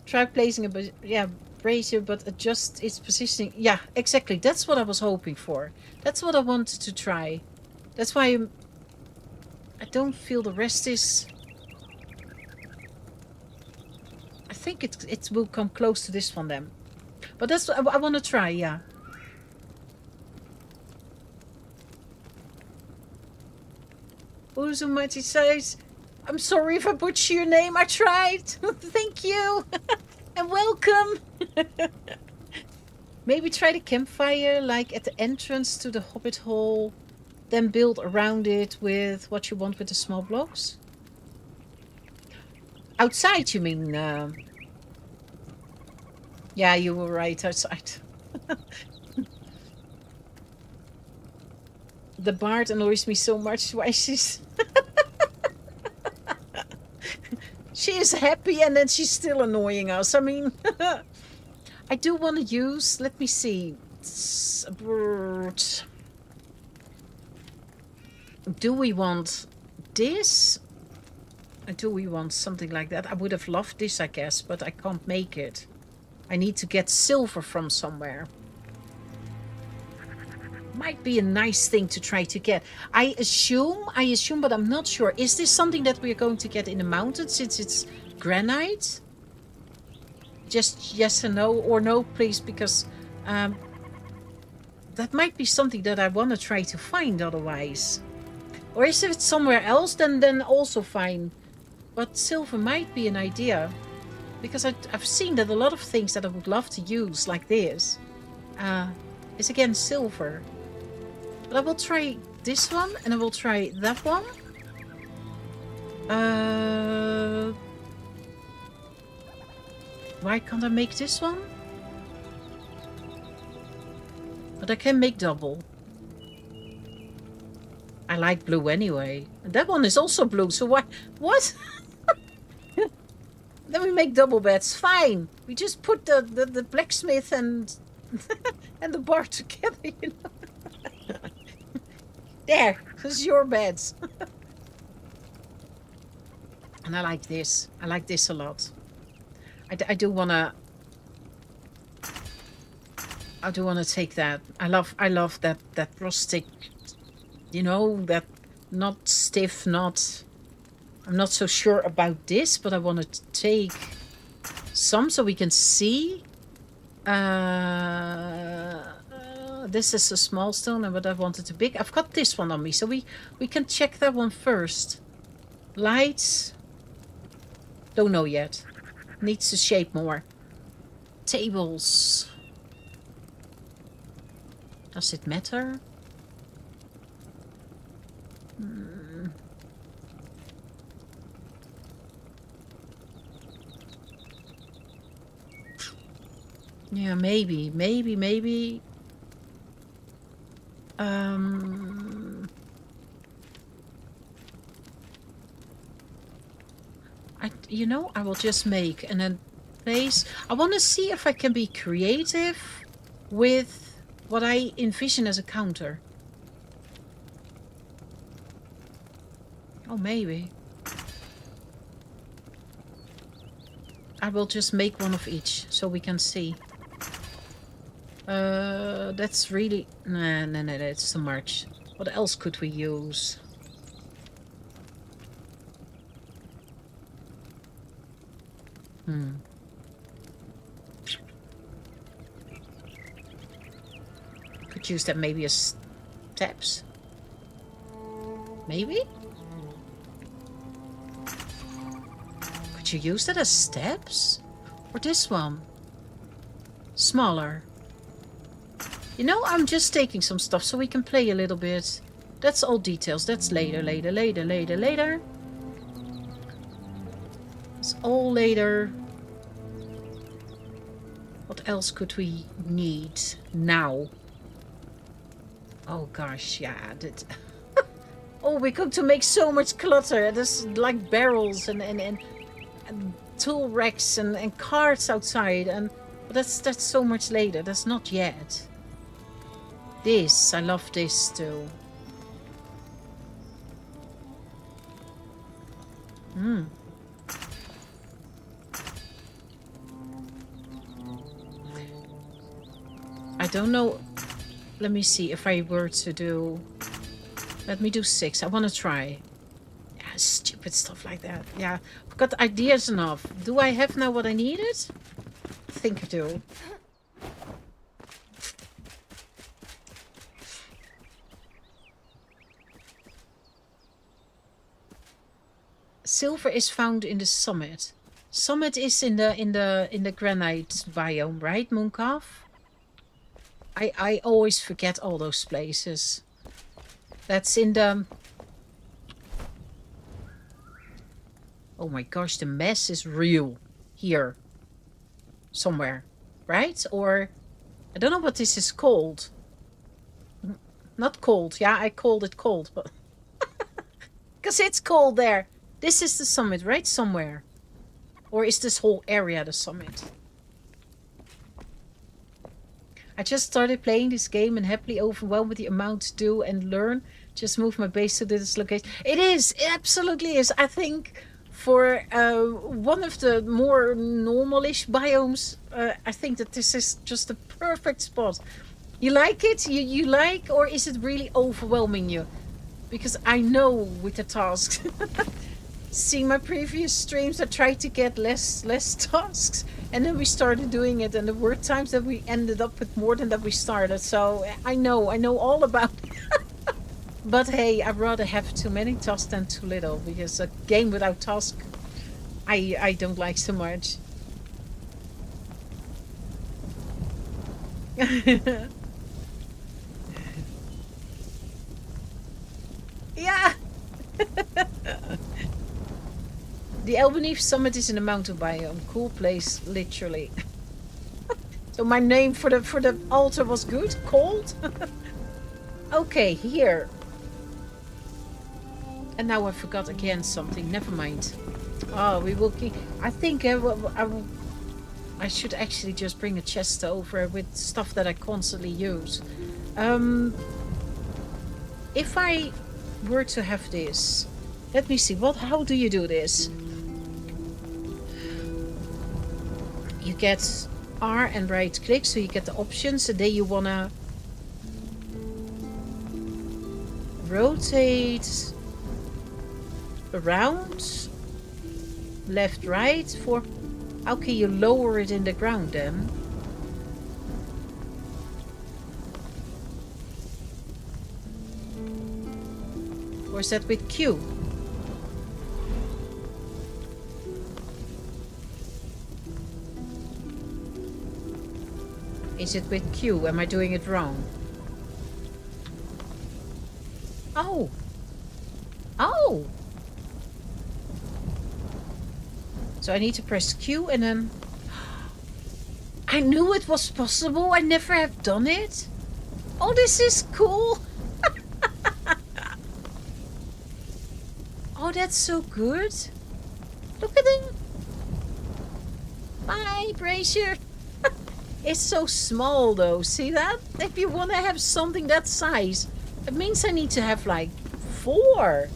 Try placing a brazier, but adjust its positioning. Yeah, exactly. That's what I was hoping for. That's what I wanted to try. That's why I don't feel the rest is... I think it will come close to this one then. But that's what I want to try, yeah. Uzumati says, I'm sorry if I butchered your name. I tried. Thank you. And welcome. Maybe try the campfire like at the entrance to the Hobbit hole. Then build around it with what you want with the small blocks. Outside, you mean? Yeah, you were right. Outside. The bard annoys me so much. Why she's... She is happy and then she's still annoying us. I mean, I do want to use... Let me see. Do we want this? Or do we want something like that? I would have loved this, I guess, but I can't make it. I need to get silver from somewhere. Might be a nice thing to try to get. I assume, but I'm not sure. Is this something that we're going to get in the mountains since it's granite? Just yes and no, or no, please, because that might be something that I want to try to find otherwise. Or is it somewhere else, then also fine. But silver might be an idea. Because I've seen that a lot of things that I would love to use, like this, is again silver. But I will try this one, and I will try that one. Why can't I make this one? But I can make double. I like blue anyway. And that one is also blue, so why? What? Then we make double beds. Fine. We just put the blacksmith and and the bar together, you know. There. This is your beds. And I like this. I like this a lot. I do want to... I do want to take that. I love that rustic, you know, that not stiff, not... I'm not so sure about this, but I want to take some so we can see. This is a small stone, but I wanted a big. I've got this one on me, so we can check that one first. Lights. Don't know yet. Needs to shape more. Tables. Does it matter? Yeah, maybe. I will just make and then place. I want to see if I can be creative with what I envision as a counter. Oh, maybe. I will just make one of each so we can see. That's really... No, that's too much. What else could we use? Could use that maybe as steps. Maybe? Could you use that as steps? Or this one? Smaller. You know, I'm just taking some stuff so we can play a little bit. That's all details. That's later. It's all later. What else could we need now? Oh gosh, yeah. Oh, we're going to make so much clutter. There's like barrels and tool racks and carts outside, and that's so much later. That's not yet. This, I love this too. I don't know. Let me see if I were to do... Let me do 6. I want to try. Yeah, stupid stuff like that. Yeah, I've got ideas enough. Do I have now what I needed? I think I do. Silver is found in the summit. Summit is in the granite biome, right, Mooncalf? I always forget all those places. That's in the... Oh my gosh, the mess is real. Here. Somewhere. Right? Or... I don't know what this is called. Not cold. Yeah, I called it cold, but... Because it's cold there. This is the summit, right? Somewhere. Or is this whole area the summit? I just started playing this game and happily overwhelmed with the amount to do and learn. Just moved my base to this location. It is. It absolutely is. I think for one of the more normal-ish biomes, I think that this is just the perfect spot. You like it? You like? Or is it really overwhelming you? Because I know with the tasks... Seeing my previous streams, I tried to get less tasks, and then we started doing it, and there were times that we ended up with more than that we started. So I know all about it. But hey, I'd rather have too many tasks than too little, because a game without task, I don't like so much. Yeah. The Albany Summit is in a mountain biome. Cool place, literally. So my name for the altar was good? Cold? Okay, here. And now I forgot again something. Never mind. Oh, we will keep... I think I should actually just bring a chest over with stuff that I constantly use. If I were to have this... Let me see. How do you do this? You get R and right click so you get the options, and then you wanna rotate around, left, right. For how can you lower it in the ground then? Or is that with Q? Is it with Q? Am I doing it wrong? Oh! Oh! So I need to press Q and then... I knew it was possible. I never have done it. Oh, this is cool. Oh, that's so good. Look at it. Bye, Brazier. It's so small though. See that? If you want to have something that size, it means I need to have like 4.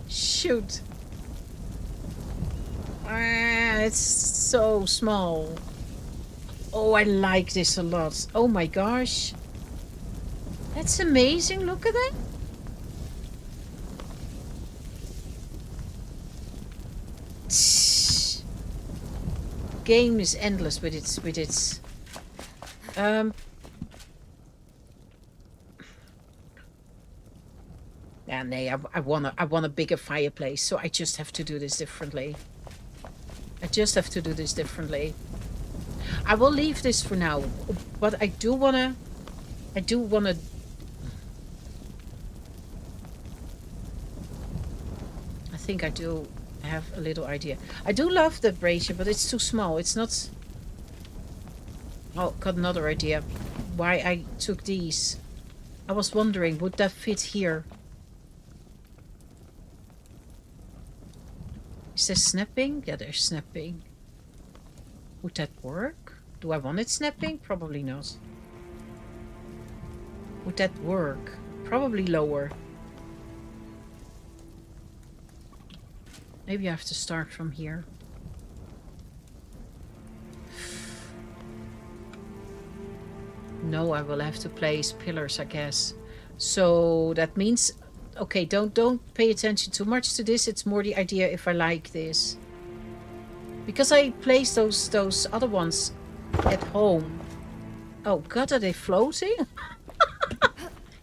Shoot. It's so small. Oh, I like this a lot. Oh my gosh. That's amazing. Look at that. Game is endless with its yeah, nee, I want a bigger fireplace, so I just have to do this differently. I will leave this for now, but I do wanna I think I do have a little idea. I do love the brazier, but it's too small. It's not... Oh, got another idea. Why I took these. I was wondering, would that fit here? Is this snapping? Yeah, they're snapping. Would that work? Do I want it snapping? Probably not. Would that work? Probably lower. Maybe I have to start from here. No, I will have to place pillars, I guess. So that means... Okay, don't pay attention too much to this. It's more the idea if I like this. Because I placed those other ones at home. Oh god, are they floating?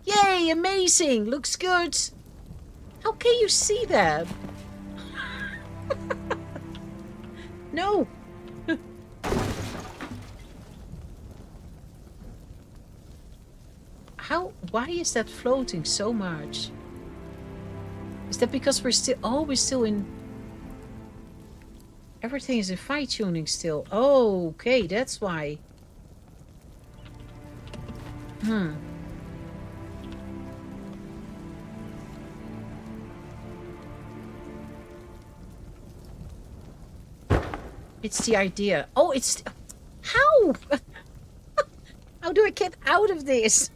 Yay, amazing! Looks good! How can you see that? No! Why is that floating so much? Is that because we're still... Oh, we're still in... Everything is in fine tuning still. Oh, okay, that's why. It's the idea. Oh, it's... How? How do I get out of this?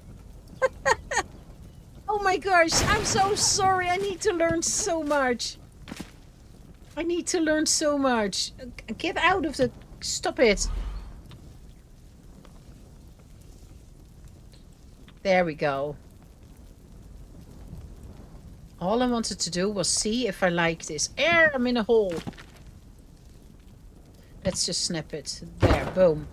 Oh my gosh, I'm so sorry. I need to learn so much. Get out of the... Stop it. There we go. All I wanted to do was see if I like this. I'm in a hole. Let's just snap it. There, boom.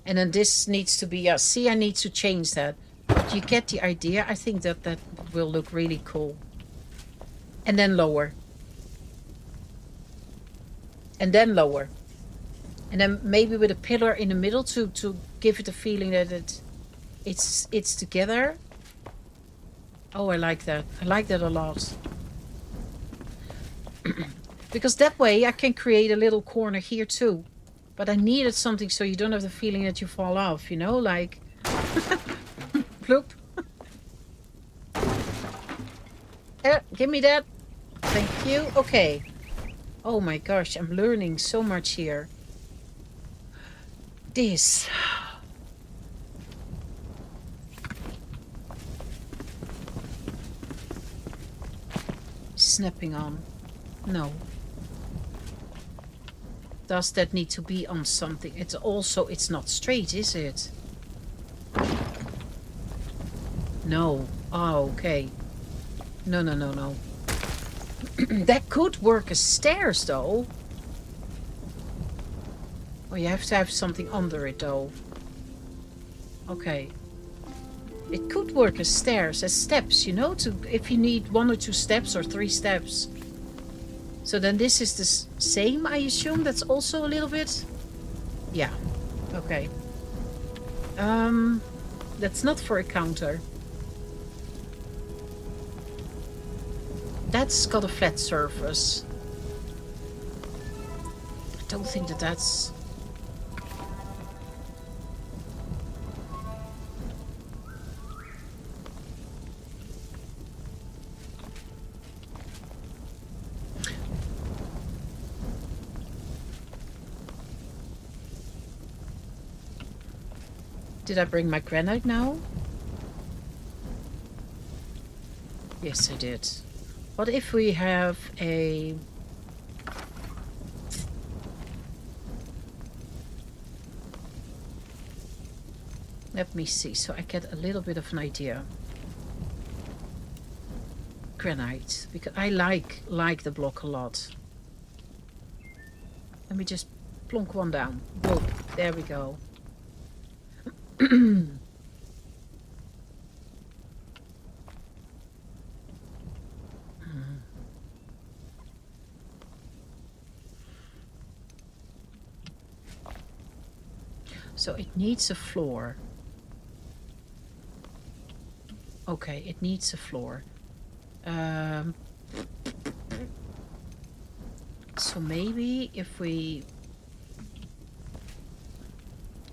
And then this needs to be... see, I need to change that. But you get the idea. I think that will look really cool. And then lower. And then lower. And then maybe with a pillar in the middle to give it a feeling that it's together. Oh, I like that. I like that a lot. Because that way I can create a little corner here too. But I needed something so you don't have the feeling that you fall off, you know, like... Ploop. Give me that. Thank you. Okay. Oh my gosh, I'm learning so much here. This. Snapping on. No. Does that need to be on something? It's also, it's not straight, is it? No. Oh, okay. No, no, no, no. That could work as stairs, though. Oh, you have to have something under it, though. Okay. It could work as stairs, as steps, you know, to if you need 1 or 2 steps or 3 steps. So then this is the same, I assume. That's also a little bit... Yeah. Okay. That's not for a counter. That's got a flat surface. I don't think that that's... Did I bring my granite now? Yes, I did. What if we have a... Let me see, so I get a little bit of an idea. Granite, because I like the block a lot. Let me just plonk one down. Boom, there we go. So it needs a floor. Okay, it needs a floor. So maybe if we...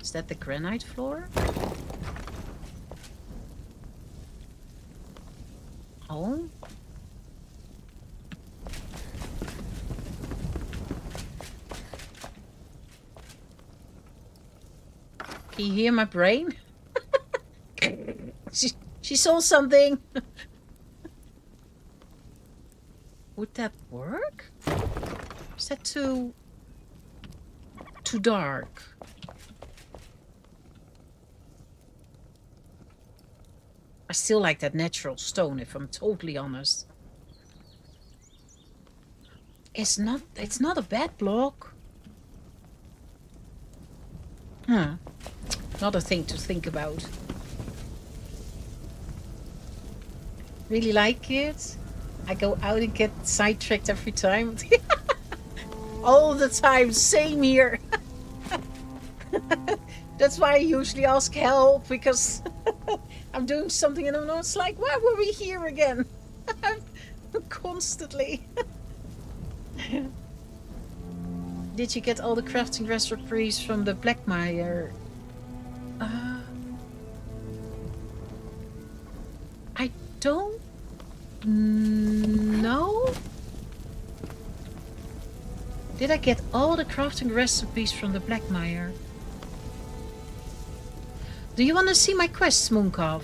Is that the granite floor? Oh. Can you hear my brain? She saw something. Would that work? Is that too dark? I still like that natural stone, if I'm totally honest. It's not a bad block. Not a thing to think about. Really like it. I go out and get sidetracked every time. All the time, same here. That's why I usually ask help, because I'm doing something and I'm not like, why were we here again? Constantly. Did you get all the crafting recipes from the Blackmire? I don't know. Did I get all the crafting recipes from the Blackmire? Do you want to see my quests, Mooncalf?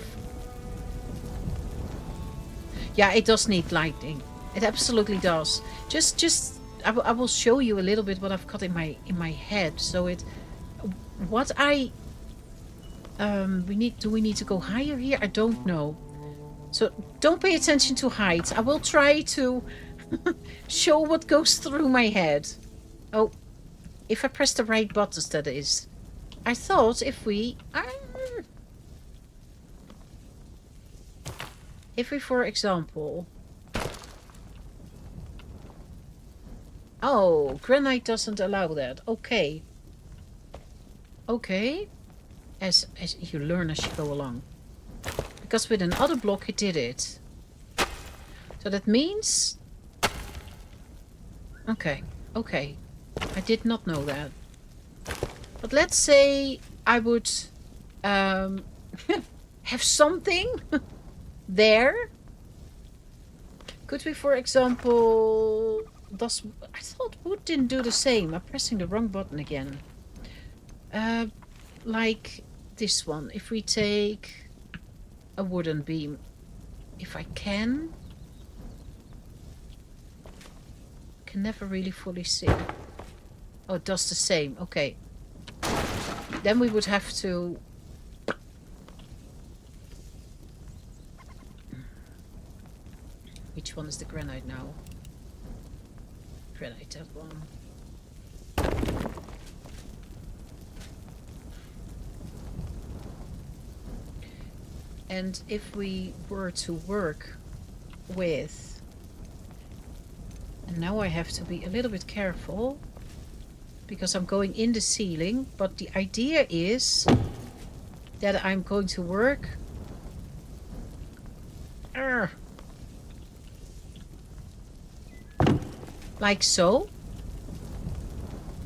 Yeah, it does need lighting. It absolutely does. I will show you a little bit what I've got in my head. So what I do we need to go higher here? I don't know. So don't pay attention to height. I will try to show what goes through my head. Oh, if I press the right buttons, that is. I thought if we for example... Oh, granite doesn't allow that. Okay. Okay. As you learn as you go along. Because with another block it did it. So that means... Okay. Okay. I did not know that. But let's say I would have something there. Could we, for example... I thought wood didn't do the same. I'm pressing the wrong button again. Like this one. If we take a wooden beam. If I can. Can never really fully see. Oh, it does the same. Okay. Then we would have to... Which one is the granite now? Granite, that one. And if we were to work with... And now I have to be a little bit careful, because I'm going in the ceiling, but the idea is that I'm going to work... like so.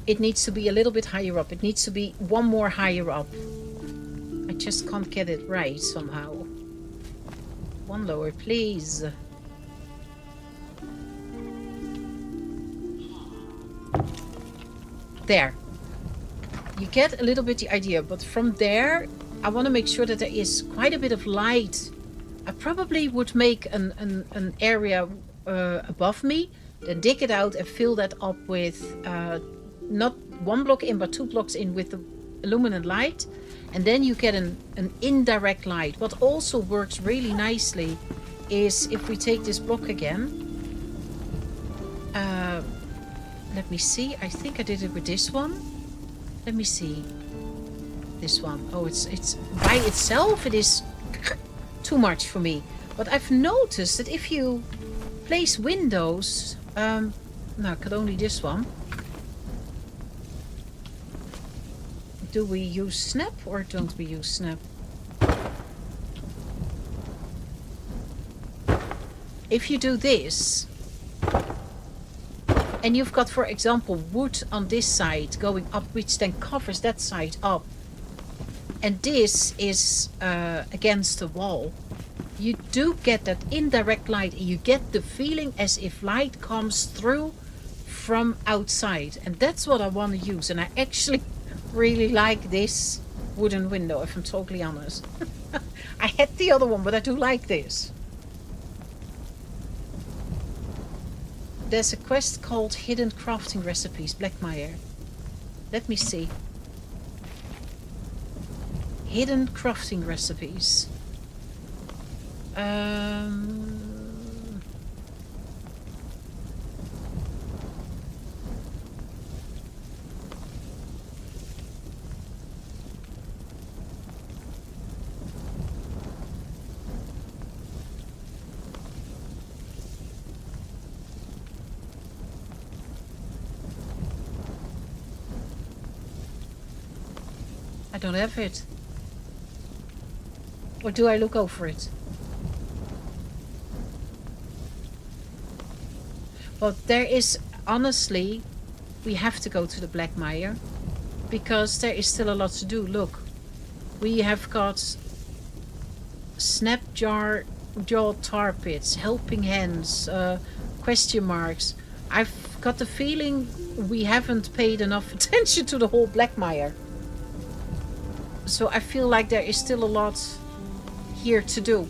It needs to be a little bit higher up. It needs to be one more higher up. I just can't get it right somehow. One lower, please. There. You get a little bit the idea, but from there I want to make sure that there is quite a bit of light. I probably would make an area above me, then dig it out and fill that up with not one block in but 2 blocks in with the luminant light, and then you get an indirect light. What also works really nicely is if we take this block again. Let me see. I think I did it with this one. Let me see. This one. Oh, it's by itself it is too much for me. But I've noticed that if you place windows, no, I could only this one. Do we use snap or don't we use snap? If you do this, and you've got, for example, wood on this side going up, which then covers that side up, and this is against the wall, you do get that indirect light, and you get the feeling as if light comes through from outside. And that's what I want to use. And I actually really like this wooden window, if I'm totally honest. I had the other one, but I do like this. There's a quest called Hidden Crafting Recipes, Blackmire. Let me see. Hidden Crafting Recipes. I don't have it. Or do I look over it? Well, there is, honestly, we have to go to the Blackmire, because there is still a lot to do. Look, we have got snap jar, jaw tar pits, helping hands, question marks. I've got the feeling we haven't paid enough attention to the whole Blackmire. So I feel like there is still a lot here to do,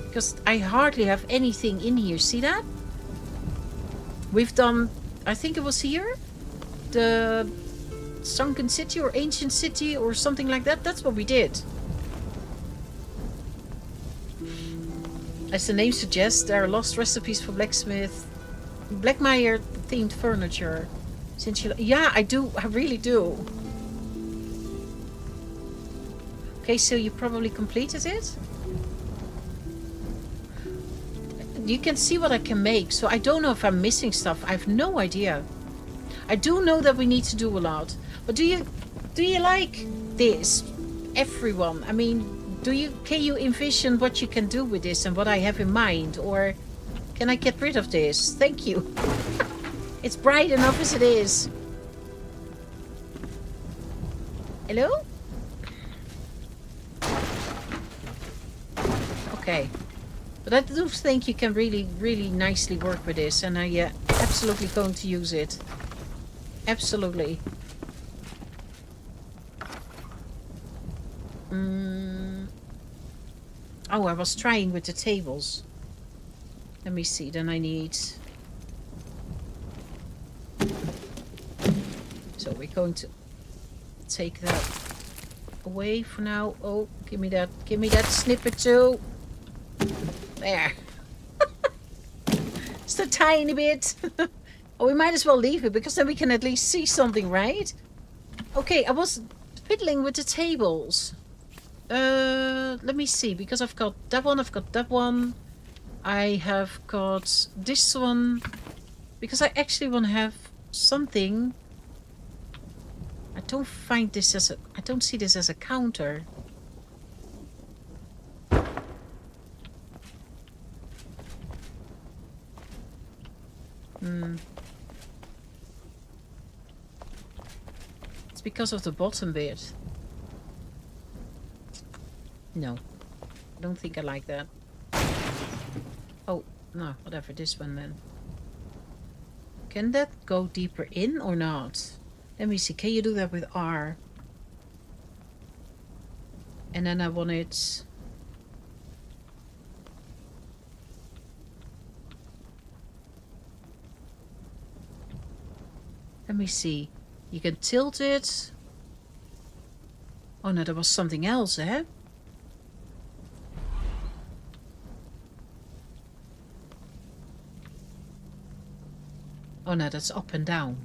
because I hardly have anything in here. See that? We've done, I think it was here, the sunken city or ancient city or something like that. That's what we did. As the name suggests, there are lost recipes for blacksmith, Blackmire themed furniture. Since you, yeah, I do, I really do. Okay, so you probably completed it. You can see what I can make, so I don't know if I'm missing stuff. I have no idea. I do know that we need to do a lot. But do you like this? Everyone. I mean, can you envision what you can do with this and what I have in mind? Or can I get rid of this? Thank you. It's bright enough as it is. Hello? Okay. But I do think you can really, really nicely work with this. And I absolutely going to use it. Absolutely. Oh, I was trying with the tables. Let me see. Then I need So we're going to take that away for now. Oh, give me that snippet too. There. Just a tiny bit. Oh, we might as well leave it, because then we can at least see something, right? Okay, I was fiddling with the tables. Let me see, because I've got that one, I have got this one, because I actually want to have something. I don't see this as a counter. It's because of the bottom bit. No, I don't think I like that. Oh, no, whatever, this one then. Can that go deeper in or not? Let me see, can you do that with R? And then I want it... Let me see. You can tilt it. Oh no, there was something else, eh? Oh no, that's up and down.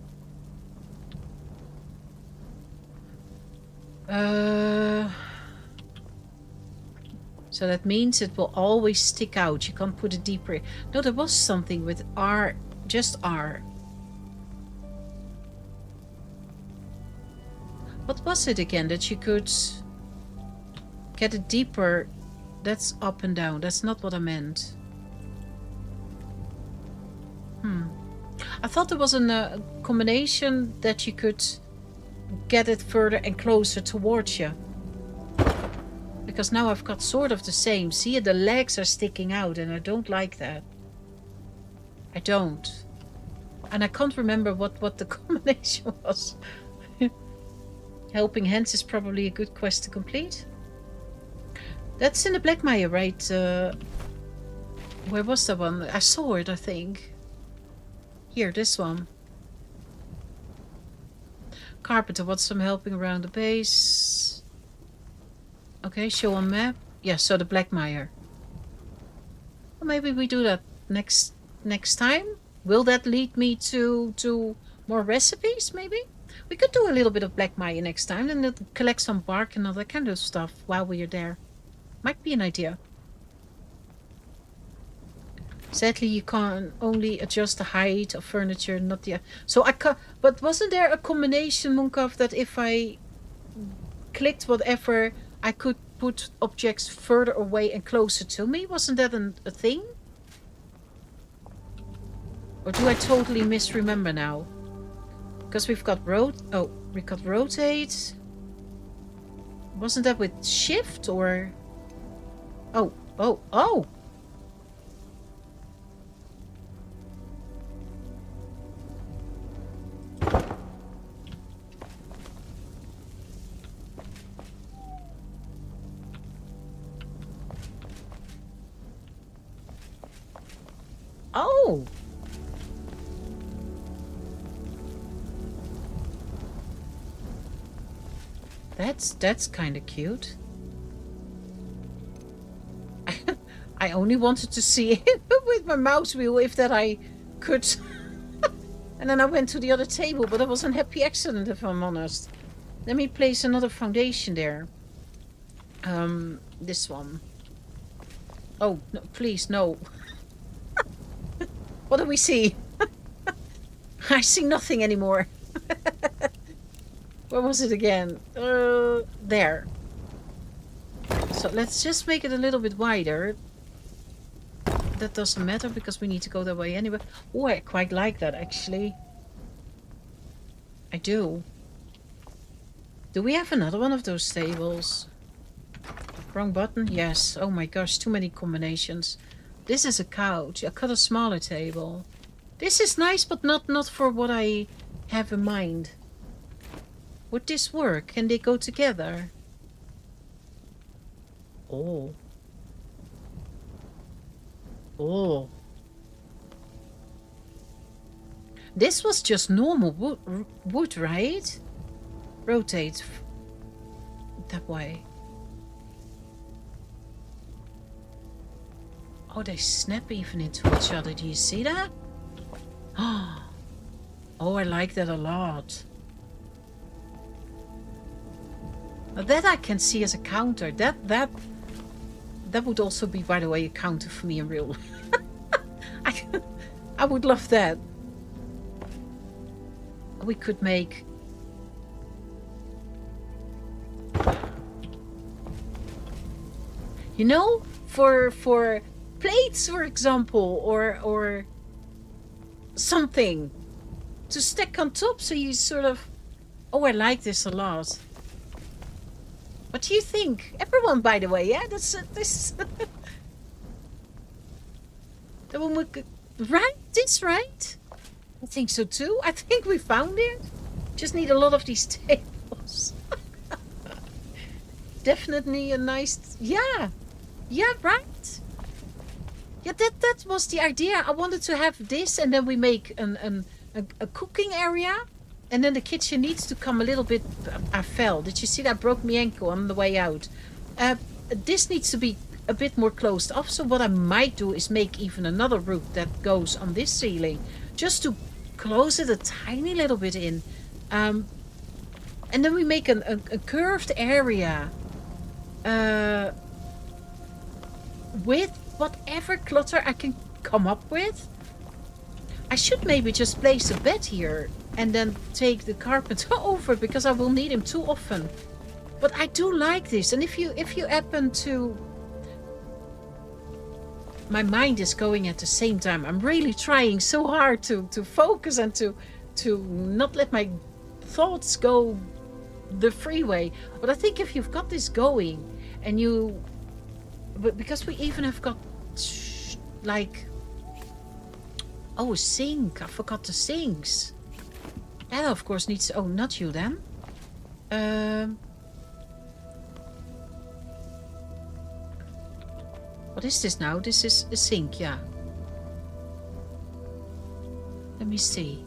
So that means it will always stick out. You can't put it deeper. No, there was something with R. Just R. What was it again? That you could get it deeper. That's up and down. That's not what I meant. I thought there was a combination that you could get it further and closer towards you. Because now I've got sort of the same. See, the legs are sticking out and I don't like that. I don't. And I can't remember what the combination was. Helping Hands is probably a good quest to complete. That's in the Blackmire, right? Where was that one? I saw it, I think. Here, this one. Carpenter wants some helping around the base. Okay, show on map. Yeah, so the Blackmire. Well, maybe we do that next time. Will that lead me to more recipes, maybe? We could do a little bit of Blackmire next time and collect some bark and all that kind of stuff while we are there. Might be an idea. Sadly, you can only adjust the height of furniture, not the... So I can't... But wasn't there a combination, Munkov, that if I clicked whatever, I could put objects further away and closer to me? Wasn't that a thing? Or do I totally misremember now? Because we've got rotate. Wasn't that with shift or... Oh. Oh! That's kind of cute. I only wanted to see it with my mouse wheel if that I could. And then I went to the other table, but it was a happy accident if I'm honest. Let me place another foundation there. This one. Oh, no, please, no. What do we see? I see nothing anymore. Where was it again? There. So let's just make it a little bit wider. That doesn't matter because we need to go that way anyway. Oh, I quite like that actually. I do. Do we have another one of those tables? Wrong button? Yes. Oh my gosh, too many combinations. This is a couch. I cut a smaller table. This is nice, but not for what I have in mind. Would this work? Can they go together? Oh. Oh. This was just normal wood, right? Rotate that way. Oh, they snap even into each other. Do you see that? Oh, I like that a lot. Now that I can see as a counter. That would also be, by the way, a counter for me in real life. I would love that. We could make... You know, for plates, for example, or something to stack on top, so you sort of... Oh, I like this a lot. What do you think? Everyone, by the way, yeah? That's this... The one we could... Right? This, right? I think so too. I think we found it. Just need a lot of these tables. Definitely a nice... Yeah. Yeah, right? Yeah, that was the idea. I wanted to have this, and then we make a cooking area, and then the kitchen needs to come a little bit... I fell. Did you see that? I broke my ankle on the way out. This needs to be a bit more closed off, so what I might do is make even another roof that goes on this ceiling, just to close it a tiny little bit in. And then we make a curved area with whatever clutter I can come up with. I should maybe just place a bed here and then take the carpenter over, because I will need him too often. But I do like this, and if you happen to... My mind is going at the same time. I'm really trying so hard to focus and to not let my thoughts go the freeway. But I think if you've got this going, and you... But because we even have got, like... Oh, a sink. I forgot the sinks. That, of course, needs... Oh, not you, then. What is this now? This is a sink, yeah. Let me see.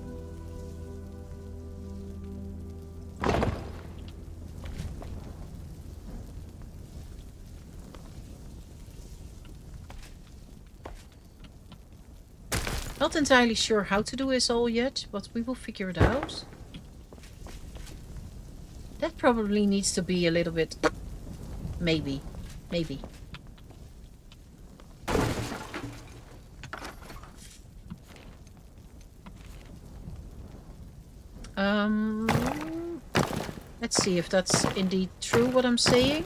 Not entirely sure how to do this all yet, but we will figure it out. That probably needs to be a little bit... Maybe. Maybe. Let's see if that's indeed true what I'm saying.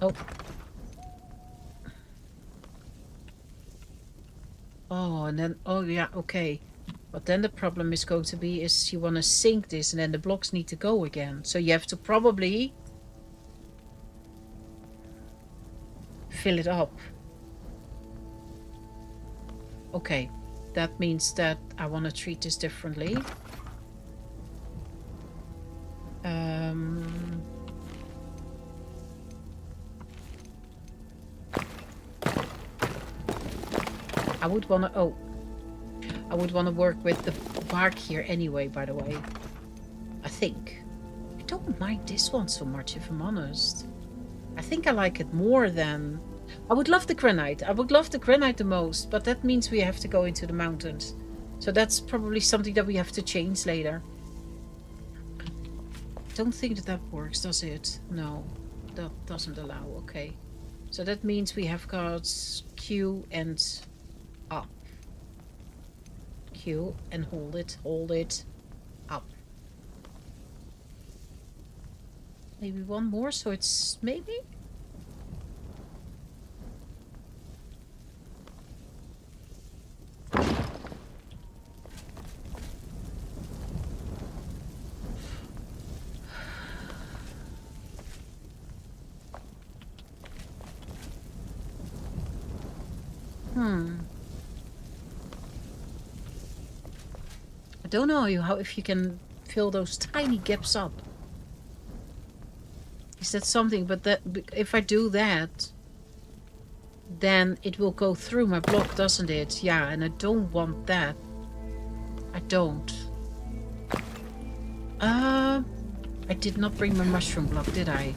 Oh. Oh, and then, oh yeah, okay. But then the problem is going to be is you want to sink this, and then the blocks need to go again. So you have to probably fill it up. Okay, that means that I want to treat this differently. I would want to... Oh. I would want to work with the bark here anyway, by the way. I think. I don't mind this one so much, if I'm honest. I think I like it more than... I would love the granite. I would love the granite the most, but that means we have to go into the mountains. So that's probably something that we have to change later. I don't think that that works, does it? No, that doesn't allow. Okay. So that means we have got Q and up. Q and hold it, up. Maybe one more, so it's maybe? I don't know if you can fill those tiny gaps up. Is that something? But that if I do that, then it will go through my block, doesn't it? Yeah, and I don't want that. I don't. I did not bring my mushroom block, did I?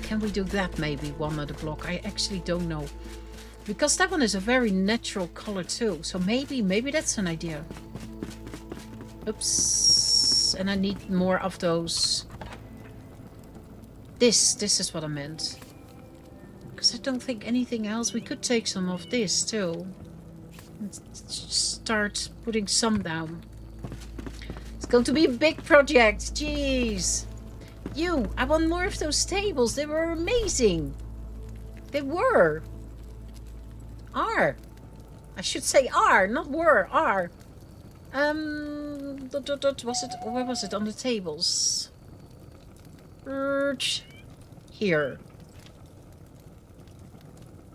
Can we do that maybe, one other block? I actually don't know. Because that one is a very natural color too. So maybe that's an idea. Oops. And I need more of those. This is what I meant. Because I don't think anything else. We could take some of this too. And start putting some down. It's going to be a big project. Jeez. I want more of those tables. They were amazing. They were. Are. I should say are, not were. Are. Was it? Where was it on the tables? Here.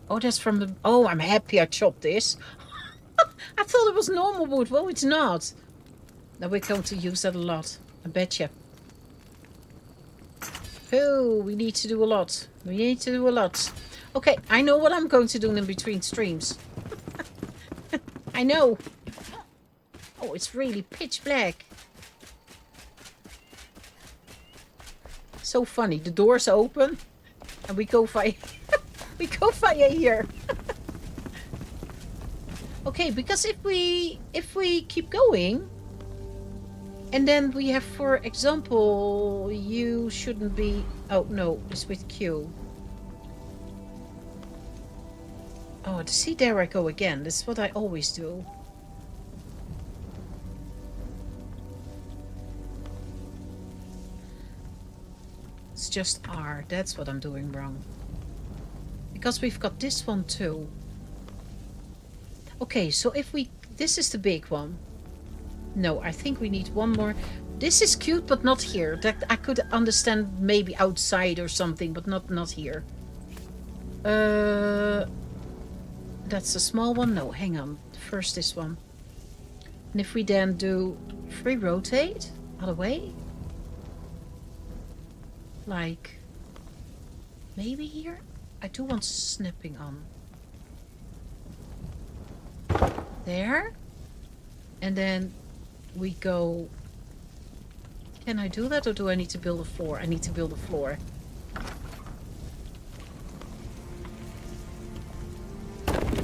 Oh, that's from the... Oh, I'm happy I chopped this. I thought it was normal wood. Well, it's not. Now we're going to use that a lot. I betcha. Oh, we need to do a lot. We need to do a lot. Okay, I know what I'm going to do in between streams. I know. Oh, it's really pitch black. So funny. The door's open. And we go via... we go via here. Okay, because if we keep going... And then we have, for example, you shouldn't be... Oh, no, it's with Q. Oh, see, there I go again. That's what I always do. It's just R. That's what I'm doing wrong. Because we've got this one too. Okay, so if we... This is the big one. No, I think we need one more. This is cute, but not here. That I could understand maybe outside or something, but not here. That's a small one. No, hang on. First this one. And if we then do free rotate, other way. Like, maybe here? I do want snapping on. There. And then we go... Can I do that, or do I need to build a floor? I need to build a floor.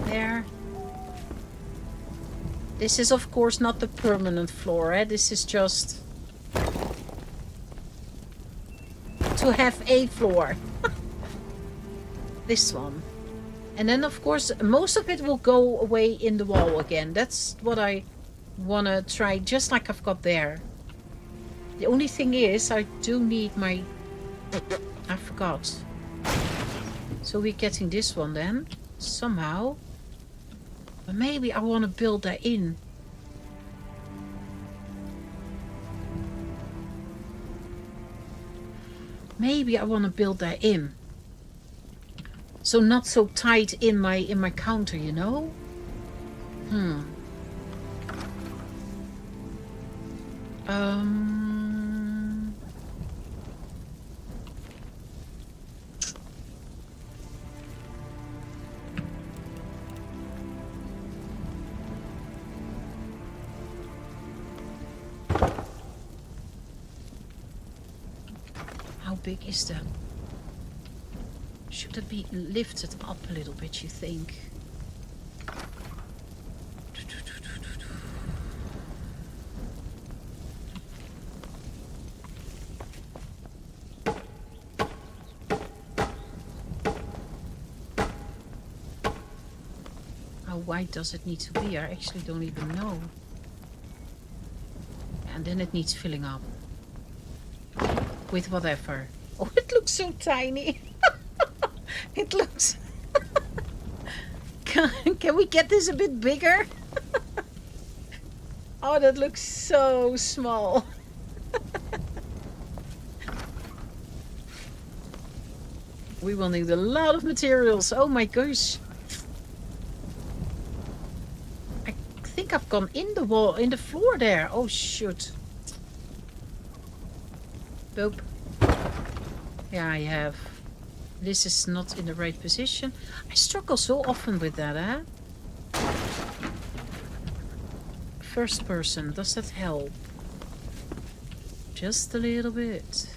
There. This is of course not the permanent floor, eh? This is just to have a floor. This one. And then of course most of it will go away in the wall again. That's what I want to try, just like I've got there. The only thing is I do need my... I forgot. So we're getting this one then, somehow. But maybe I want to build that in. Maybe I want to build that in. So not so tight in my counter, you know? How big is that? Should it be lifted up a little bit, you think? How wide does it need to be? I actually don't even know. And then it needs filling up. With whatever. Oh, it looks so tiny. It looks... Can we get this a bit bigger? Oh, that looks so small. We will need a lot of materials. Oh my gosh. I think I've gone in the wall, in the floor there. Oh shoot. Boop. Yeah, I have. This is not in the right position. I struggle so often with that, eh? First person, does that help? Just a little bit.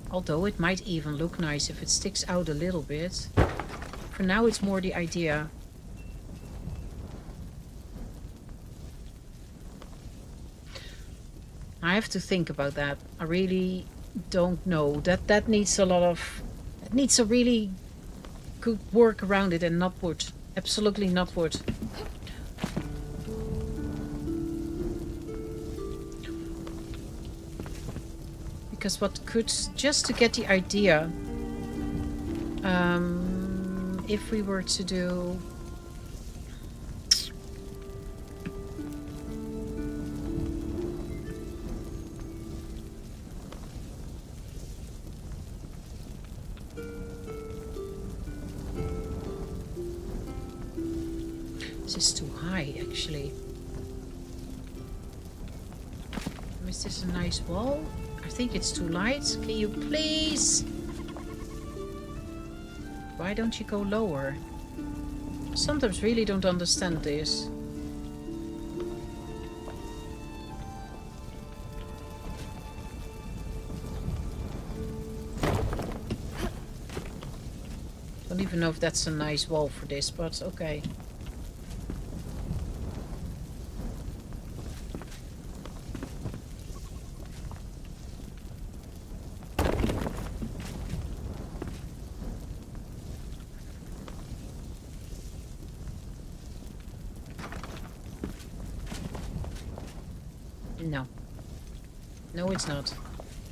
Although it might even look nice if it sticks out a little bit. For now it's more the idea. I have to think about that. I really don't know. That needs a lot of... It needs a really good work around it, and not wood. Absolutely not wood. Because what could... Just to get the idea... if we were to do... This is too high, actually. Is this a nice wall? I think it's too light. Can you please? Why don't you go lower? Sometimes really don't understand this. Don't even know if that's a nice wall for this, but okay. No. No, it's not.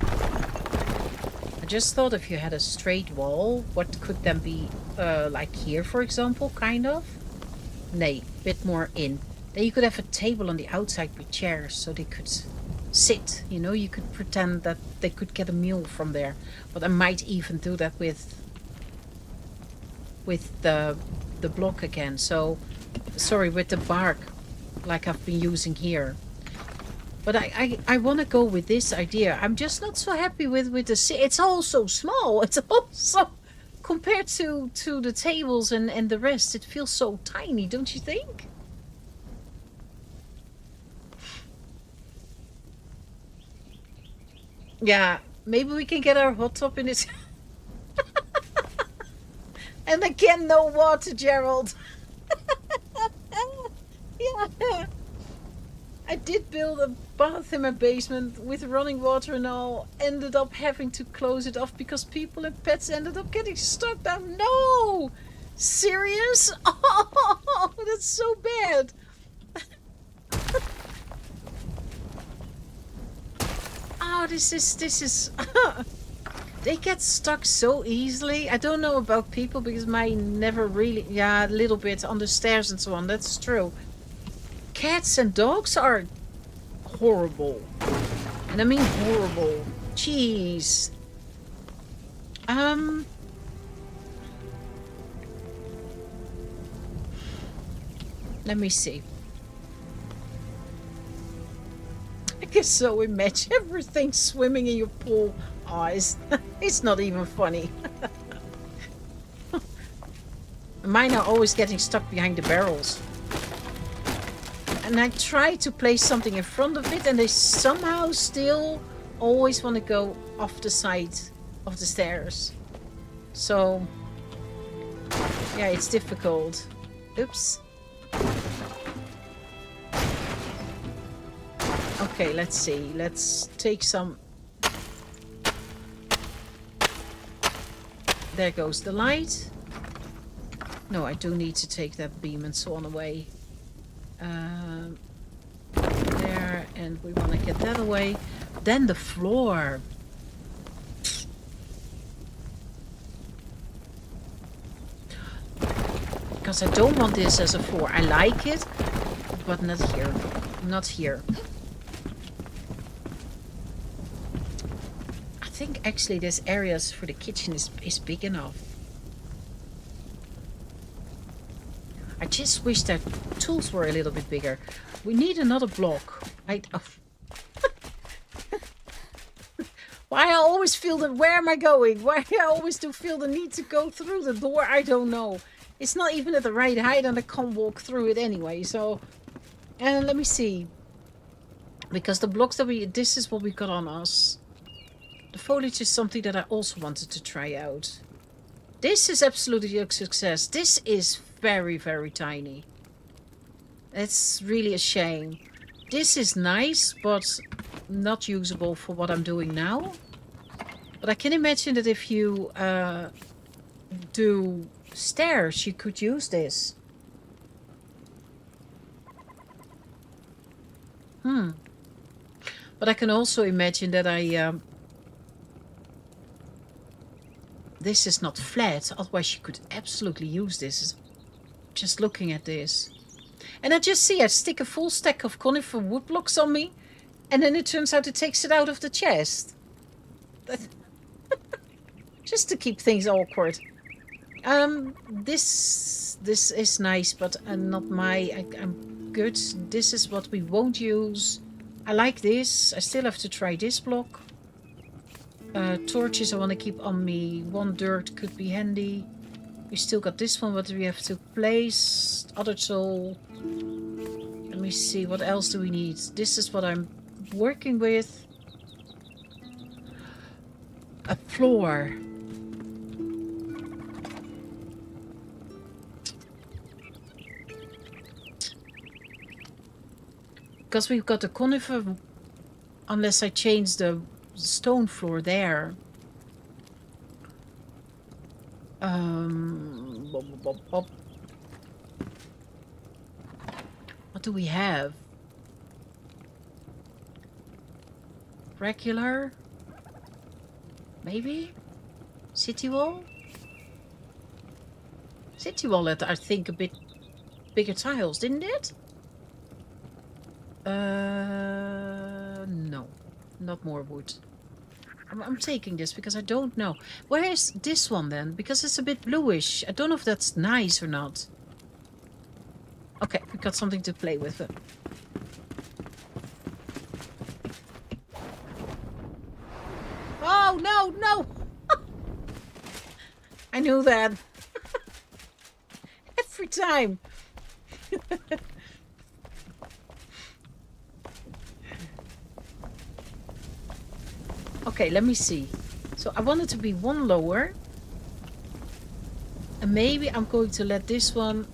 I just thought if you had a straight wall, what could then be, like here, for example, kind of? Nay, a bit more in. Then you could have a table on the outside with chairs, so they could sit, you know? You could pretend that they could get a meal from there. But I might even do that with the block again. So, sorry, with the bark, like I've been using here. But I want to go with this idea. I'm just not so happy with the... It's all so small. It's also... Compared to the tables and the rest, it feels so tiny, don't you think? Yeah, maybe we can get our hot tub in this... And again, no water, Gerald. Yeah. I did build a bath in my basement with running water and all. Ended up having to close it off because people and pets ended up getting stuck down. No! Serious? Oh, that's so bad. Oh, this is... They get stuck so easily. I don't know about people because mine never really... Yeah, a little bit on the stairs and so on. That's true. Cats and dogs are horrible. And I mean horrible. Jeez. Let me see. I can so imagine everything swimming in your pool. Oh, it's not even funny. Mine are always getting stuck behind the barrels. And I try to place something in front of it and they somehow still always want to go off the side of the stairs. So, yeah, it's difficult. Oops. Okay, let's see. Let's take some... There goes the light. No, I do need to take that beam and so on away. There, and we want to get that away. Then the floor. Because I don't want this as a floor. I like it, but not here. Not here. I think actually this areas for the kitchen is big enough. I just wish that tools were a little bit bigger. We need another block. Why I always feel that, where am I going? Why I always do feel the need to go through the door, I don't know. It's not even at the right height and I can't walk through it anyway. So, and let me see. Because the blocks that this is what we got on us. The foliage is something that I also wanted to try out. This is absolutely a success. This is very, very tiny. It's really a shame. This is nice, but not usable for what I'm doing now. But I can imagine that if you do stairs, you could use this. But I can also imagine that this is not flat, otherwise you could absolutely use this. Just looking at this. And I just see I stick a full stack of conifer wood blocks on me, and then it turns out it takes it out of the chest. Just to keep things awkward. This is nice, but not my... I'm good. This is what we won't use. I like this. I still have to try this block. Torches I want to keep on me. One dirt could be handy. We still got this one, but we have to place. Other tool. Let me see. What else do we need? This is what I'm working with. A floor. Because we've got the conifer, unless I change the stone floor there. What do we have? Regular? Maybe? City wall? City wall had, I think, a bit bigger tiles, didn't it? No. Not more wood. I'm taking this because I don't know. Where is this one then? Because it's a bit bluish. I don't know if that's nice or not. Okay, we got something to play with. Oh, no, no! I knew that. Every time. Okay, let me see. So I want it to be one lower. And maybe I'm going to let this one...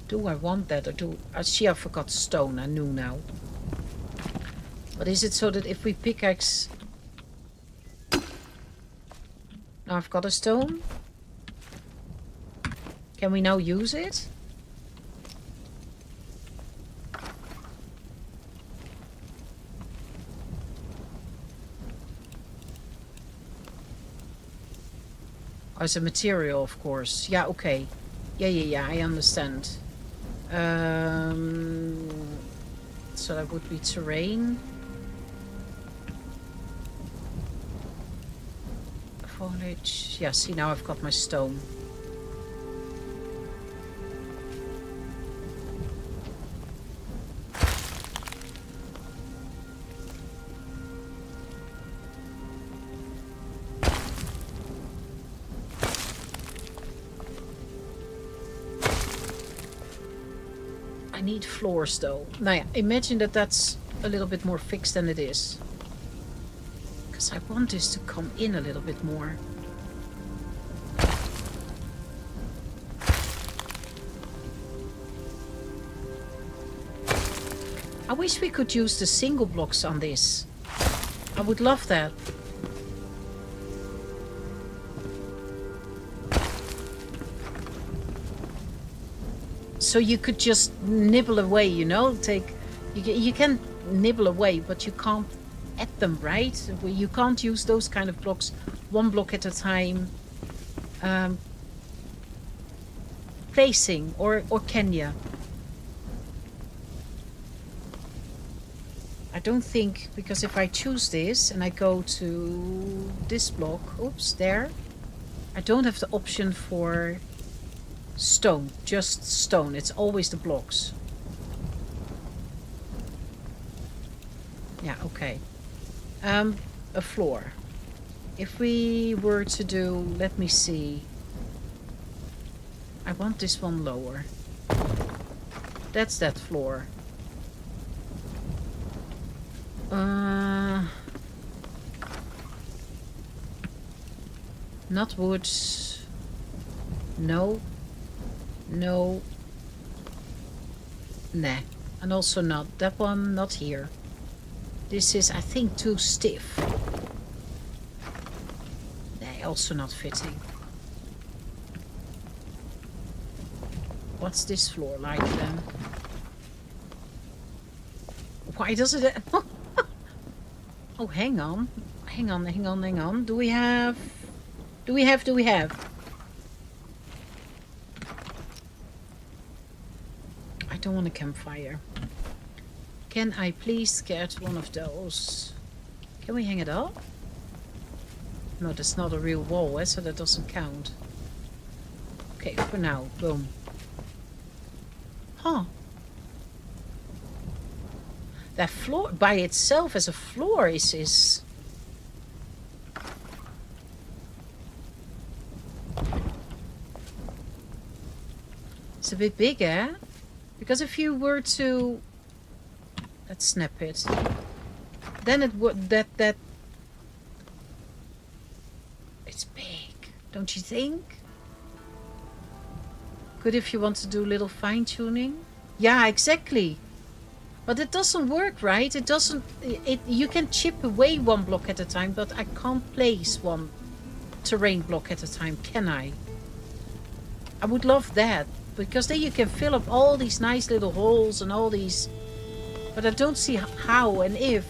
Do I want that or do... See, I forgot stone. I knew now. But is it so that if we pickaxe... Now I've got a stone. Can we now use it? Oh, it's a material, of course. Yeah, okay. Yeah, I understand. So that would be terrain. Foliage. Yeah, see, now I've got my stone. I need floors though. Now yeah, imagine that that's a little bit more fixed than it is. Because I want this to come in a little bit more. I wish we could use the single blocks on this. I would love that. So you could just nibble away, you know, you can nibble away, but you can't add them, right? You can't use those kind of blocks one block at a time. Placing, or can you? I don't think, because if I choose this and I go to this block, oops, there. I don't have the option for stone, just stone. It's always the blocks. Yeah, okay. A floor. If we were to do, let me see. I want this one lower. That's that floor. Not wood. No. No. Nah. And also not. That one, not here. This is, I think, too stiff. Nah, also not fitting. What's this floor like then? Why does it... Oh, hang on. Hang on, hang on, hang on. Do we have... Do we have... I don't want a campfire. Can I please get one of those? Can we hang it up? No, that's not a real wall, so that doesn't count. Okay, for now. Boom. Huh. That floor by itself as a floor is... It's a bit bigger. Because if you were to... Let's snap it. Then it would... That... It's big. Don't you think? Good if you want to do a little fine-tuning. Yeah, exactly. But it doesn't work, right? It doesn't... You can chip away one block at a time, but I can't place one terrain block at a time, can I? I would love that. Because then you can fill up all these nice little holes and all these... But I don't see how and if.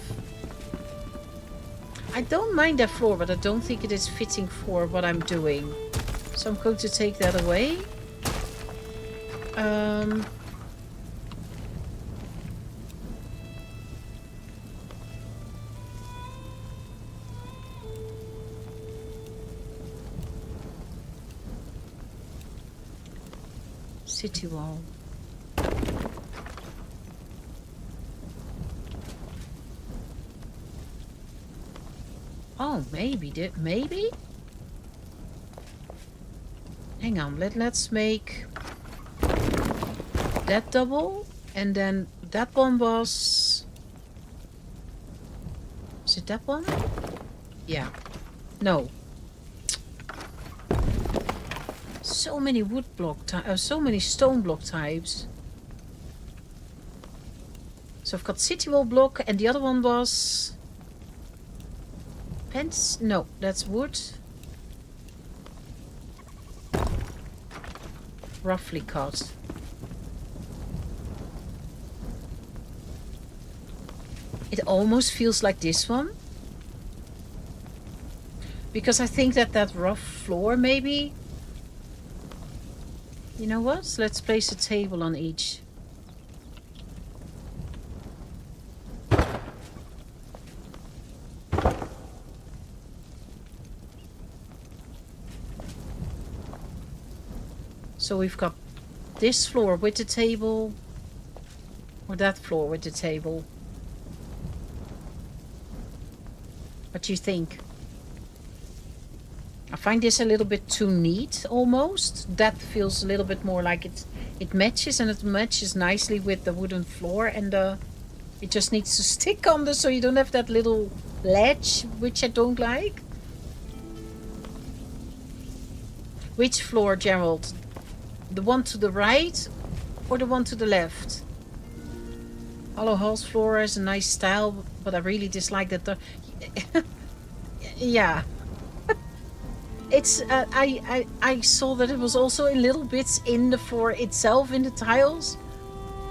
I don't mind that floor, but I don't think it is fitting for what I'm doing. So I'm going to take that away. City wall. Oh, maybe. Maybe? Hang on. Let's make that double. And then that one was... Is it that one? Yeah. No. So many wood block so many stone block types. So I've got city wall block and the other one was... Fence? No, that's wood. Roughly cut. It almost feels like this one. Because I think that rough floor maybe... You know what? Let's place a table on each. So we've got this floor with the table, or that floor with the table. What do you think? I find this a little bit too neat, almost. That feels a little bit more like it matches, and it matches nicely with the wooden floor, and it just needs to stick on there so you don't have that little ledge, which I don't like. Which floor, Gerald? The one to the right or the one to the left? Hollow Halls floor is a nice style, but I really dislike that. Yeah. It's I saw that it was also in little bits in the floor itself, in the tiles,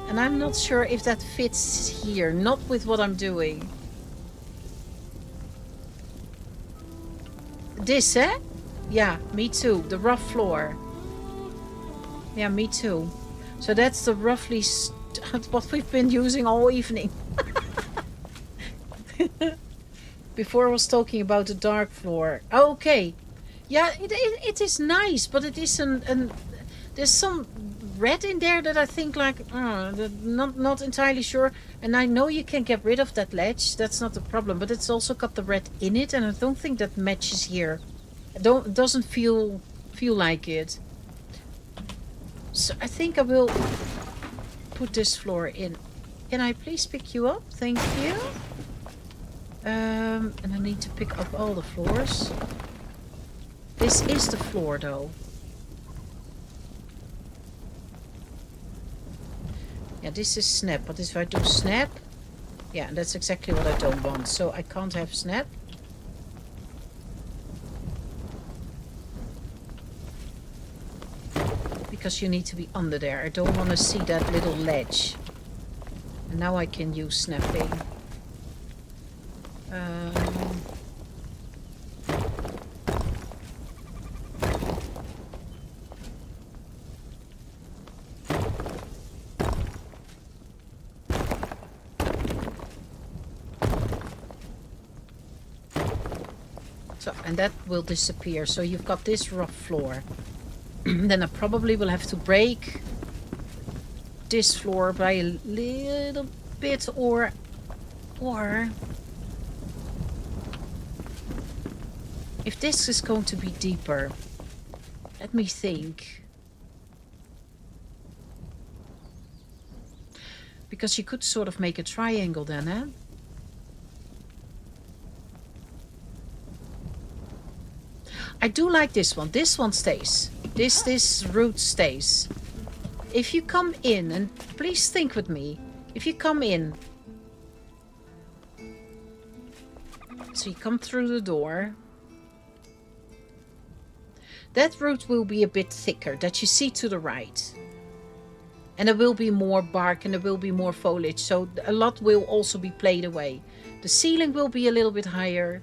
and I'm not sure if that fits here. Not with what I'm doing. This, eh? Yeah, me too. The rough floor. Yeah, me too. So that's the roughly what we've been using all evening. Before I was talking about the dark floor. Okay. Yeah, it is nice, but it is there's some red in there that I think like not entirely sure. And I know you can get rid of that ledge. That's not the problem, but it's also got the red in it, and I don't think that matches here. Doesn't feel like it. So I think I will put this floor in. Can I please pick you up? Thank you. And I need to pick up all the floors. This is the floor though. Yeah, this is snap, but if I do snap, yeah, that's exactly what I don't want. So I can't have snap. Because you need to be under there. I don't want to see that little ledge. And now I can use snapping. So, and that will disappear. So you've got this rough floor. Then I probably will have to break this floor by a little bit, or if this is going to be deeper, let me think. Because you could sort of make a triangle then, eh? I do like this one. This one stays. This route stays. If you come in, and please think with me, if you come in, so you come through the door, that route will be a bit thicker, that you see to the right. And there will be more bark and there will be more foliage, so a lot will also be played away. The ceiling will be a little bit higher.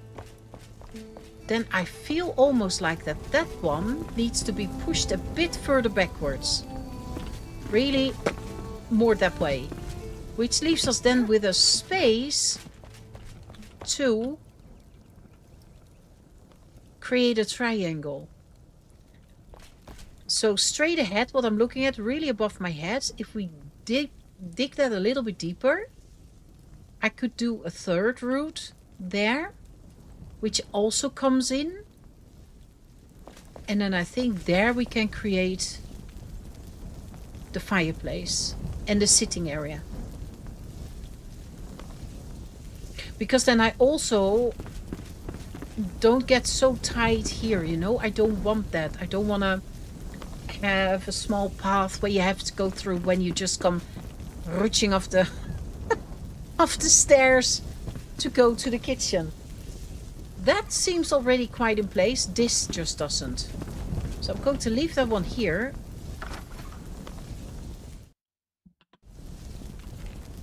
Then I feel almost like that one needs to be pushed a bit further backwards. Really more that way. Which leaves us then with a space to create a triangle. So straight ahead, what I'm looking at, really above my head, if we dig that a little bit deeper, I could do a third route there, which also comes in. And then I think there we can create the fireplace and the sitting area. Because then I also don't get so tight here, you know. I don't want that. I don't want to have a small path where you have to go through when you just come rushing off the off the stairs to go to the kitchen. That seems already quite in place. This just doesn't. So I'm going to leave that one here.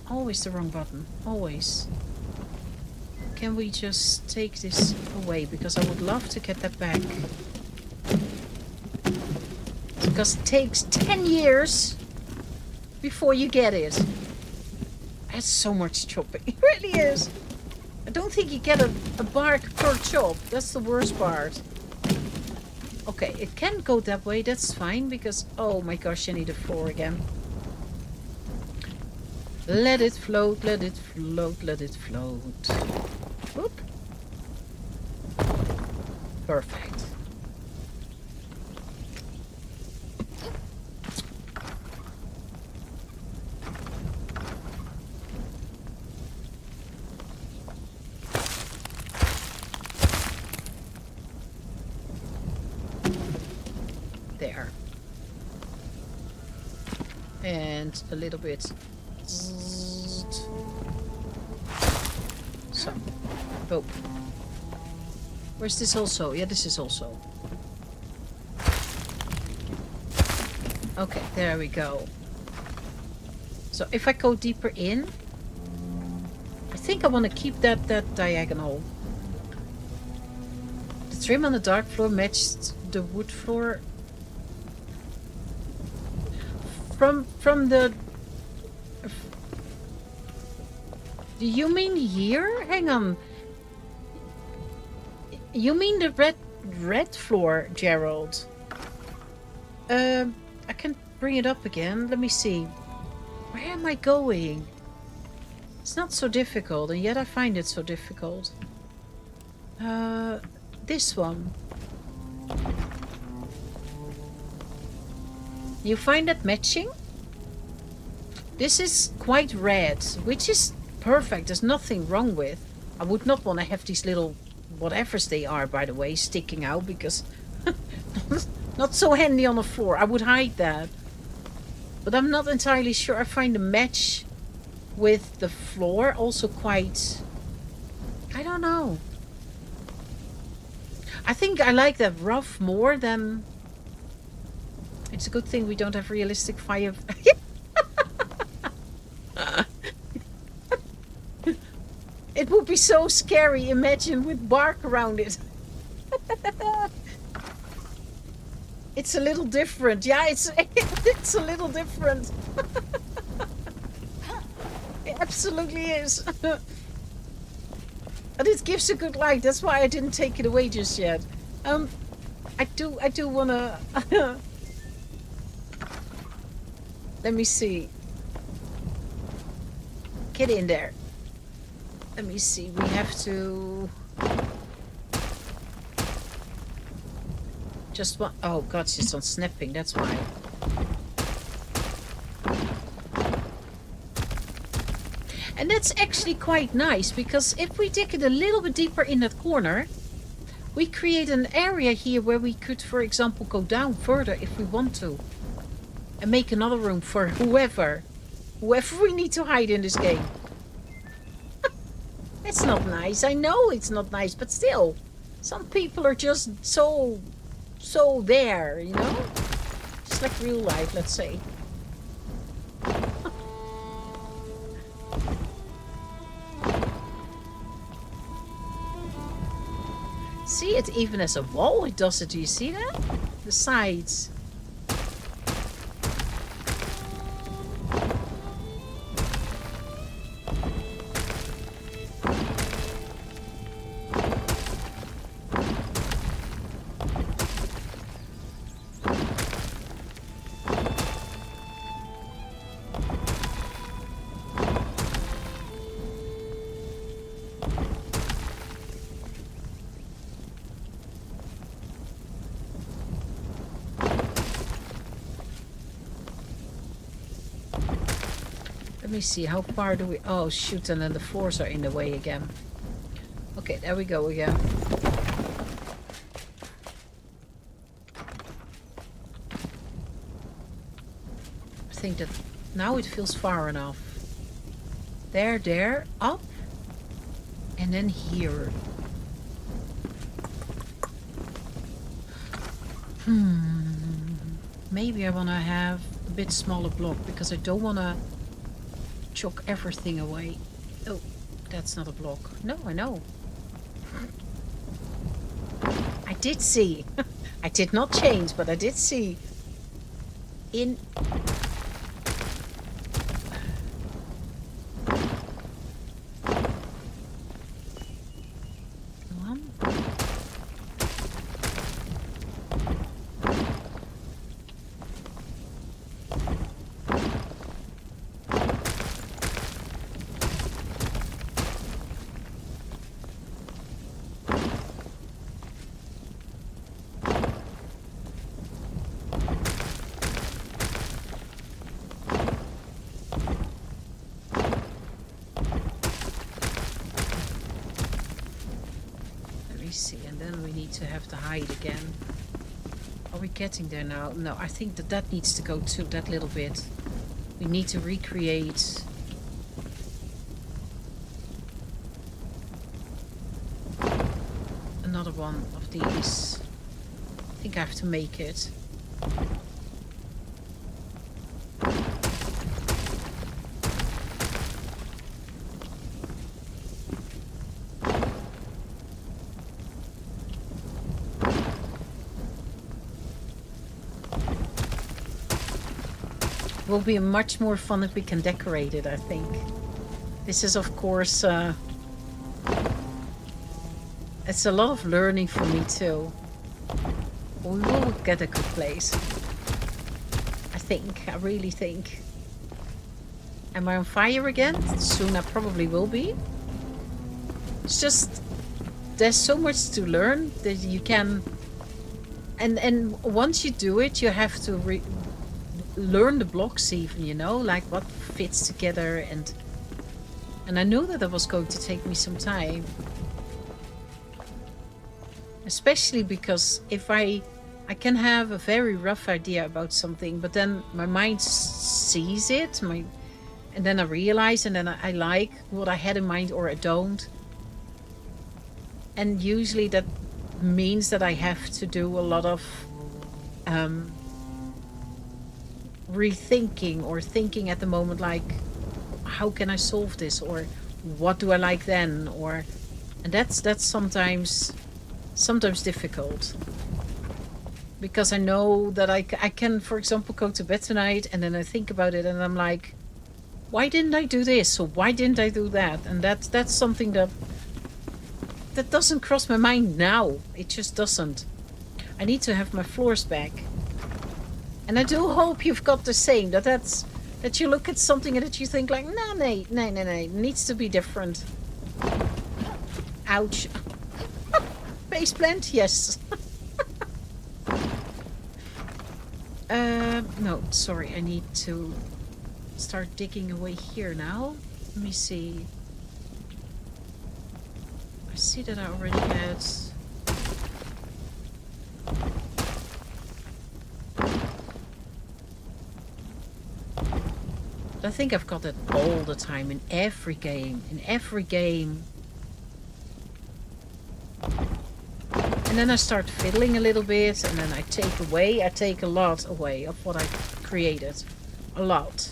Always the wrong button. Always. Can we just take this away? Because I would love to get that back. Because it takes 10 years before you get it. That's so much chopping. It really is. I don't think you get a bark per chop. That's the worst part. Okay, it can go that way. That's fine because... Oh my gosh, I need a floor again. Let it float, let it float, let it float. Whoop. Perfect. There. And a little bit. So, boop. Where's this also? Yeah, this is also. Okay, there we go. So if I go deeper in, I think I want to keep that diagonal. The trim on the dark floor matched the wood floor. From the... Do you mean here? Hang on. You mean the red floor, Gerald. I can bring it up again. Let me see. Where am I going? It's not so difficult, and yet I find it so difficult. This one. You find that matching? This is quite red, which is perfect. There's nothing wrong with. I would not want to have these little whatevers they are, by the way, sticking out, because not so handy on the floor. I would hide that. But I'm not entirely sure. I find the match with the floor also quite... I don't know. I think I like that rough more than... It's a good thing we don't have realistic fire... It would be so scary, imagine, with bark around it. It's a little different. Yeah, it's a little different. It absolutely is. But it gives a good light. That's why I didn't take it away just yet. I do wanna... Let me see. Get in there. Let me see. We have to... Just one... Oh god, she's on snapping. That's why. And that's actually quite nice, because if we dig it a little bit deeper in that corner, we create an area here where we could, for example, go down further if we want to. And make another room for whoever we need to hide in this game. It's not nice. I know it's not nice, but still. Some people are just so there, you know? Just like real life, let's say. See it even as a wall, it does it. Do you see that? The sides. Let me see, how far do we... Oh, shoot, and then the floors are in the way again. Okay, there we go again. I think that now it feels far enough. There, up. And then here. Maybe I want to have a bit smaller block, because I don't want to choke everything away. Oh, that's not a block. No, I know. I did see. I did not change, but I did see. In... see, and then we need to have to hide again. Are we getting there now? No, I think that needs to go too, that little bit. We need to recreate another one of these. I think I have to make it. Will be much more fun if we can decorate it, I think. This is, of course, it's a lot of learning for me too. We will get a good place. I think. I really think. Am I on fire again? Soon I probably will be. It's just... There's so much to learn that you can... And once you do it, you have to learn the blocks even, you know? Like what fits together and I knew that it was going to take me some time. Especially because if I can have a very rough idea about something, but then my mind sees it, and then I realize, and then I like what I had in mind or I don't. And usually that means that I have to do a lot of rethinking or thinking at the moment, like, how can I solve this? Or what do I like then? And that's sometimes difficult. Because I know that I can, for example, go to bed tonight and then I think about it and I'm like, why didn't I do this? Or why didn't I do that? And that's something that doesn't cross my mind now. It just doesn't. I need to have my floors back. And I do hope you've got the same. That you look at something and that you think like, no, it needs to be different. Ouch. Face plant? Yes. No, sorry. I need to start digging away here now. Let me see. I see that I already had... I think I've got it all the time in every game. And then I start fiddling a little bit and then I take a lot away of what I created. A lot.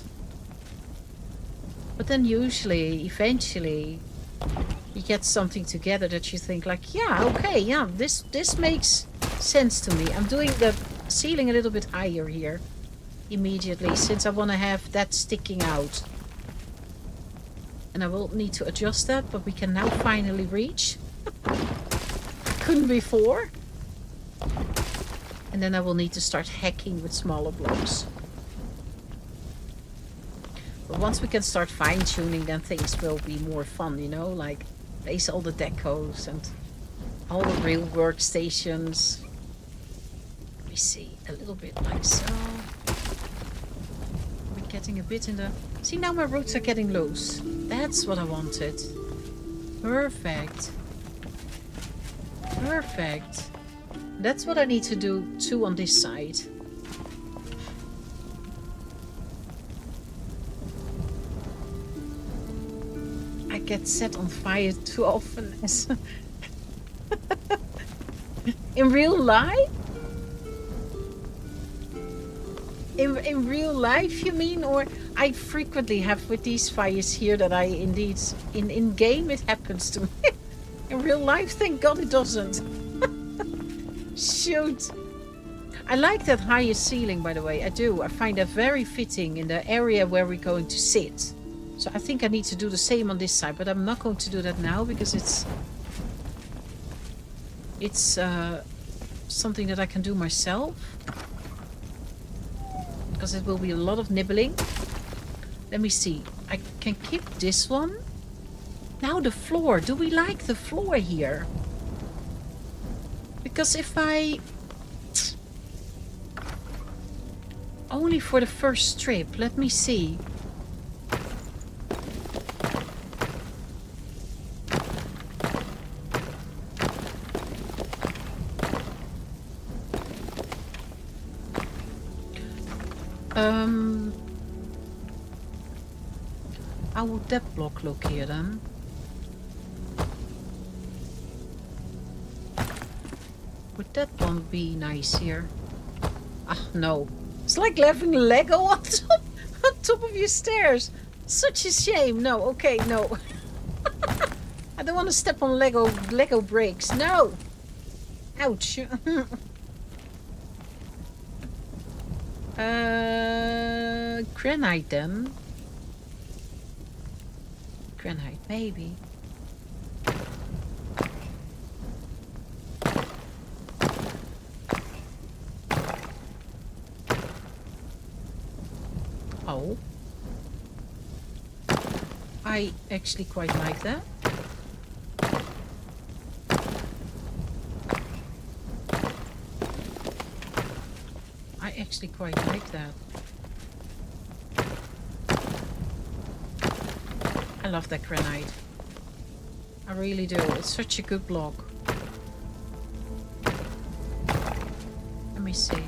But then usually, eventually, you get something together that you think like, yeah, okay, yeah, this makes sense to me. I'm doing the ceiling a little bit higher here. Immediately, since I want to have that sticking out. And I will need to adjust that, but we can now finally reach. Couldn't before. And then I will need to start hacking with smaller blocks. But once we can start fine-tuning, then things will be more fun, you know? Like, place all the decos and all the real workstations. Let me see, a little bit like so. Getting a bit in the... See, now my roots are getting loose. That's what I wanted. Perfect. Perfect. That's what I need to do too on this side. I get set on fire too often. In real life? In real life, you mean? Or I frequently have with these fires here that I indeed... In game it happens to me. In real life, thank God it doesn't. Shoot. I like that higher ceiling, by the way. I do. I find that very fitting in the area where we're going to sit. So I think I need to do the same on this side. But I'm not going to do that now because it's something that I can do myself. Because it will be a lot of nibbling. Let me see. I can keep this one. Now the floor. Do we like the floor here? Because if I... Only for the first strip. Let me see. How would that block look here then? Would that one be nice here? Ah, no. It's like having Lego on top of your stairs. Such a shame. No, okay, no. I don't want to step on Lego bricks. No. Ouch. Granite then. Granite, maybe. I actually quite like that. I actually quite like that. I love that granite. I really do. It's such a good block. Let me see.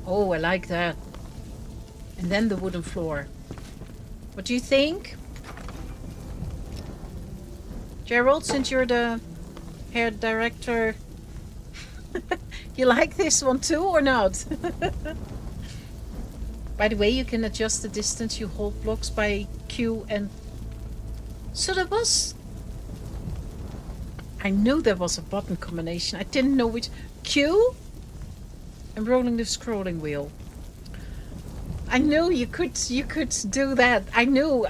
Oh, I like that. And then the wooden floor. What do you think? Gerald, since you're the hair director, you like this one too or not? By the way, you can adjust the distance you hold blocks by Q and... So there was... I knew there was a button combination. I didn't know which... Q? And rolling the scrolling wheel. I knew you could do that. I knew.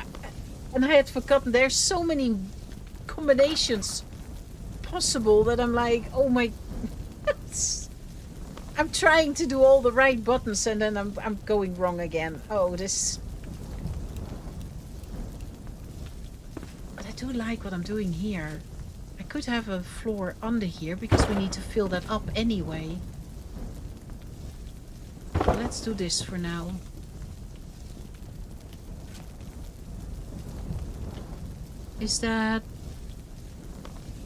And I had forgotten. There's so many combinations possible that I'm like, oh my... I'm trying to do all the right buttons and then I'm going wrong again. Oh, this... But I do like what I'm doing here. I could have a floor under here because we need to fill that up anyway. Let's do this for now. Is that...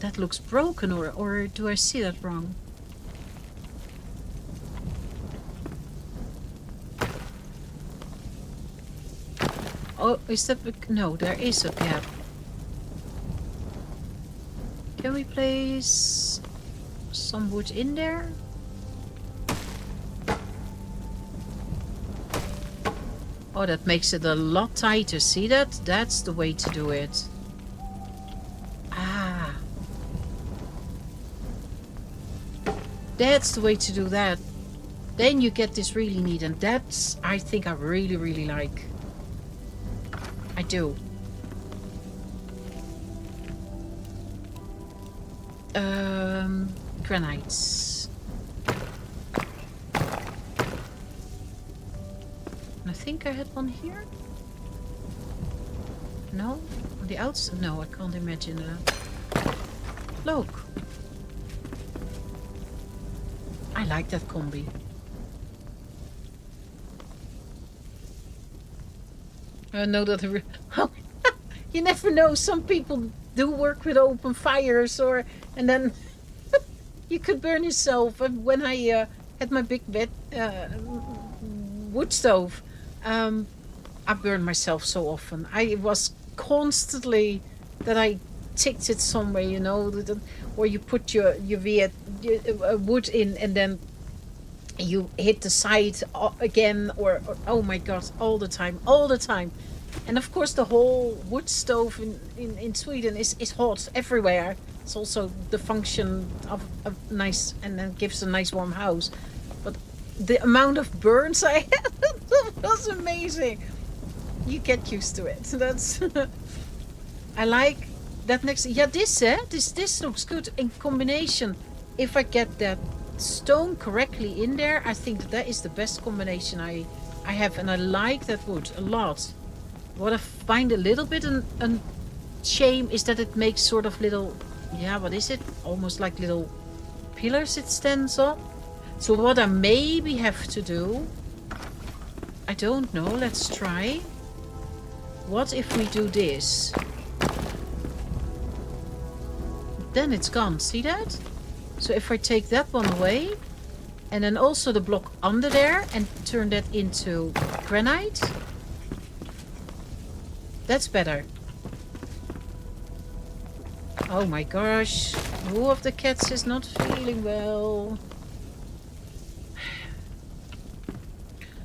That looks broken or do I see that wrong? Oh, is that... No, there is a gap. Can we place some wood in there? Oh, that makes it a lot tighter. See that? That's the way to do it. Ah. That's the way to do that. Then you get this really neat. And that's, I think I really, really like. I do. Granites. I think I had one here. No? On the outside? No, I can't imagine that. Look. I like that combi. I know that... Oh, you never know. Some people do work with open fires or... And then you could burn yourself. And when I had my big wood stove, I burned myself so often. I was constantly that I ticked it somewhere, you know, or you put your wood in and then you hit the side again, or oh my god, all the time. And of course the whole wood stove in Sweden is hot everywhere. It's also the function of nice, and then gives a nice warm house. But the amount of burns I had was amazing. You get used to it. That's I like that next. Yeah, this looks good in combination. If I get that stone correctly in there, I think that is the best combination I have, and I like that wood a lot. What I find a little bit a shame is that it makes sort of little, yeah, what is it? Almost like little pillars it stands on. So what I maybe have to do, I don't know, let's try. What if we do this? Then it's gone, see that? So if I take that one away, and then also the block under there, and turn that into granite, that's better. Oh my gosh, who of the cats is not feeling well?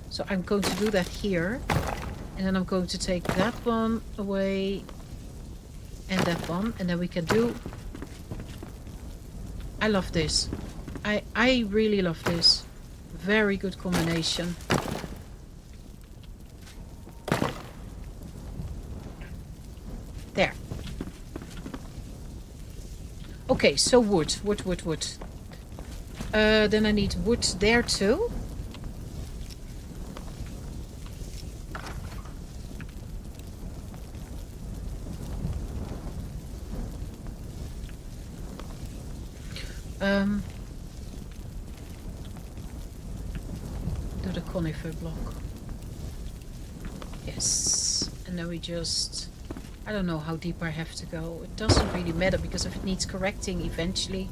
So I'm going to do that here, and then I'm going to take that one away, and that one, and then we can do... I love this. I really love this. Very good combination. There. Okay, so wood. Then I need wood there too. Do the conifer block. Yes. And then we just... I don't know how deep I have to go. It doesn't really matter, because if it needs correcting eventually,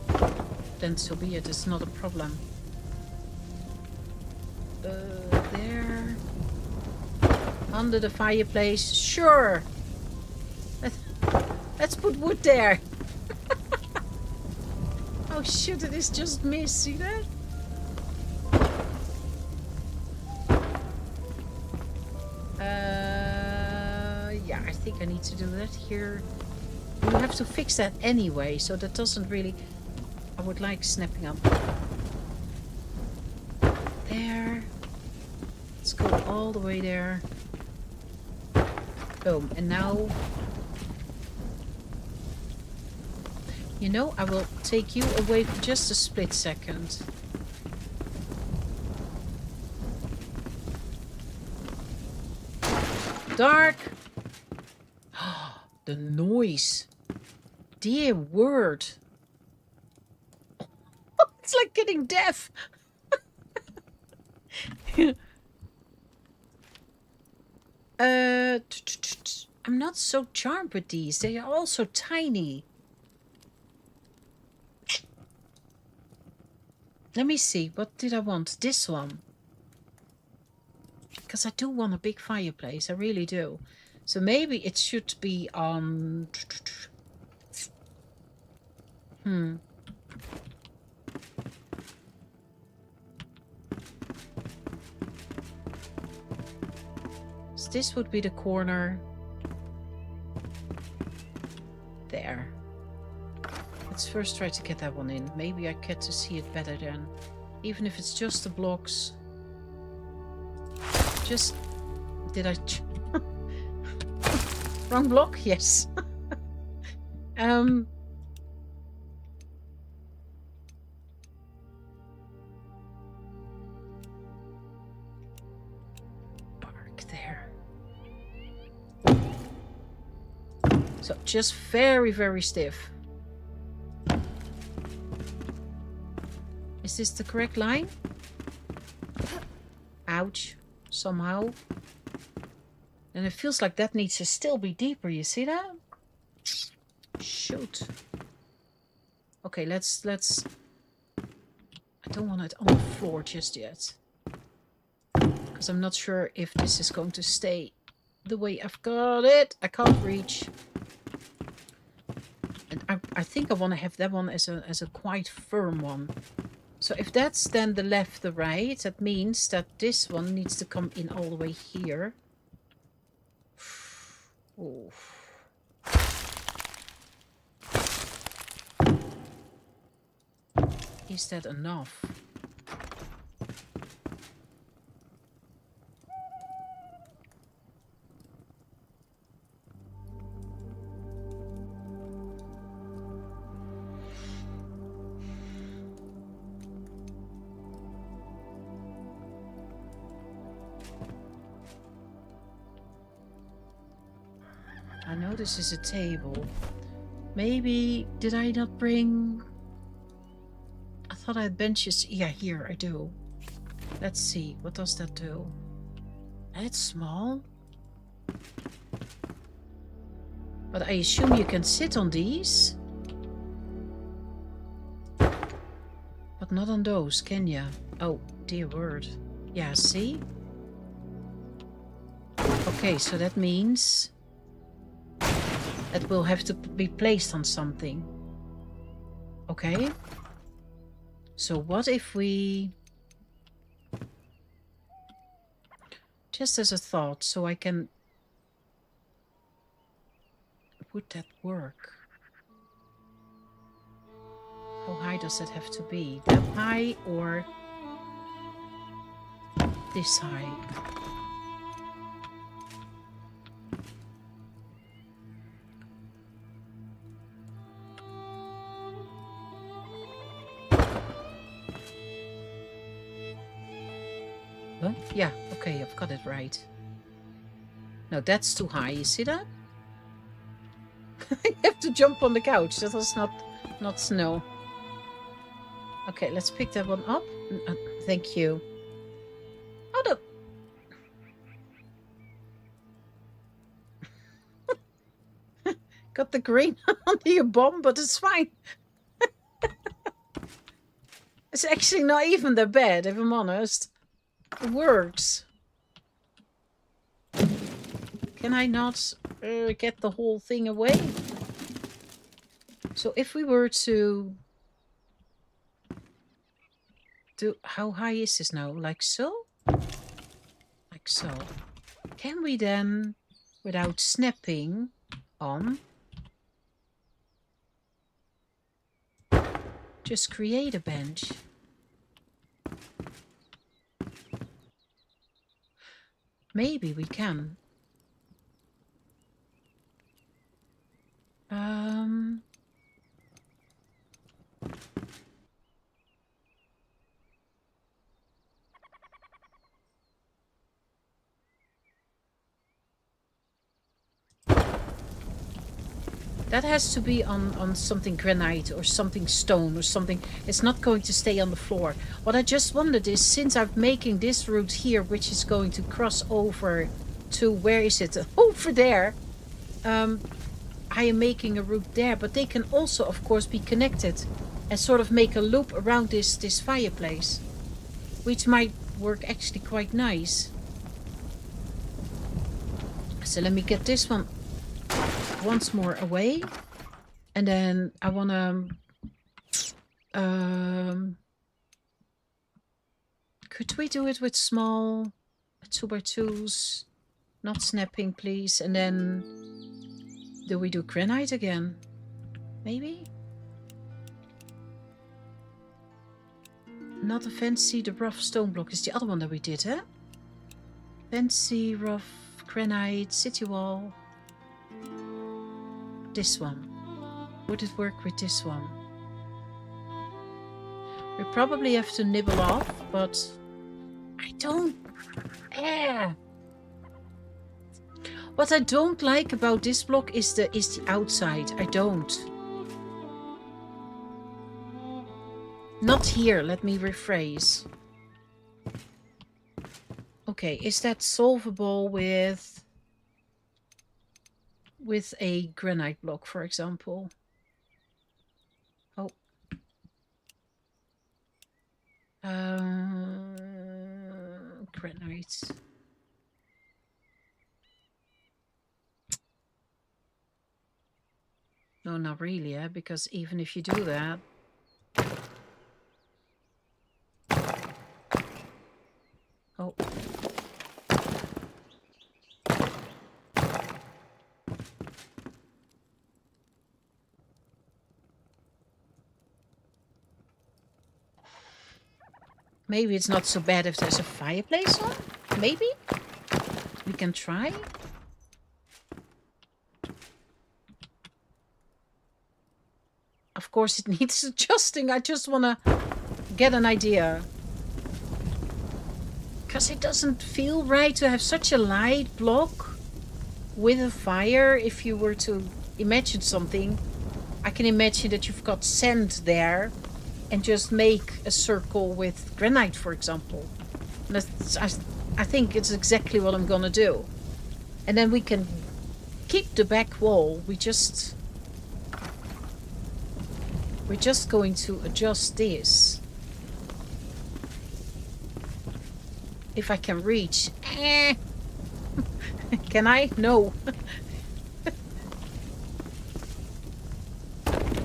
then so be it. It's not a problem. There. Under the fireplace. Sure. Let's put wood there. Oh shit, it is just missed. See that? Yeah, I think I need to do that here. You have to fix that anyway, so that doesn't really... I would like snapping up. There. Let's go all the way there. Boom. And now... You know, I will take you away for just a split second. Dark. The noise. Dear word. It's like getting deaf. I'm not so charmed with these. They are all so tiny. Let me see. What did I want? This one. Because I do want a big fireplace. I really do. So maybe it should be on... So this would be the corner. There. Let's first try to get that one in. Maybe I get to see it better then. Even if it's just the blocks. Just... Did I... Wrong block? Yes. Bark there. So just very, very stiff. Is this the correct line? Ouch. Somehow. And it feels like that needs to still be deeper. You see that? Shoot. Okay, let's... I don't want it on the floor just yet. Because I'm not sure if this is going to stay the way I've got it. I can't reach. And I think I want to have that one as a quite firm one. So if that's then the left, the right, that means that this one needs to come in all the way here. Oh. Is that enough? I know this is a table. Maybe, did I not bring... I thought I had benches. Yeah, here, I do. Let's see, what does that do? That's small. But I assume you can sit on these. But not on those, can ya? Oh, dear word. Yeah, see? Okay, so that means... It will have to be placed on something. Okay. So what if we... Just as a thought, so I can... Would that work? How high does that have to be? That high or... this high? Huh? Yeah, okay, I've got it right. No, that's too high. You see that? I have to jump on the couch. That was not snow. Okay, let's pick that one up. Thank you. Oh, no. Got the green under your bomb, but it's fine. It's actually not even that bad, if I'm honest. It works. Can I not get the whole thing away? So if we were to do... How high is this now? Like so? Like so. Can we then, without snapping on, just create a bench? Maybe we can. That has to be on something granite or something stone or something. It's not going to stay on the floor. What I just wondered is, since I'm making this route here, which is going to cross over to, where is it? Over there. I am making a route there, but they can also, of course, be connected and sort of make a loop around this fireplace, which might work actually quite nice. So let me get this one once more away, and then I want to could we do it with small 2x2s, not snapping, please? And then do we do granite again? Maybe not a fancy. The rough stone block is the other one that we did, huh? Fancy rough granite city wall. This one. Would it work with this one? We probably have to nibble off, but I don't... What I don't like about this block is the outside. I don't. Not here. Let me rephrase. Okay, is that solvable with a granite block, for example? Oh. Granite. No, not really, because even if you do that... Oh. Maybe it's not so bad if there's a fireplace on. Maybe? We can try. Of course it needs adjusting. I just want to get an idea. Because it doesn't feel right to have such a light block with a fire. If you were to imagine something, I can imagine that you've got sand there and just make a circle with granite, for example. And I think it's exactly what I'm gonna do. And then we can keep the back wall. We're just going to adjust this. If I can reach. Can I? No.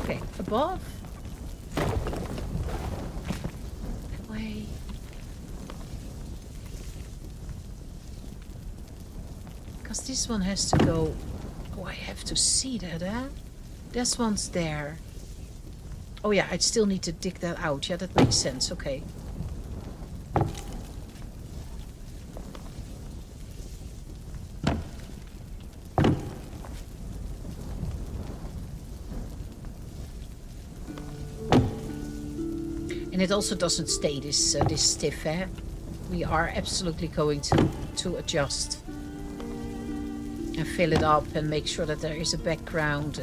Okay, above. That way. Because this one has to go... Oh, I have to see that, eh? This one's there. Oh yeah, I'd still need to dig that out. Yeah, that makes sense. Okay. And it also doesn't stay this stiff, eh? we are absolutely going to adjust and fill it up and make sure that there is a background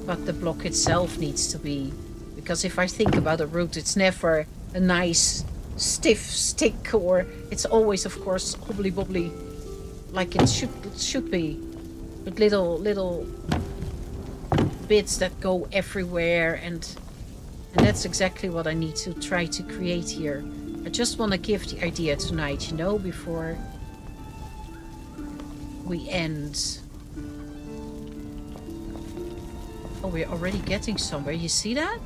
but the block itself needs to be, because if I think about a root, it's never a nice stiff stick, or it's always, of course, hobbly bobbly like it should be, with little bits that go everywhere, and that's exactly what I need to try to create here. I just want to give the idea tonight, you know, before we end. Oh, we're already getting somewhere. You see that?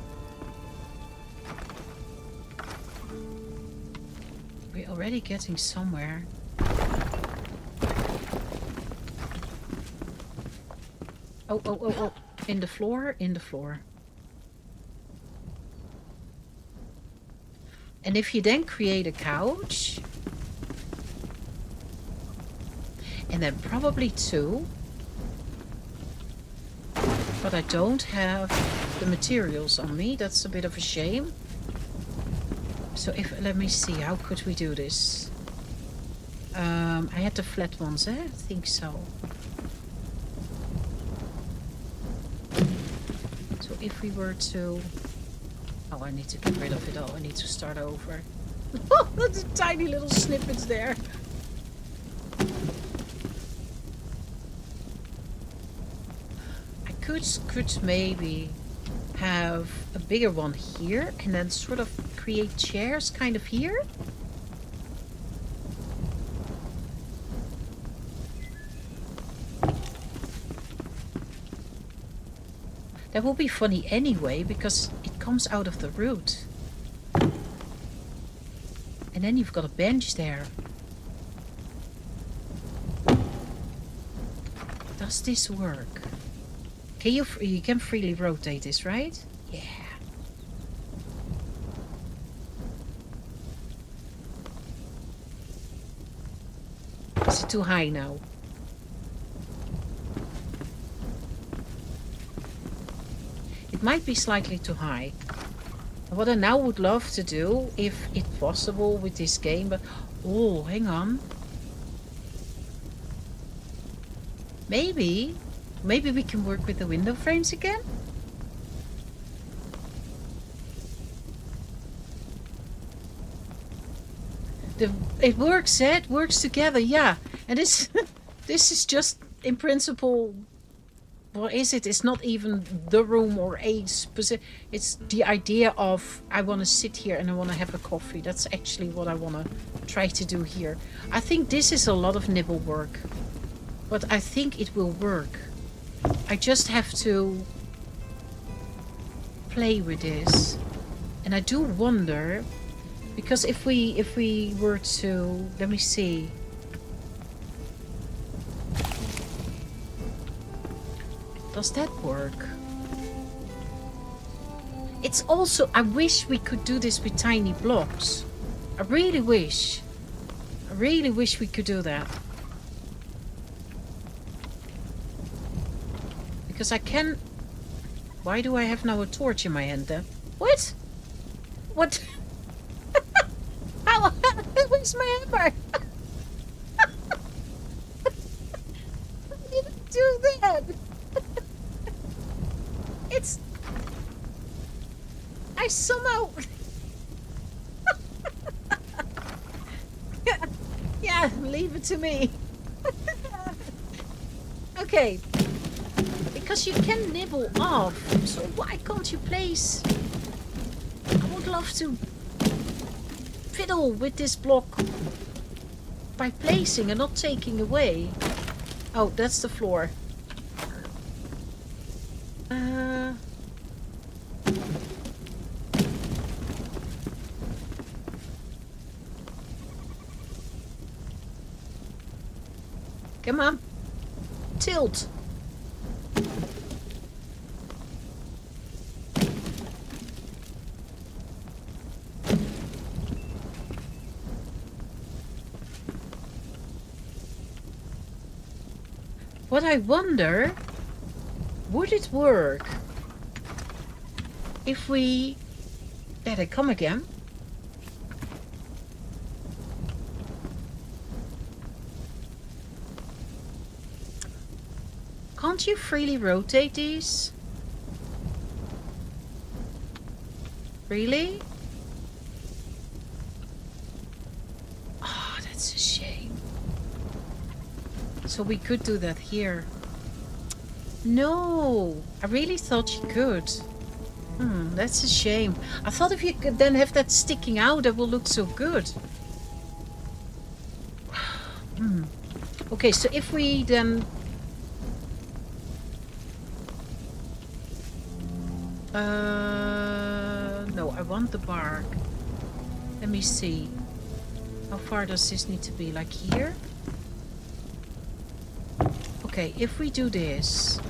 We're already getting somewhere. Oh. In the floor, in the floor. And if you then create a couch, and then probably two, but I don't have the materials on me. That's a bit of a shame. So let me see, how could we do this? I had the flat ones, eh? I think so. So if we were to... Oh, I need to get rid of it all. I need to start over. Oh, the tiny little snippets there. I could maybe have a bigger one here and then sort of create chairs kind of here. That will be funny anyway, because it comes out of the root. And then you've got a bench there. Does this work? You can freely rotate this, right? Yeah. Is it too high now? It might be slightly too high. What I now would love to do, if it's possible with this game, but... Oh, hang on. Maybe we can work with the window frames again? It works, eh? It works together, yeah. And this is just, in principle... What is it? It's not even the room or a specific... It's the idea of, I want to sit here and I want to have a coffee. That's actually what I want to try to do here. I think this is a lot of nibble work. But I think it will work. I just have to play with this. And I do wonder... Because if we were to... Let me see... Does that work? It's also... I wish we could do this with tiny blocks. I really wish. I really wish we could do that. Because I can... Why do I have now a torch in my hand then? What? What? How? Where's my hammer? How did I do that? It's... I somehow... Yeah, leave it to me. Okay. Because you can nibble off. So why can't you place... I would love to fiddle with this block by placing and not taking away. Oh, that's the floor. Come on. Tilt. What I wonder, would it work if we There they come again. Can't you freely rotate these? Really? Oh, that's a shame. So we could do that here. No, I really thought you could. That's a shame. I thought if you could then have that sticking out, that will look so good. Okay, so if we then... no, I want the bark. Let me see. How far does this need to be? Like here? Okay, if we do this...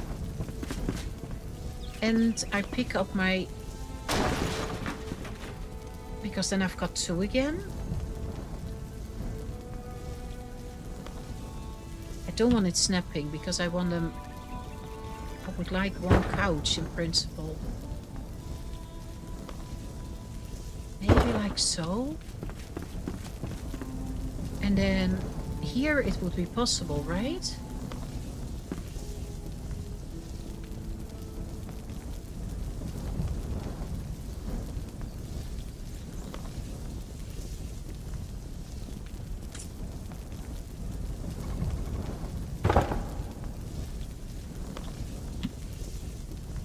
and I pick up my... because then I've got 2 again. I don't want it snapping because I want them... I would like 1 couch in principle. Maybe like so. And then here it would be possible, right?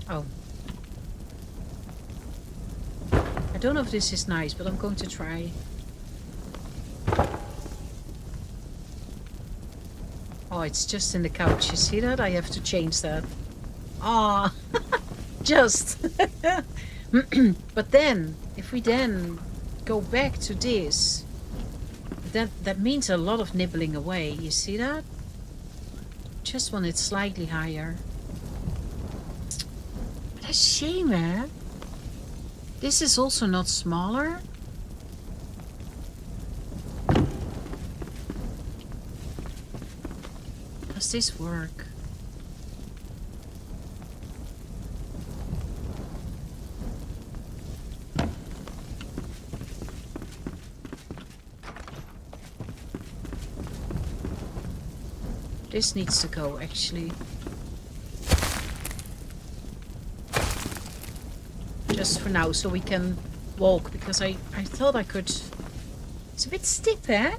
Oh. I don't know if this is nice, but I'm going to try. Oh, it's just in the couch. You see that? I have to change that. Ah, just. But then, if we then go back to this, that means a lot of nibbling away. You see that? Just want it slightly higher. What a shame, eh? This is also not smaller. Does this work? This needs to go, actually. Just for now, so we can walk, because I thought I could... It's a bit stiff, eh?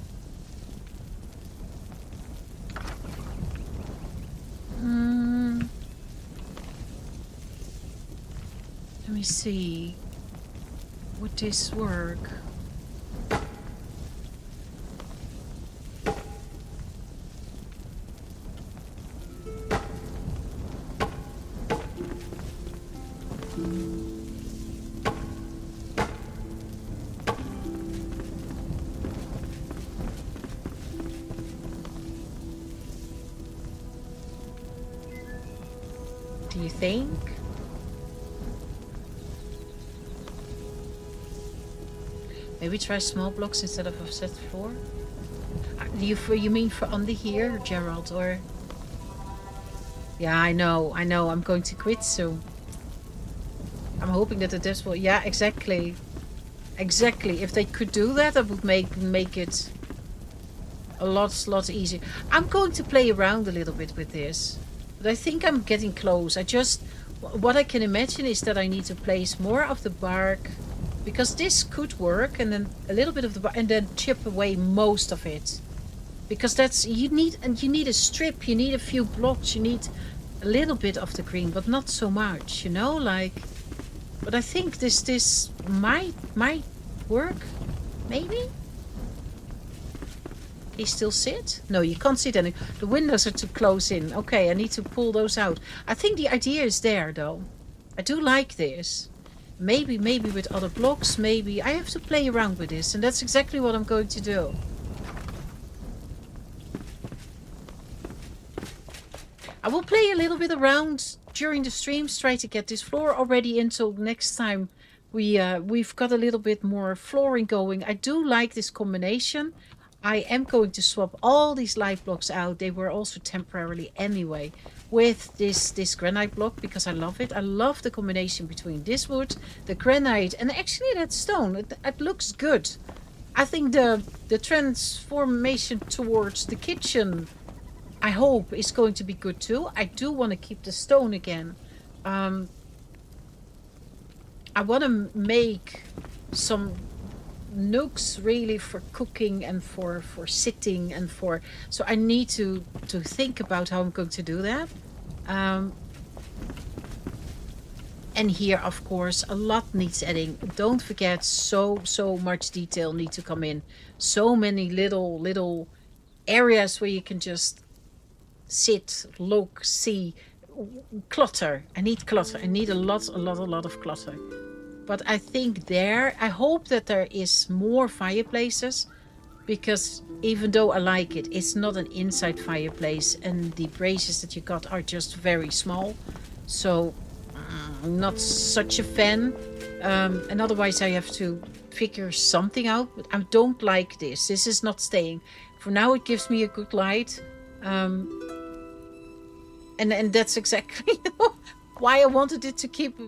Let me see. Would this work? Do you think? Maybe try small blocks instead of offset floor? You mean for under here, Gerald, or? Yeah, I know, I'm going to quit soon. I'm hoping that the devs will... Yeah, exactly. Exactly. If they could do that, that would make it a lot easier. I'm going to play around a little bit with this. But I think I'm getting close. What I can imagine is that I need to place more of the bark, because this could work, and then a little bit of the bark, and then chip away most of it. Because that's, you need a strip, you need a few blocks, you need a little bit of the green, but not so much, you know, like. But I think this might work, maybe. Can you still sit? No, you can't sit any. The windows are too close in. Okay, I need to pull those out. I think the idea is there, though. I do like this. Maybe with other blocks, maybe. I have to play around with this, and that's exactly what I'm going to do. I will play a little bit around during the streams, try to get this floor already until next time we've got a little bit more flooring going. I do like this combination I am going to swap all these light blocks out. They were also temporarily anyway with this granite block because I love it. I love the combination between this wood, the granite, and actually that stone. It looks good. I think the transformation towards the kitchen, I hope, is going to be good too. I do want to keep the stone again. I want to make some nooks really for cooking and for sitting and for, so I need to think about how I'm going to do that. And here, of course, a lot needs adding. Don't forget, so much detail need to come in. So many little areas where you can just sit, look, see. Clutter. I need clutter. I need a lot of clutter. But I think I hope that there is more fireplaces, because even though I like it, it's not an inside fireplace, and the braces that you got are just very small. So I'm not such a fan. And otherwise I have to figure something out. But I don't like this. This is not staying. For now it gives me a good light. And that's exactly why I wanted it to keep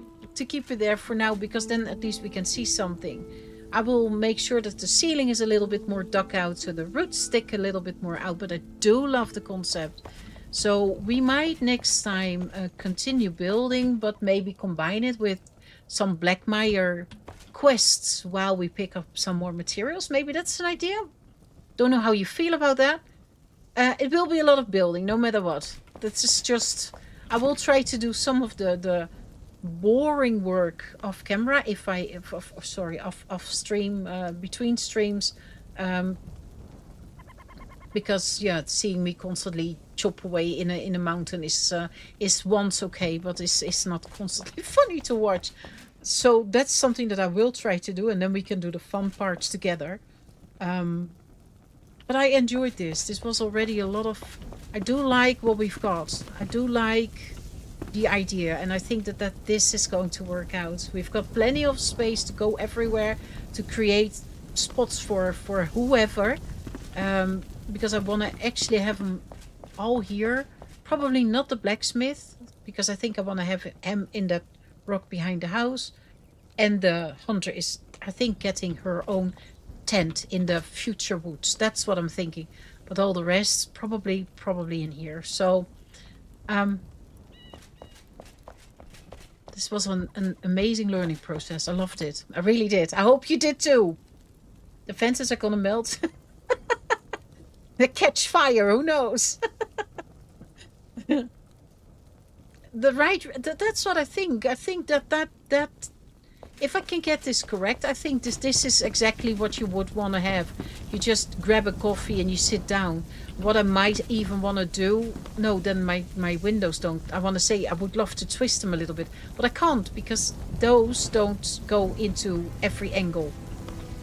it there for now, because then at least we can see something. I will make sure that the ceiling is a little bit more dug out, so the roots stick a little bit more out, but I do love the concept. So we might next time continue building, but maybe combine it with some Black Mire quests while we pick up some more materials. Maybe that's an idea. Don't know how you feel about that. It will be a lot of building, no matter what. This is just, I will try to do some of the boring work off camera off stream, between streams, because yeah, seeing me constantly chop away in a mountain is once okay, but it's not constantly funny to watch. So that's something that I will try to do, and then we can do the fun parts together. But I enjoyed this. This was already a lot of, I do like what we've got. I do like the idea, and I think that this is going to work out. We've got plenty of space to go everywhere, to create spots for whoever, because I want to actually have them all here. Probably not the blacksmith, because I think I want to have him in that rock behind the house, and the hunter is, I think, getting her own tent in the future woods. That's what I'm thinking. But all the rest probably in here. So this was an amazing learning process. I loved it. I really did. I hope you did too. The fences are gonna melt. They catch fire, who knows? That's what I think. I think that if I can get this correct, I think this is exactly what you would want to have. You just grab a coffee and you sit down. What I might even want to do, no, then my windows don't. I want to say I would love to twist them a little bit, but I can't, because those don't go into every angle.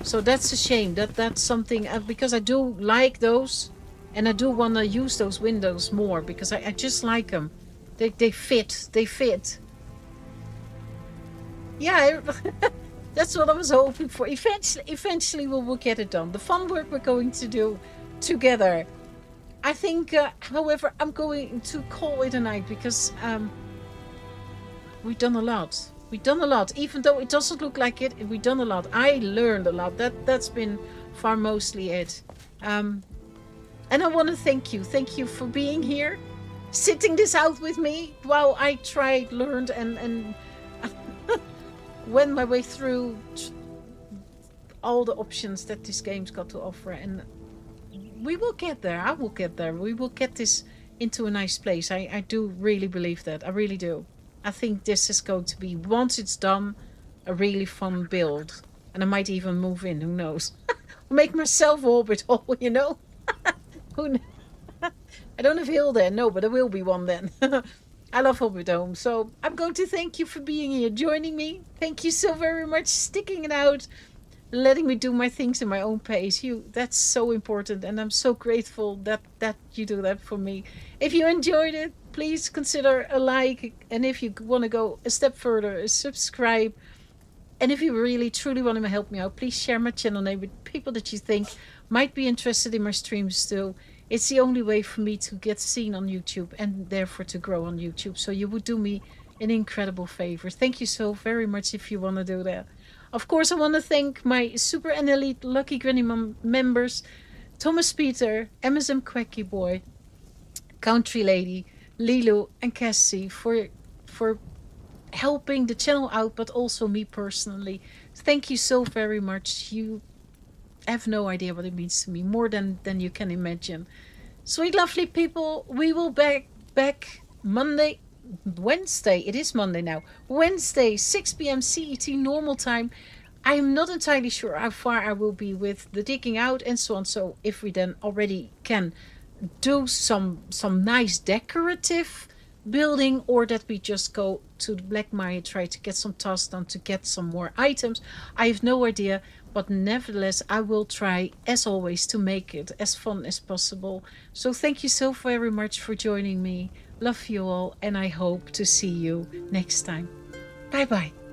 So that's a shame. That's something, because I do like those, and I do want to use those windows more, because I just like them. They fit. They fit. Yeah, that's what I was hoping for. Eventually we will get it done. The fun work we're going to do together. I think, however, I'm going to call it a night, because we've done a lot. We've done a lot. Even though it doesn't look like it, we've done a lot. I learned a lot. That's been far mostly it. And I want to thank you. Thank you for being here, sitting this out with me while I tried, learned, and went my way through all the options that this game's got to offer. And we will get there. I will get there. We will get this into a nice place. I do really believe that. I really do. I think this is going to be, once it's done, a really fun build. And I might even move in, who knows? Make myself a Hobbit hole, you know? I don't have hill then, no, but there will be one then. I love Hobbit Home. So I'm going to thank you for being here, joining me. Thank you so very much, sticking it out, letting me do my things in my own pace. That's so important, and I'm so grateful that you do that for me. If you enjoyed it, please consider a like, and if you want to go a step further, subscribe. And if you really truly want to help me out, please share my channel name with people that you think might be interested in my streams still, it's the only way for me to get seen on YouTube and therefore to grow on YouTube. So you would do me an incredible favor. Thank you so very much if you want to do that. Of course, I want to thank my super and elite Lucky Granny members, Thomas Peter, MSM Quacky Boy, Country Lady, Lilo, and Cassie for helping the channel out, but also me personally. Thank you so very much. You have no idea what it means to me, more than you can imagine. Sweet, lovely people, we will back Monday, Wednesday. It is Monday now. Wednesday, 6 p.m. CET normal time. I am not entirely sure how far I will be with the digging out and so on. So if we then already can do some nice decorative building, or that we just go to the Black Maya, try to get some tasks done to get some more items, I have no idea. But nevertheless, I will try, as always, to make it as fun as possible. So thank you so very much for joining me. Love you all, and I hope to see you next time. Bye bye.